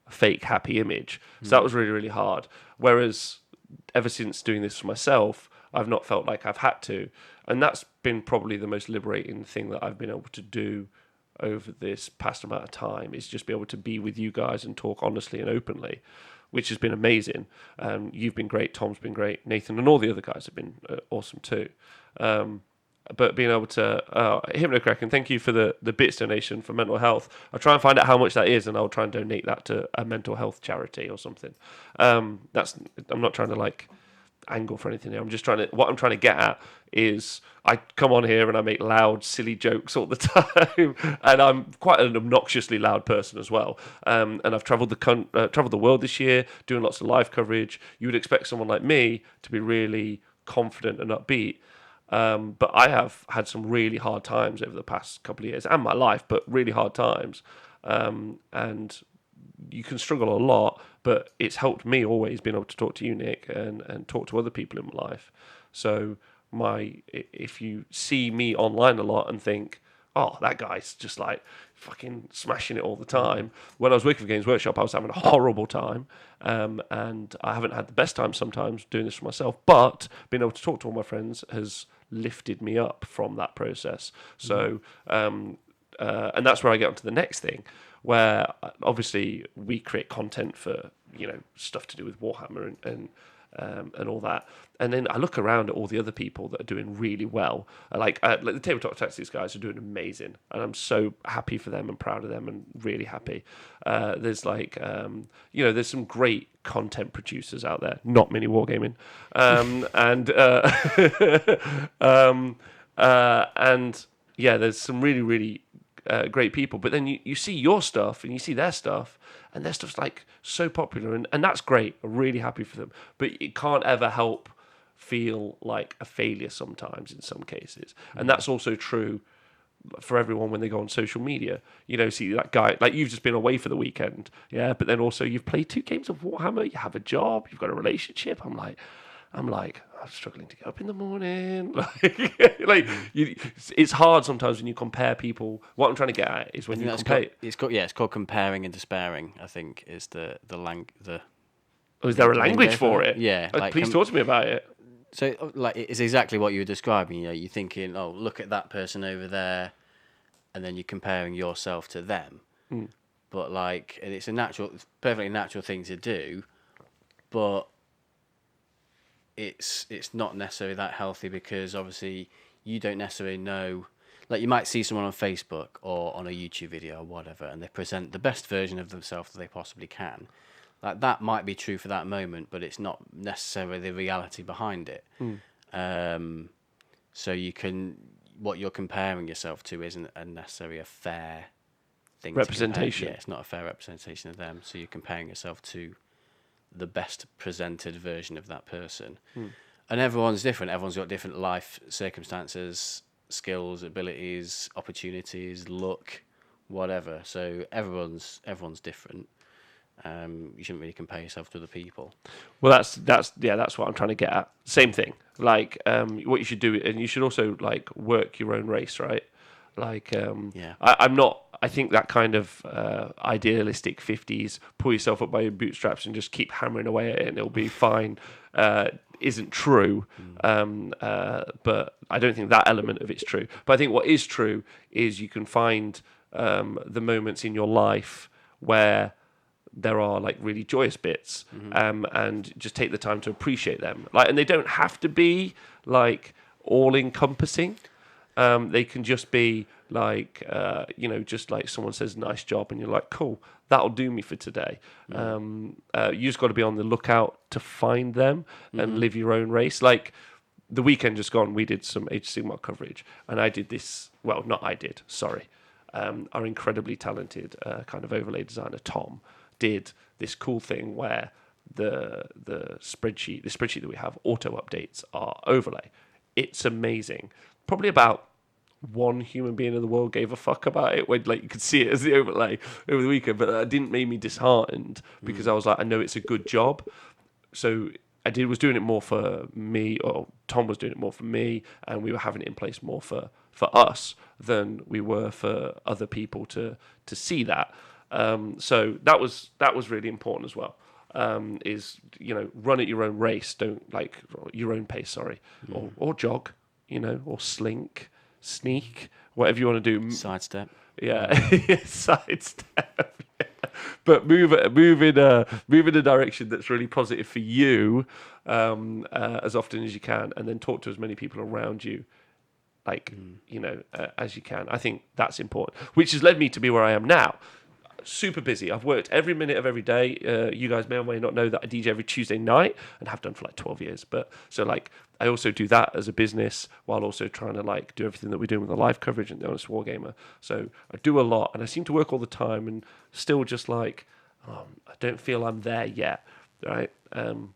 fake happy image. So that was really, really hard. Whereas ever since doing this for myself, I've not felt like I've had to. And that's been probably the most liberating thing that I've been able to do over this past amount of time, is just be able to be with you guys and talk honestly and openly, which has been amazing. You've been great, Tom's been great, Nathan and all the other guys have been awesome too. But being able to, Hypnocracken, thank you for the bits donation for mental health. I'll try and find out how much that is, and I'll try and donate that to a mental health charity or something. I'm not trying to like angle for anything here. What I'm trying to get at is I come on here and I make loud, silly jokes all the time, and I'm quite an obnoxiously loud person as well. And I've travelled the world this year, doing lots of live coverage. You would expect someone like me to be really confident and upbeat. But I have had some really hard times over the past couple of years and my life, but really hard times. And you can struggle a lot, but it's helped me always being able to talk to you, Nick, and talk to other people in my life. So if you see me online a lot and think, oh, that guy's just like fucking smashing it all the time. When I was working for Games Workshop, I was having a horrible time. And I haven't had the best time sometimes doing this for myself, but being able to talk to all my friends has lifted me up from that process. So, and that's where I get onto the next thing, where obviously we create content for, stuff to do with Warhammer and all that. And then I look around at all the other people that are doing really well. Like the Tabletop Tactics guys are doing amazing, and I'm so happy for them and proud of them and really happy. There's there's some great content producers out there, not many wargaming, and there's some really, really great people. But then you see your stuff and you see their stuff, and their stuff's like so popular, and that's great. I'm really happy for them, but it can't ever help feel like a failure sometimes in some cases. And that's also true for everyone when they go on social media. See that guy, like you've just been away for the weekend, but then also you've played 2 games of Warhammer, you have a job, you've got a relationship. I'm struggling to get up in the morning. It's hard sometimes when you compare people. What I'm trying to get at is when you compare. It's called comparing and despairing, I think, is the is there a language for it? Yeah. Please talk to me about it. So, it's exactly what you were describing. You're thinking, oh, look at that person over there, and then you're comparing yourself to them. But and it's perfectly natural thing to do, but it's not necessarily that healthy, because obviously you don't necessarily know. Like, you might see someone on Facebook or on a YouTube video or whatever, and they present the best version of themselves that they possibly can. Like, that might be true for that moment, but it's not necessarily the reality behind it. So what you're comparing yourself to isn't necessarily a fair thing. Representation. It's not a fair representation of them. So you're comparing yourself to the best presented version of that person. And everyone's different. Everyone's got different life circumstances, skills, abilities, opportunities, luck, whatever. So everyone's different. You shouldn't really compare yourself to other people. Well, that's what I'm trying to get at. Same thing. Like, what you should do, and you should also like work your own race, right? Like, I'm not. I think that kind of idealistic 50s, pull yourself up by your bootstraps and just keep hammering away at it and it'll be fine, isn't true. But I don't think that element of it's true. But I think what is true is you can find the moments in your life where there are like really joyous bits, and just take the time to appreciate them. And they don't have to be like all encompassing. They can just be like just like someone says nice job and you're like, cool, that'll do me for today. You just got to be on the lookout to find them and live your own race. Like the weekend just gone, we did some Age of Sigmar coverage, and I did this. Well, not I did. Sorry, our incredibly talented kind of overlay designer Tom did this cool thing where the spreadsheet that we have auto updates our overlay. It's amazing. Probably about one human being in the world gave a fuck about it when like you could see it as the overlay over the weekend, but that didn't make me disheartened because I was like, I know it's a good job. So was doing it more for me, or Tom was doing it more for me, and we were having it in place more for us than we were for other people to see that. So that was really important as well. Is run at your own race, don't like your own pace, sorry, or jog, or slink, sneak, whatever you want to do. Sidestep. Yeah, sidestep. Yeah. But move in a direction that's really positive for you, as often as you can, and then talk to as many people around you, like as you can. I think that's important, which has led me to be where I am now. Super busy. I've worked every minute of every day. You guys may or may not know that I DJ every Tuesday night and have done for like 12 years. But so like I also do that as a business while also trying to like do everything that we're doing with the live coverage and the Honest Wargamer. So I do a lot and I seem to work all the time and still just like I don't feel I'm there yet, right? And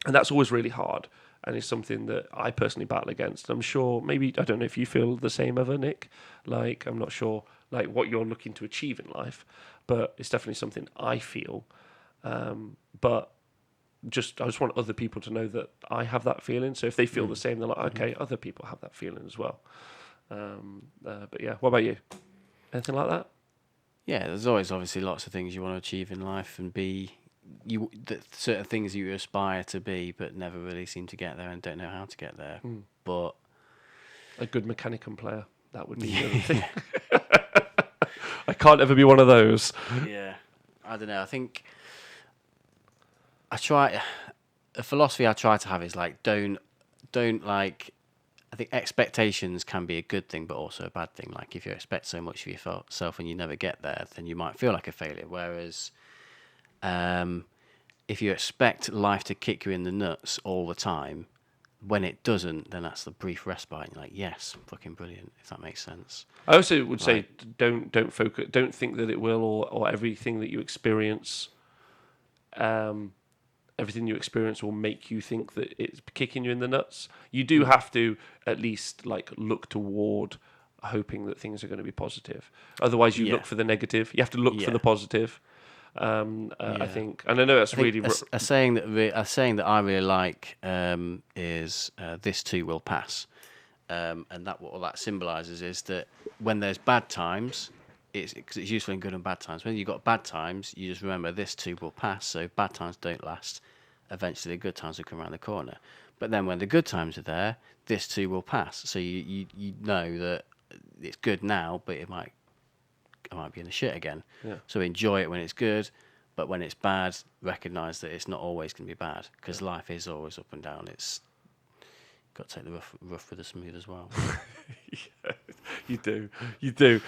that's always really hard. And it's something that I personally battle against. I'm sure maybe I don't know if you feel the same ever, Nick. Like I'm not sure like what you're looking to achieve in life, but it's definitely something I feel. But I just want other people to know that I have that feeling. So if they feel the same, they're like, okay, other people have that feeling as well. But yeah, what about you? Anything like that? Yeah, there's always obviously lots of things you want to achieve in life and be certain things you aspire to be, but never really seem to get there and don't know how to get there. But a good Mechanicum player, that would be the other thing. I can't ever be one of those. Yeah, I don't know. I think a philosophy I try to have is like don't like. I think expectations can be a good thing, but also a bad thing. Like if you expect so much of yourself and you never get there, then you might feel like a failure. Whereas, if you expect life to kick you in the nuts all the time, when it doesn't, then that's the brief respite. And you're like, yes, fucking brilliant. If that makes sense. I also would say don't focus. Don't think that it will, or everything that you experience. Everything you experience will make you think that it's kicking you in the nuts. You do have to at least like look toward hoping that things are going to be positive. Otherwise, you look for the negative. You have to look for the positive. I think, and I know that's really a saying that I really like is "This too will pass," and that what all that symbolises is that when there's bad times. Because it's useful in good and bad times. When you've got bad times, you just remember this too will pass. So bad times don't last. Eventually, the good times will come around the corner. But then when the good times are there, this too will pass. So you know that it's good now, but it might be in the shit again. Yeah. So enjoy it when it's good, but when it's bad, recognise that it's not always going to be bad because life is always up and down. It's got to take the rough with the smooth as well. Yeah, you do.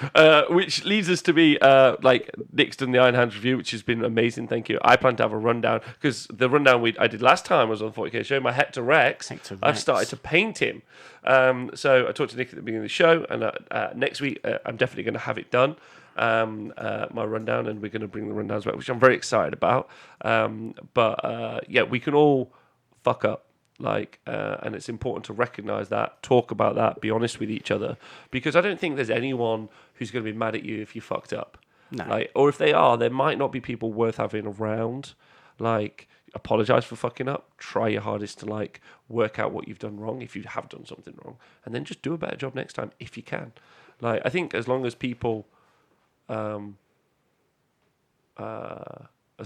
Which leads us to be like Nick's done the Iron Hands review, which has been amazing. Thank you. I plan to have a rundown because the rundown I did last time was on 40K show. My Hector Rex. I've started to paint him. So I talked to Nick at the beginning of the show, and next week I'm definitely going to have it done. My rundown, and we're going to bring the rundowns back, which I'm very excited about. But yeah, we can all fuck up. And it's important to recognize that, talk about that, be honest with each other, because I don't think there's anyone who's going to be mad at you if you fucked up. No. Or if they are, there might not be people worth having around. Apologize for fucking up. Try your hardest to work out what you've done wrong if you have done something wrong, and then just do a better job next time if you can. I think as long as people, as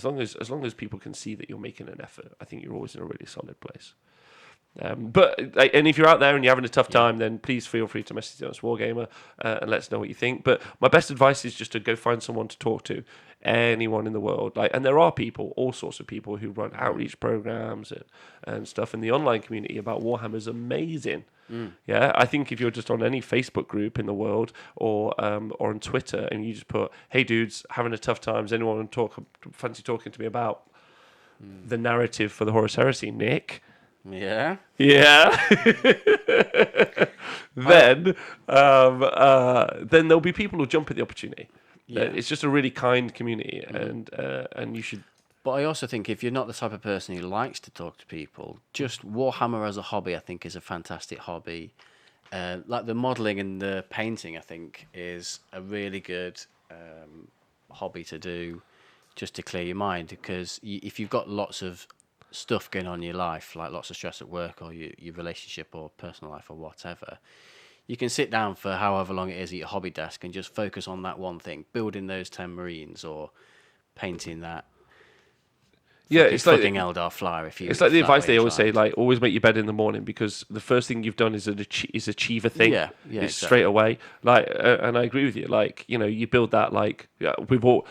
long as people can see that you're making an effort, I think you're always in a really solid place. And if you're out there and you're having a tough time, then please feel free to message us Wargamer and let us know what you think. But my best advice is just to go find someone to talk to, anyone in the world. And there are people, all sorts of people who run outreach programs and stuff in the online community about Warhammer is amazing. Yeah, I think if you're just on any Facebook group in the world or on Twitter and you just put, "Hey dudes, having a tough time. Does anyone fancy talking to me about the narrative for the Horus Heresy, Nick?" Yeah. Yeah. then there'll be people who jump at the opportunity. Yeah. It's just a really kind community, and you should. But I also think if you're not the type of person who likes to talk to people, just Warhammer as a hobby, I think, is a fantastic hobby. Like the modelling and the painting, I think, is a really good hobby to do, just to clear your mind. Because if you've got lots of stuff going on in your life, like lots of stress at work or your relationship or personal life or whatever, you can sit down for however long it is at your hobby desk and just focus on that one thing, building those 10 Marines or painting that. Yeah, it's like Eldar flyer. It's like the advice they always say, like always make your bed in the morning because the first thing you've done is achieve a thing. Yeah, it's exactly. Straight away. And I agree with you. Like you build that. Like we've all,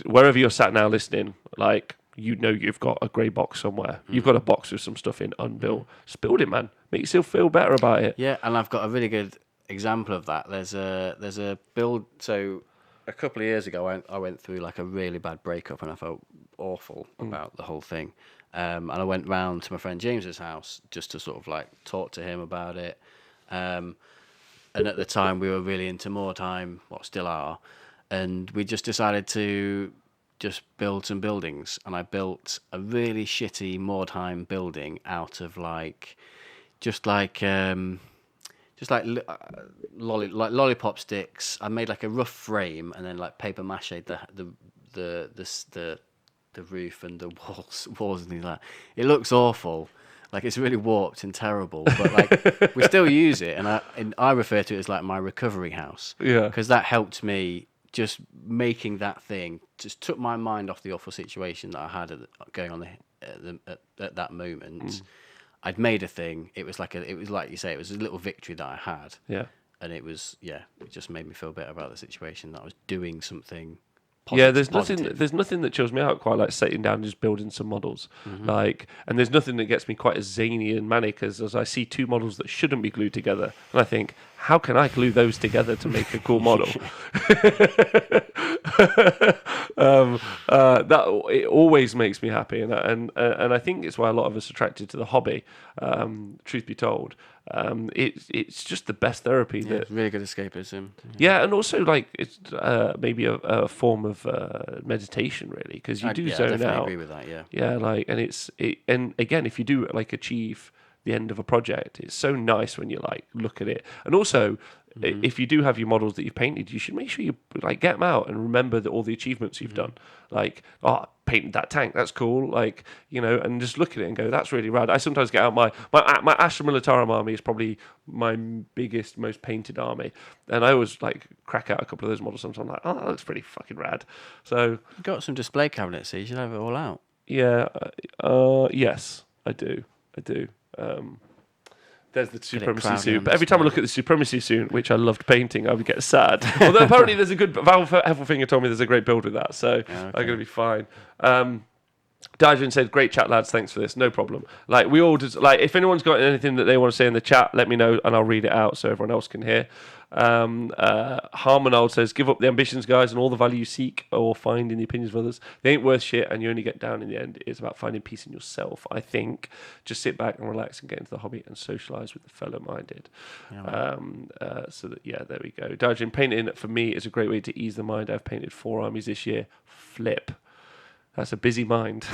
wherever you're sat now listening, like you've got a grey box somewhere. You've got a box with some stuff in unbuilt. Just build it, man. Make yourself feel better about it. Yeah, and I've got a really good example of that. There's a build. So a couple of years ago, I went through like a really bad breakup, and I felt awful about the whole thing. And I went round to my friend James's house just to sort of like talk to him about it. And at the time, we were really into Mordheim, still are, and we just decided to just build some buildings. And I built a really shitty Mordheim building out of just like lollipop sticks. I made like a rough frame and then like paper mache the roof and the walls and things like that. It looks awful, like it's really warped and terrible. But like we still use it, and I refer to it as like my recovery house. Yeah, because that helped me. Just making that thing just took my mind off the awful situation that I had going on at that moment. I'd made a thing. It was like you say, it was a little victory that I had. Yeah. And it just made me feel better about the situation, that I was doing something positive. Positive. There's nothing that chills me out quite like sitting down and just building some models. And there's nothing that gets me quite as zany and manic as I see two models that shouldn't be glued together, and I think, how can I glue those together to make a cool model? That it always makes me happy, and I think it's why a lot of us are attracted to the hobby. Truth be told, it's just the best therapy. Yeah, it's really good escapism. Yeah, and also like it's maybe a form of meditation, really, because you do zone out. I agree with that. Yeah. Yeah, like, and again, if you do like achieve the end of a project, it's so nice when you like look at it. And also, if you do have your models that you've painted, you should make sure you like get them out and remember all the achievements you've done. Like, I painted that tank, that's cool. Like, and just look at it and go, that's really rad. I sometimes get out my Astra Militarum army is probably my biggest, most painted army, and I always like crack out a couple of those models. Sometimes I'm like, oh, that looks pretty fucking rad. So you've got some display cabinets, so you should have it all out. Yeah, yes, I do. There's the Supremacy suit. But every time I look at the Supremacy suit, which I loved painting, I would get sad. Although apparently there's a good... Val Heffelfinger told me there's a great build with that, so I'm going to be fine. Dajin said, great chat, lads. Thanks for this. No problem. Like, we all just... Like, if anyone's got anything that they want to say in the chat, let me know, and I'll read it out so everyone else can hear. Harmonold says, give up the ambitions, guys, and all the value you seek or find in the opinions of others. They ain't worth shit, and you only get down in the end. It's about finding peace in yourself, I think. Just sit back and relax and get into the hobby and socialise with the fellow-minded. So that, yeah, there we go. Dajin, painting for me is a great way to ease the mind. I've painted 4 armies this year. Flip. That's a busy mind.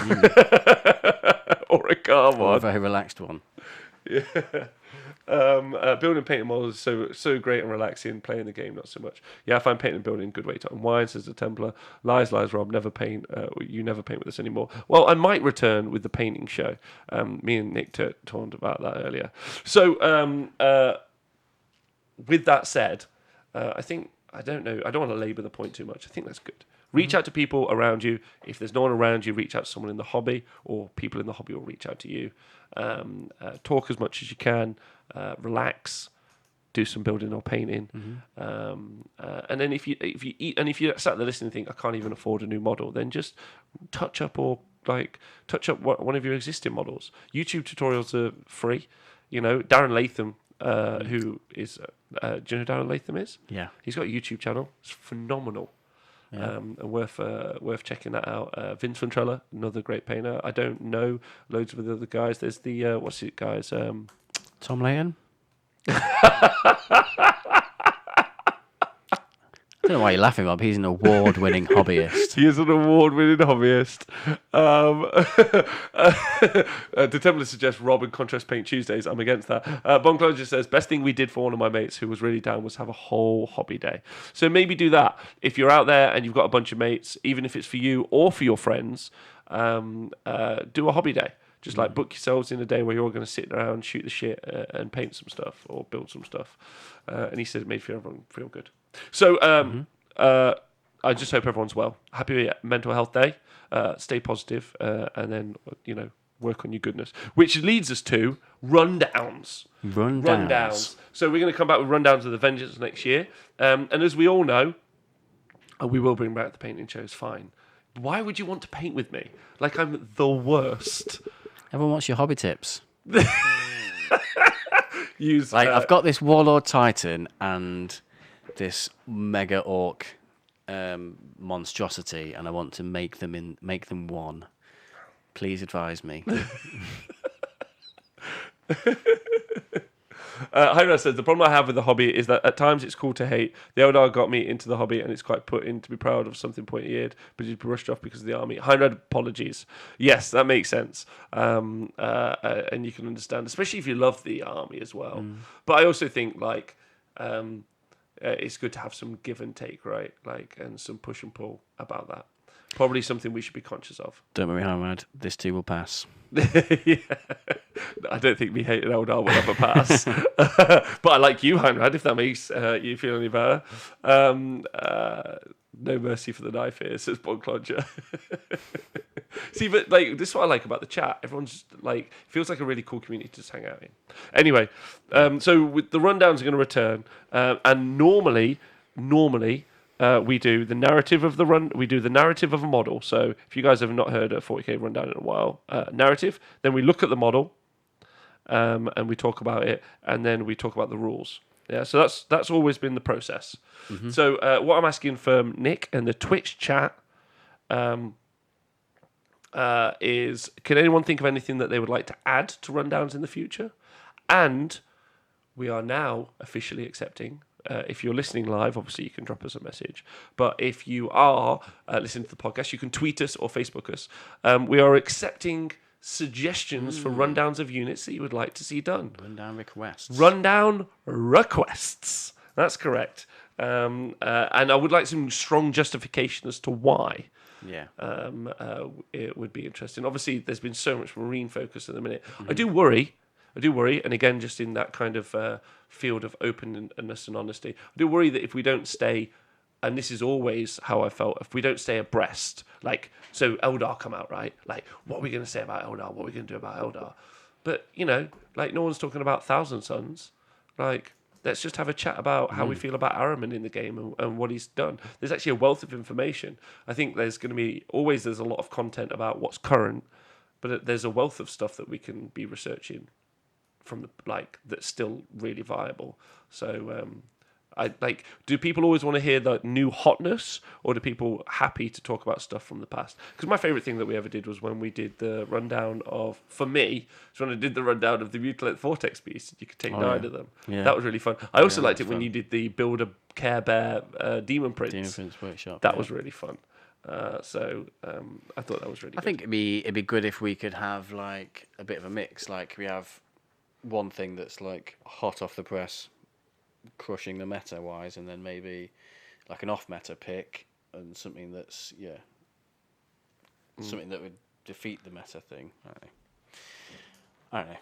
Or a calm one. Or a very relaxed one. Yeah. Building painting models is so great and relaxing. Playing the game, not so much. Yeah, I find painting and building a good way to unwind, says the Templar. Lies, Rob. Never paint. You never paint with us anymore. Well, I might return with the painting show. Me and Nick talked about that earlier. So, with that said, I think, I don't know, I don't want to labour the point too much. I think that's good. Reach out to people around you. If there's no one around you, reach out to someone in the hobby, or people in the hobby will reach out to you. Talk as much as you can. Relax. Do some building or painting. And then if you you're sat there listening and think, I can't even afford a new model, then just touch up one of your existing models. YouTube tutorials are free. You know, Darren Latham, who is, do you know who Darren Latham is? Yeah. He's got a YouTube channel. It's phenomenal. Yeah. And worth checking that out. Vince Ventrella, another great painter. I don't know loads of the other guys. There's the what's it guys? Tom Layton? I don't know why you're laughing, Bob. He's an award-winning hobbyist. He is an award-winning hobbyist. Determined to suggest Rob and Contrast Paint Tuesdays. I'm against that. Bonclose just says, best thing we did for one of my mates who was really down was have a whole hobby day. So maybe do that. If you're out there and you've got a bunch of mates, even if it's for you or for your friends, do a hobby day. Just like book yourselves in a day where you're all going to sit around, shoot the shit, and paint some stuff or build some stuff. And he said it made everyone feel good. So I just hope everyone's well. Happy Mental Health Day. Stay positive, and then work on your goodness. Which leads us to rundowns. Rundowns. So we're going to come back with rundowns of the Vengeance next year. And as we all know, we will bring back the painting shows. Fine. Why would you want to paint with me? Like I'm the worst. Everyone wants your hobby tips. I've got this Warlord Titan and this Mega Orc monstrosity, and I want to make them one. Please advise me. Hyra says, the problem I have with the hobby is that at times it's cool to hate. The Eldar got me into the hobby and it's quite put in to be proud of something pointy-eared, but you'd be rushed off because of the army. Hyra, apologies. Yes, that makes sense. And you can understand, especially if you love the army as well. But I also think it's good to have some give and take, right? And some push and pull about that. Probably something we should be conscious of. Don't worry, Howard. This too will pass. Yeah. I don't think me hating Eldar will ever pass. But I like you, Heinrad, if that makes you feel any better. No mercy for the knife here, says Bonclodger. See, but this is what I like about the chat. Everyone's feels like a really cool community to just hang out in. Anyway, so with the rundowns are going to return, and normally. We do the narrative of we do the narrative of a model. So if you guys have not heard a 40k rundown in a while, narrative, then we look at the model, and we talk about it, and then we talk about the rules. Yeah, so that's always been the process. So what I'm asking from Nick and the Twitch chat is, can anyone think of anything that they would like to add to rundowns in the future? And we are now officially accepting. If you're listening live, obviously you can drop us a message. But if you are listening to the podcast, you can tweet us or Facebook us. We are accepting suggestions for rundowns of units that you would like to see done. Rundown requests. Rundown requests. That's correct. And I would like some strong justification as to why. Yeah. It would be interesting. Obviously, there's been so much Marine focus at the minute. I do worry, and again, just in that kind of field of openness and honesty, I do worry that if we don't stay, and this is always how I felt, if we don't stay abreast, so Eldar come out, right? What are we going to say about Eldar? What are we going to do about Eldar? But, no one's talking about Thousand Sons. Let's just have a chat about how we feel about Araman in the game and what he's done. There's actually a wealth of information. I think there's going to be, there's a lot of content about what's current, but there's a wealth of stuff that we can be researching from that's still really viable. So do people always want to hear the new hotness, or do people happy to talk about stuff from the past? Because my favorite thing that we ever did was when we did the rundown of, for me, it's when I did the rundown of the Mutilate Vortex Beast. You could take 9 of them. Yeah. That was really fun. I also liked it when you did the Build a Care Bear Demon Prince. Demon Prince Workshop. That was really fun. I thought that was really good. I think it'd be good if we could have a bit of a mix. We have one thing that's hot off the press, crushing the meta wise, and then maybe an off meta pick and something that's something that would defeat the meta thing. I don't know.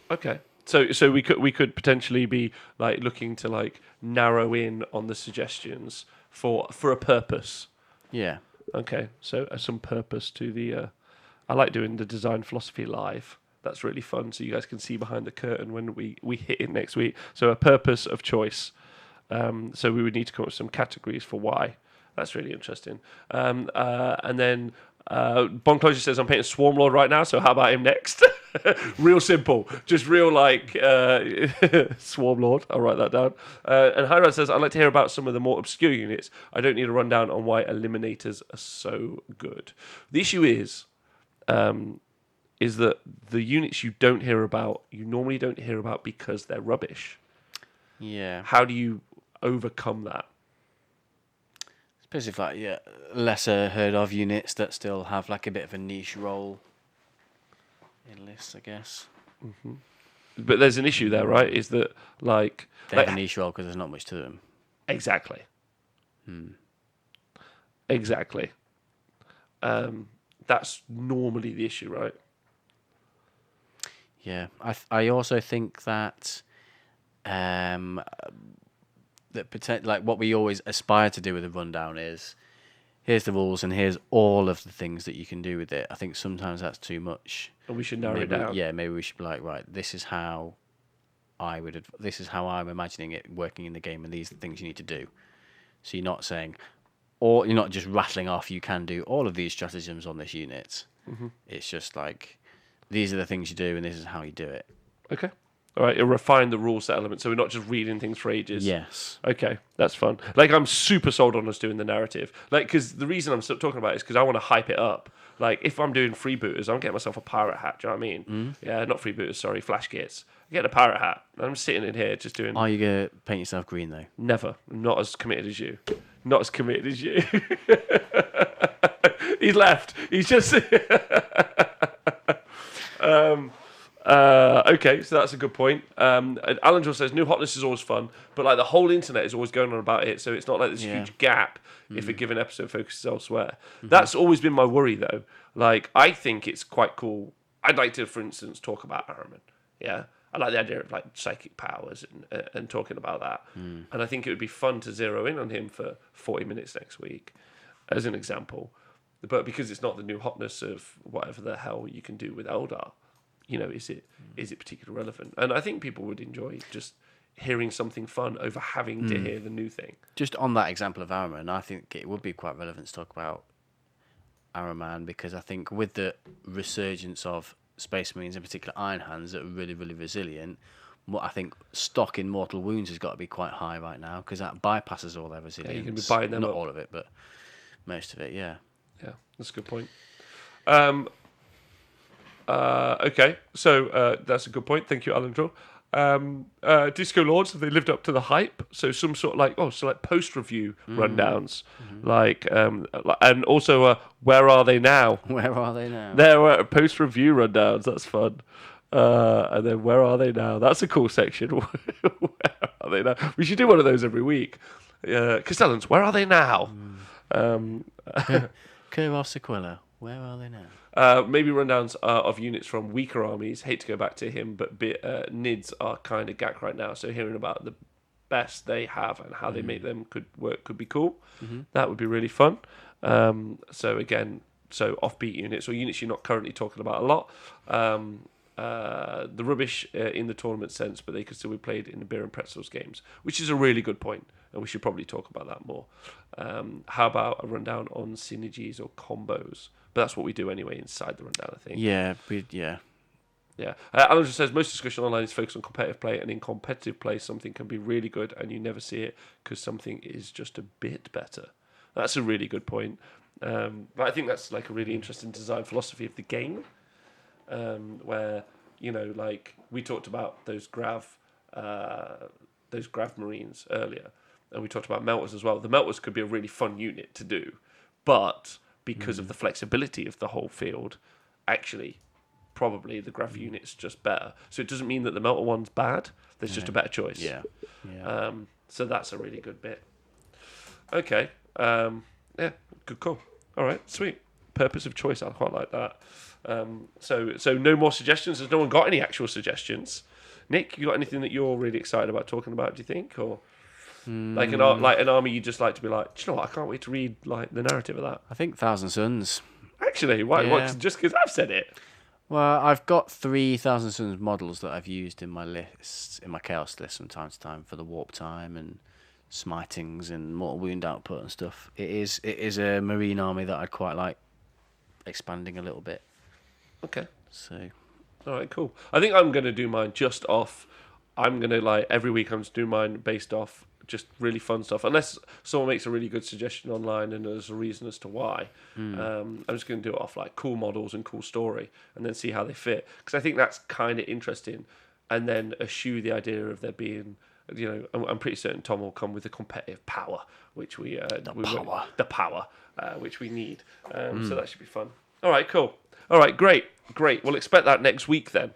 Okay. So we could potentially be looking to narrow in on the suggestions for a purpose. Yeah. Okay, so some purpose to the. I like doing the design philosophy live. That's really fun, so you guys can see behind the curtain when we hit it next week. So a purpose of choice. So we would need to come up with some categories for why. That's really interesting. And then Bon Closure says, I'm painting Swarmlord right now, so how about him next? Real simple. Just real like Swarmlord. I'll write that down. And Hyrad says, I'd like to hear about some of the more obscure units. I don't need a rundown on why Eliminators are so good. The issue is that the units you don't hear about, you normally don't hear about because they're rubbish. Yeah. How do you overcome that? It's basically like, lesser heard of units that still have like a bit of a niche role in lists, I guess. But there's an issue there, right? Is that like They have a niche role because there's not much to them. exactly, exactly. That's normally the issue, right? Yeah, I also think that like what we always aspire to do with a rundown is here's the rules and here's all of the things that you can do with it. I think sometimes that's too much. And we should narrow it Maybe, down. yeah, maybe we should be like, right, this is how this is how I'm imagining it working in the game, and these are the things you need to do. So you're not saying, or you're not just rattling off. You can do all of these stratagems on this unit. It's just like these are the things you do, and this is how you do it. Okay. All right. It'll refine the rule set element, so we're not just reading things for ages. Yes. Okay, that's fun. Like, I'm super sold on us doing the narrative. Like, because the reason I'm still talking about it is because I want to hype it up. Like, if I'm doing freebooters, I'm getting myself a pirate hat. Do you know what I mean? Yeah, not freebooters. Sorry, flash kits. I get a pirate hat. I'm sitting in here just doing. Are you gonna paint yourself green though? Never. I'm not as committed as you. Not as committed as you. He's left. He's just. Okay, so that's a good point. Alan Joel says new hotness is always fun, but like the whole internet is always going on about it, so it's not like this huge gap if a given episode focuses elsewhere. That's always been my worry, though. Like, I think it's quite cool. I'd like to, for instance, talk about Ahriman. Yeah, I like the idea of like psychic powers and talking about that, and I think it would be fun to zero in on him for 40 minutes next week, as an example. But because it's not the new hotness of whatever the hell you can do with Eldar. You know, is it particularly relevant? And I think people would enjoy just hearing something fun over having to hear the new thing. Just on that example of Ahriman, I think it would be quite relevant to talk about Ahriman because I think with the resurgence of Space Marines, in particular Iron Hands, that are really, really resilient, what I think stock in Mortal Wounds has got to be quite high right now because that bypasses all their resilience. Yeah, you can be buying them Not up. all of it, but most of it, yeah. Yeah, that's a good point. Okay, so that's a good point. Thank you, Alan Joel. Disco Lords, have they lived up to the hype? So some sort of like post-review rundowns, like and also where are they now? Where are they now? They're post-review rundowns. That's fun. And then where are they now? That's a cool section. Where are they now? We should do one of those every week. Castellans, where are they now? Kurov Sequilla, where are they now? Maybe rundowns of units from weaker armies. Hate to go back to him, but NIDs are kind of gack right now. So hearing about the best they have and how they make them could be cool. That would be really fun. So again, offbeat units or units you're not currently talking about a lot. The rubbish in the tournament sense, but they could still be played in the Beer and Pretzels games, which is a really good point, and we should probably talk about that more. How about a rundown on synergies or combos? But that's what we do anyway inside the rundown, I think. Yeah. Yeah. Alan just says most discussion online is focused on competitive play, and in competitive play, something can be really good, and you never see it because something is just a bit better. That's a really good point. But I think that's like a really interesting design philosophy of the game. Where like we talked about those Grav Marines earlier, and we talked about Melters as well. The Melters could be a really fun unit to do, but because of the flexibility of the whole field, actually, probably the Grav unit's just better. So it doesn't mean that the Melter one's bad. There's just a better choice. Yeah. So that's a really good bit. Okay. Yeah. Good call. All right. Sweet. Purpose of choice. I quite like that. So no more suggestions. Has no one got any actual suggestions? Nick, you got anything that you're really excited about talking about? Do you think? Or Like an army you just like to be like, do you know what? I can't wait to read like the narrative of that. I think Thousand Suns. Actually, why? Yeah. Just because I've said it. Well, I've got 3 Thousand Suns models that I've used in my lists, in my chaos list from time to time for the warp time and smitings and mortal wound output and stuff. It is a marine army that I'd quite like expanding a little bit. Okay. So, All right, cool. I think I'm going to do mine just off. I'm going to, like, every week I'm just doing mine based off just really fun stuff. Unless someone makes a really good suggestion online and there's a reason as to why. I'm just going to do it off, like, cool models and cool story and then see how they fit. Because I think that's kind of interesting. And then eschew the idea of there being, you know, I'm pretty certain Tom will come with the competitive power, which the power, which we need. So that should be fun. All right, cool. All right, great. We'll expect that next week then,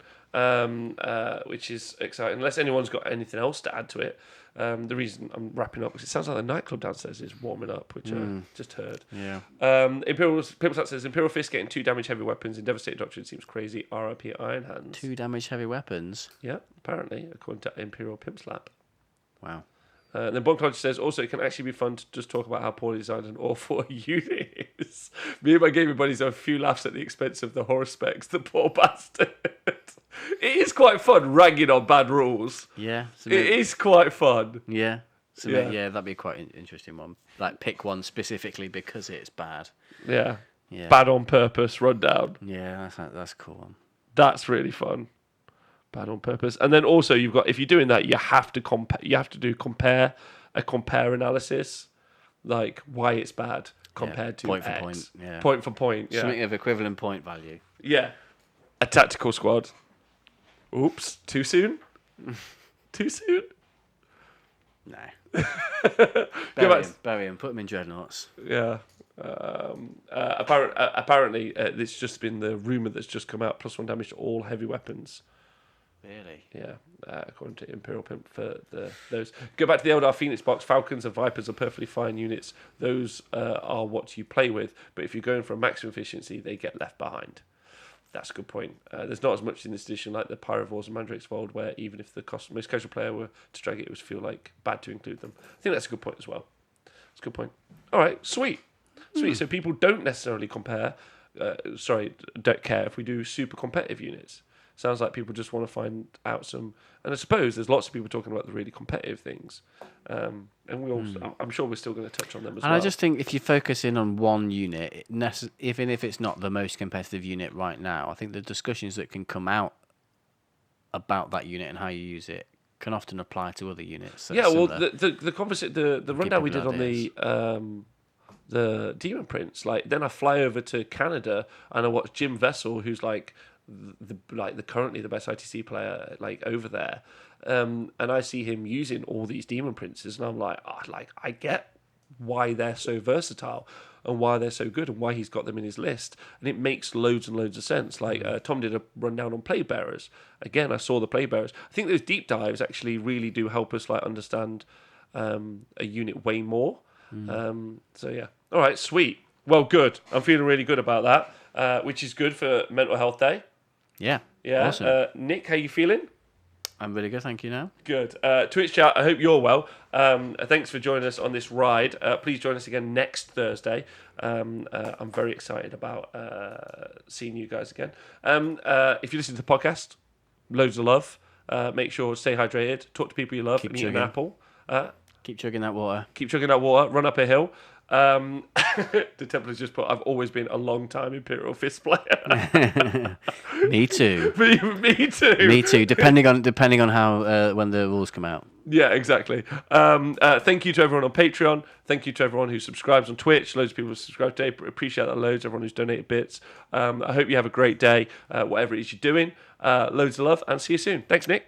which is exciting. Unless anyone's got anything else to add to it. The reason I'm wrapping up is it sounds like the nightclub downstairs is warming up, which I just heard. yeah. Pimplesat says Imperial Fist getting 2 damage heavy weapons in Devastating Doctrine seems crazy. R.I.P. Iron Hands. 2 damage heavy weapons. Yeah, apparently, according to Imperial Pimpslap. Wow. Then Bonclodge says, also, it can actually be fun to just talk about how poorly designed and awful a unit is. Me and my gaming buddies have a few laughs at the expense of the horror specs, the poor bastard. It is quite fun ragging on bad rules. Yeah. It is quite fun. Yeah. Yeah. That'd be quite an interesting one. Like, pick one specifically because it's bad. Yeah. Yeah. Bad on purpose, rundown. Yeah, that's a cool one. That's really fun. Bad on purpose. And then also you've got, if you're doing that, you have to compare analysis, like why it's bad compared to point for X. point, yeah. Point for point, yeah. Something of equivalent point value. Yeah. A tactical squad. Oops, too soon? Too soon? No. Bury him. Put him in dreadnoughts. Yeah. Apparently, it's just been the rumour that's just come out, +1 damage to all heavy weapons. Really? Yeah, according to Imperial Pimp for those. Go back to the Eldar Phoenix box. Falcons and Vipers are perfectly fine units. Those are what you play with. But if you're going for a maximum efficiency, they get left behind. That's a good point. There's not as much in this edition like the Pyrovores and Mandrakes Fold, where even if the most casual player were to drag it, it would feel like bad to include them. I think that's a good point as well. That's a good point. All right, sweet. So people don't necessarily don't care if we do super competitive units. Sounds like people just want to find out some, and I suppose there's lots of people talking about the really competitive things, and we also, I'm sure we're still going to touch on them as well. And I just think if you focus in on one unit, even if it's not the most competitive unit right now, I think the discussions that can come out about that unit and how you use it can often apply to other units. Yeah, well, the rundown we did on the Demon Prince, like then I fly over to Canada and I watch Jim Vessel, who's currently the best ITC player like over there, and I see him using all these Demon Princes, and I'm like, I get why they're so versatile and why they're so good and why he's got them in his list, and it makes loads and loads of sense. Like Tom did a rundown on Plague Bearers. Again, I saw the Plague Bearers. I think those deep dives actually really do help us like understand a unit way more. So yeah, all right, sweet. Well, good. I'm feeling really good about that, which is good for Mental Health Day. Yeah. Yeah. Awesome. Nick, how you feeling? I'm really good, thank you now. Good. Twitch chat, I hope you're well. Thanks for joining us on this ride. Please join us again next Thursday. I'm very excited about seeing you guys again. If you listen to the podcast, loads of love. Make sure to stay hydrated, talk to people you love, and eat an apple. Keep chugging that water. Keep chugging that water, run up a hill. The Templar's just put, I've always been a long time Imperial Fist player. Me too. Me too. Me too. Depending on how when the rules come out. Yeah, exactly. Thank you to everyone on Patreon. Thank you to everyone who subscribes on Twitch. Loads of people subscribe today. Appreciate that loads. Everyone who's donated bits. I hope you have a great day, whatever it is you're doing. Loads of love, and see you soon. Thanks, Nick.